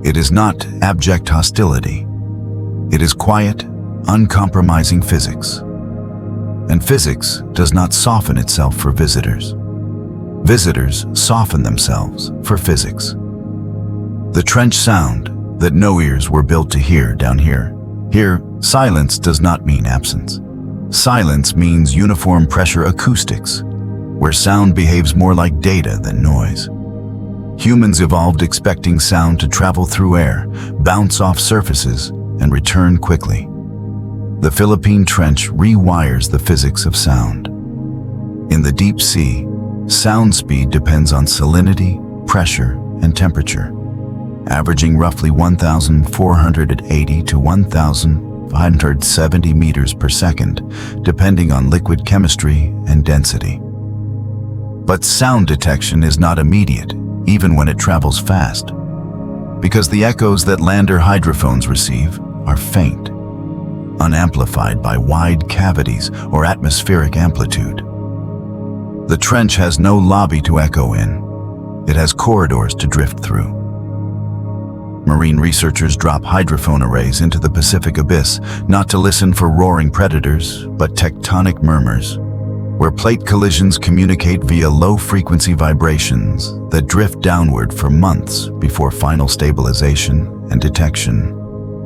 It is not abject hostility. It is quiet, uncompromising physics. And physics does not soften itself for visitors. Visitors soften themselves for physics. The trench sound that no ears were built to hear down here. Here, silence does not mean absence. Silence means uniform pressure acoustics, where sound behaves more like data than noise. Humans evolved expecting sound to travel through air, bounce off surfaces, and return quickly. The Philippine Trench rewires the physics of sound. In the deep sea, sound speed depends on salinity, pressure, and temperature, averaging roughly 1,480 to 1,570 meters per second, depending on liquid chemistry and density. But sound detection is not immediate, even when it travels fast, because the echoes that lander hydrophones receive are faint, unamplified by wide cavities or atmospheric amplitude. The trench has no lobby to echo in. It has corridors to drift through. Marine researchers drop hydrophone arrays into the Pacific abyss, not to listen for roaring predators, but tectonic murmurs, where plate collisions communicate via low-frequency vibrations that drift downward for months before final stabilization and detection.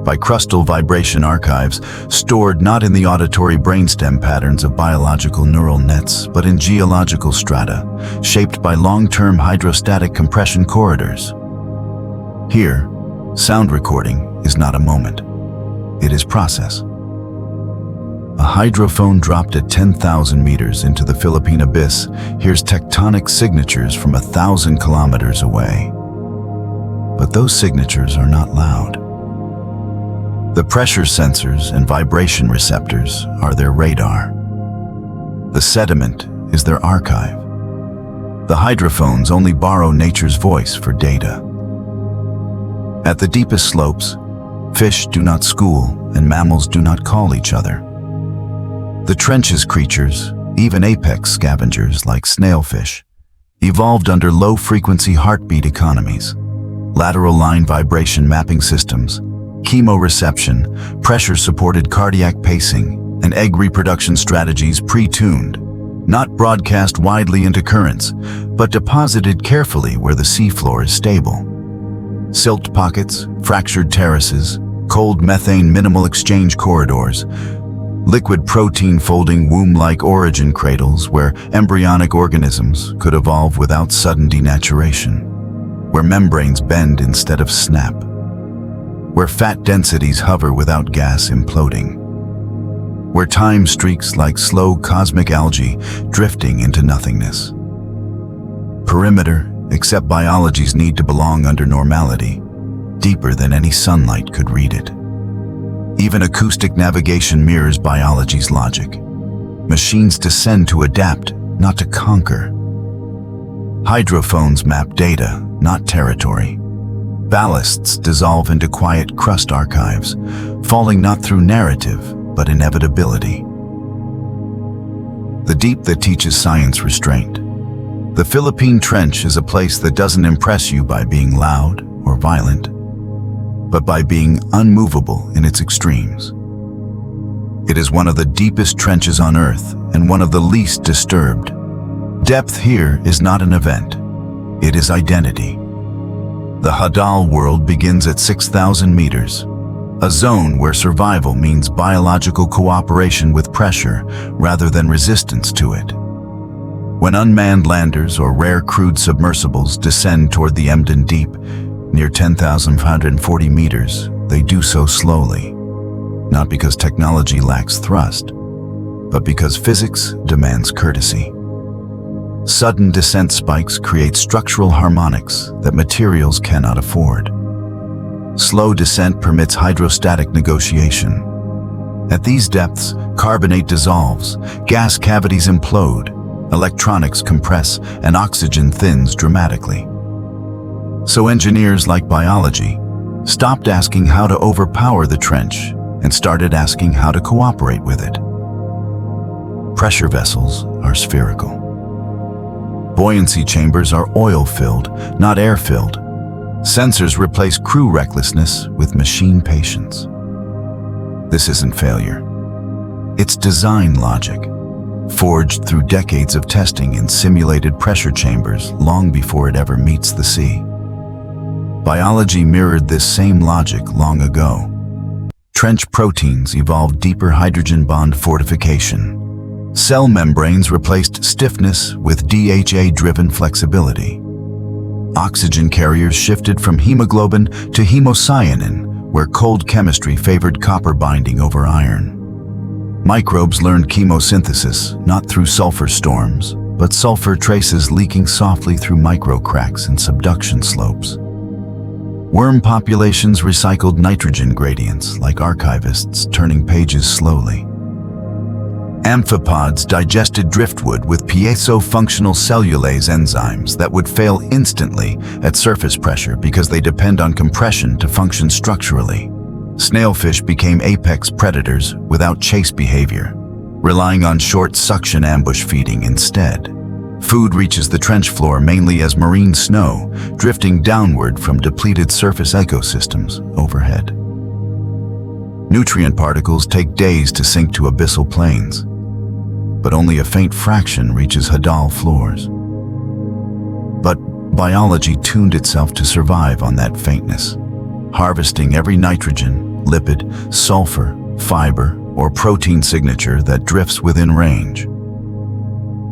By crustal vibration archives stored not in the auditory brainstem patterns of biological neural nets, but in geological strata, shaped by long-term hydrostatic compression corridors. Here, sound recording is not a moment. It is process. A hydrophone dropped at 10,000 meters into the Philippine abyss hears tectonic signatures from 1,000 kilometers away. But those signatures are not loud. The pressure sensors and vibration receptors are their radar. The sediment is their archive. The hydrophones only borrow nature's voice for data. At the deepest slopes, fish do not school and mammals do not call each other. The trench's creatures, even apex scavengers like snailfish, evolved under low-frequency heartbeat economies, lateral line vibration mapping systems, chemoreception, pressure-supported cardiac pacing, and egg reproduction strategies pre-tuned, not broadcast widely into currents, but deposited carefully where the seafloor is stable. Silt pockets, fractured terraces, cold methane minimal exchange corridors, liquid protein folding womb-like origin cradles where embryonic organisms could evolve without sudden denaturation, where membranes bend instead of snap, where fat densities hover without gas imploding, where time streaks like slow cosmic algae drifting into nothingness. Perimeter, except biology's need to belong under normality, deeper than any sunlight could read it. Even acoustic navigation mirrors biology's logic. Machines descend to adapt, not to conquer. Hydrophones map data, not territory. Ballasts dissolve into quiet crust archives, falling not through narrative, but inevitability. The deep that teaches science restraint. The Philippine Trench is a place that doesn't impress you by being loud or violent, but by being unmovable in its extremes. It is one of the deepest trenches on Earth and one of the least disturbed. Depth here is not an event. It is identity. The hadal world begins at 6,000 meters, a zone where survival means biological cooperation with pressure rather than resistance to it. When unmanned landers or rare crewed submersibles descend toward the Emden Deep, near 10,540 meters, they do so slowly, not because technology lacks thrust, but because physics demands courtesy. Sudden descent spikes create structural harmonics that materials cannot afford. Slow descent permits hydrostatic negotiation. At these depths, carbonate dissolves, gas cavities implode, electronics compress, and oxygen thins dramatically. So engineers like biology stopped asking how to overpower the trench and started asking how to cooperate with it. Pressure vessels are spherical. Buoyancy chambers are oil-filled, not air-filled. Sensors replace crew recklessness with machine patience. This isn't failure. It's design logic, forged through decades of testing in simulated pressure chambers long before it ever meets the sea. Biology mirrored this same logic long ago. Trench proteins evolved deeper hydrogen bond fortification. Cell membranes replaced stiffness with DHA-driven flexibility. Oxygen carriers shifted from hemoglobin to hemocyanin, where cold chemistry favored copper binding over iron. Microbes learned chemosynthesis not through sulfur storms, but sulfur traces leaking softly through microcracks and subduction slopes. Worm populations recycled nitrogen gradients like archivists, turning pages slowly. Amphipods digested driftwood with piezo-functional cellulase enzymes that would fail instantly at surface pressure because they depend on compression to function structurally. Snailfish became apex predators without chase behavior, relying on short suction ambush feeding instead. Food reaches the trench floor mainly as marine snow, drifting downward from depleted surface ecosystems overhead. Nutrient particles take days to sink to abyssal plains, but only a faint fraction reaches hadal floors. But biology tuned itself to survive on that faintness, harvesting every nitrogen, lipid, sulfur, fiber, or protein signature that drifts within range.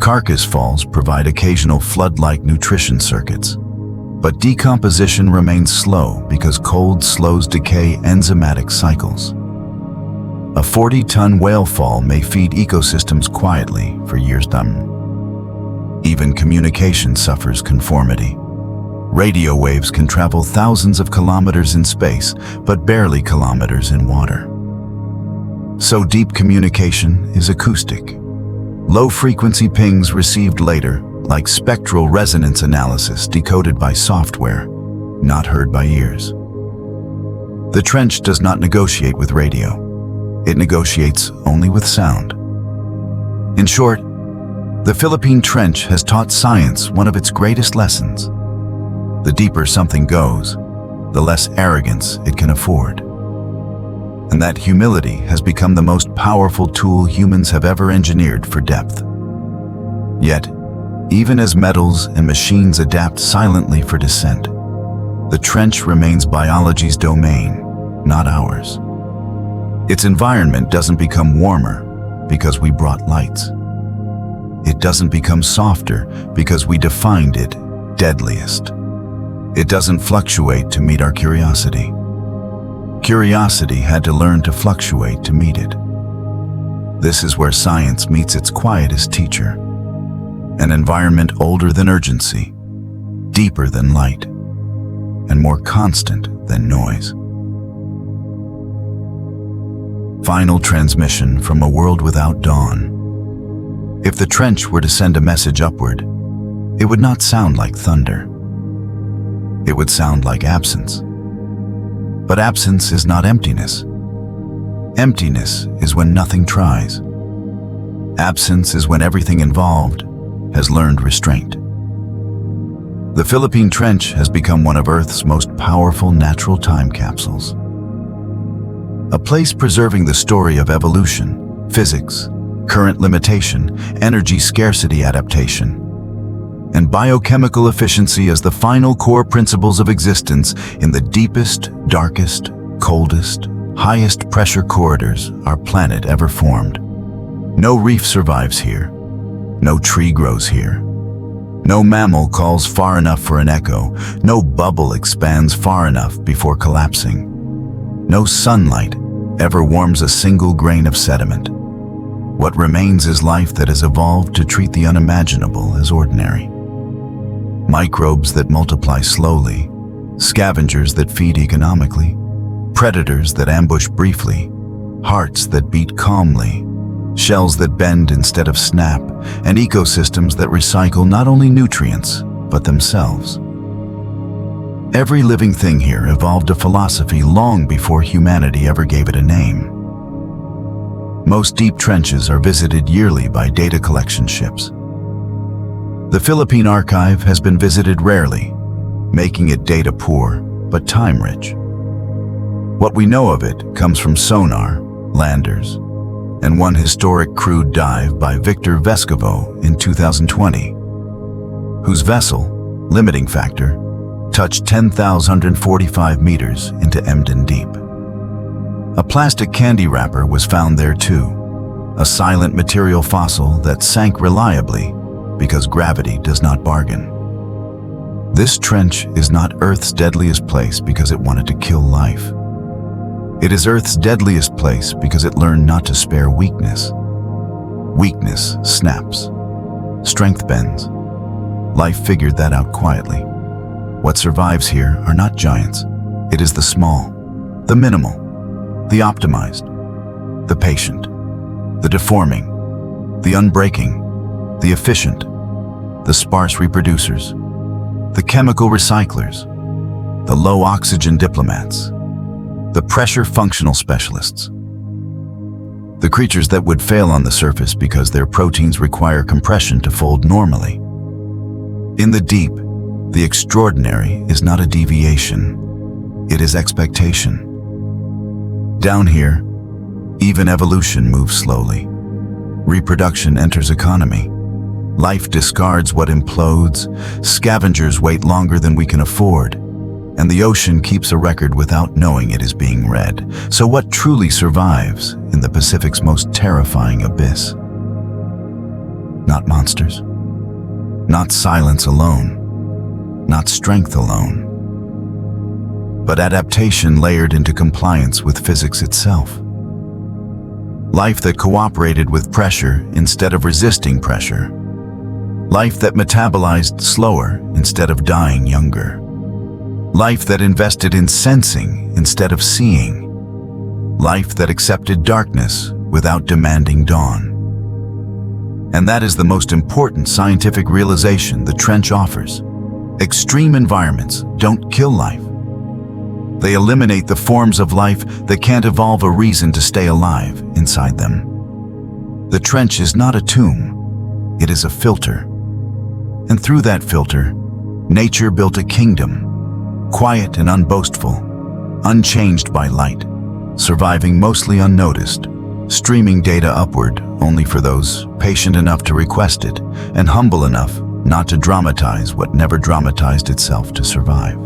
Carcass falls provide occasional flood-like nutrition circuits, but decomposition remains slow because cold slows decay enzymatic cycles. A 40-ton whale fall may feed ecosystems quietly for years. Even communication suffers conformity. Radio waves can travel thousands of kilometers in space, but barely kilometers in water. So deep communication is acoustic. Low-frequency pings received later, like spectral resonance analysis decoded by software, not heard by ears. The trench does not negotiate with radio. It negotiates only with sound. In short, the Philippine Trench has taught science one of its greatest lessons. The deeper something goes, the less arrogance it can afford. And that humility has become the most powerful tool humans have ever engineered for depth. Yet, even as metals and machines adapt silently for descent, the trench remains biology's domain, not ours. Its environment doesn't become warmer because we brought lights. It doesn't become softer because we defined it deadliest. It doesn't fluctuate to meet our curiosity. Curiosity had to learn to fluctuate to meet it. This is where science meets its quietest teacher. An environment older than urgency, deeper than light, and more constant than noise. Final transmission from a world without dawn. If the trench were to send a message upward, it would not sound like thunder. It would sound like absence. But absence is not emptiness. Emptiness is when nothing tries. Absence is when everything involved has learned restraint. The Philippine Trench has become one of Earth's most powerful natural time capsules. A place preserving the story of evolution, physics, current limitation, energy scarcity adaptation, and biochemical efficiency as the final core principles of existence in the deepest, darkest, coldest, highest pressure corridors our planet ever formed. No reef survives here. No tree grows here. No mammal calls far enough for an echo. No bubble expands far enough before collapsing. No sunlight ever warms a single grain of sediment. What remains is life that has evolved to treat the unimaginable as ordinary. Microbes that multiply slowly, scavengers that feed economically, predators that ambush briefly, hearts that beat calmly, shells that bend instead of snap, and ecosystems that recycle not only nutrients, but themselves. Every living thing here evolved a philosophy long before humanity ever gave it a name. Most deep trenches are visited yearly by data collection ships. The Philippine archive has been visited rarely, making it data poor but time-rich. What we know of it comes from sonar, landers, and one historic crewed dive by Victor Vescovo in 2020, whose vessel, limiting factor, touched 10,145 meters into Emden Deep. A plastic candy wrapper was found there too, a silent material fossil that sank reliably because gravity does not bargain. This trench is not Earth's deadliest place because it wanted to kill life. It is Earth's deadliest place because it learned not to spare weakness. Weakness snaps. Strength bends. Life figured that out quietly. What survives here are not giants. It is the small, the minimal, the optimized, the patient, the deforming, the unbreaking, the efficient, the sparse reproducers, the chemical recyclers, the low-oxygen diplomats, the pressure-functional specialists. The creatures that would fail on the surface because their proteins require compression to fold normally. In the deep, the extraordinary is not a deviation, it is expectation. Down here, even evolution moves slowly. Reproduction enters economy. Life discards what implodes, scavengers wait longer than we can afford, and the ocean keeps a record without knowing it is being read. So what truly survives in the Pacific's most terrifying abyss? Not monsters, not silence alone, not strength alone, but adaptation layered into compliance with physics itself. Life that cooperated with pressure instead of resisting pressure. Life that metabolized slower instead of dying younger. Life that invested in sensing instead of seeing. Life that accepted darkness without demanding dawn. And that is the most important scientific realization the trench offers. Extreme environments don't kill life. They eliminate the forms of life that can't evolve a reason to stay alive inside them. The trench is not a tomb, it is a filter. And through that filter, nature built a kingdom, quiet and unboastful, unchanged by light, surviving mostly unnoticed, streaming data upward only for those patient enough to request it and humble enough not to dramatize what never dramatized itself to survive.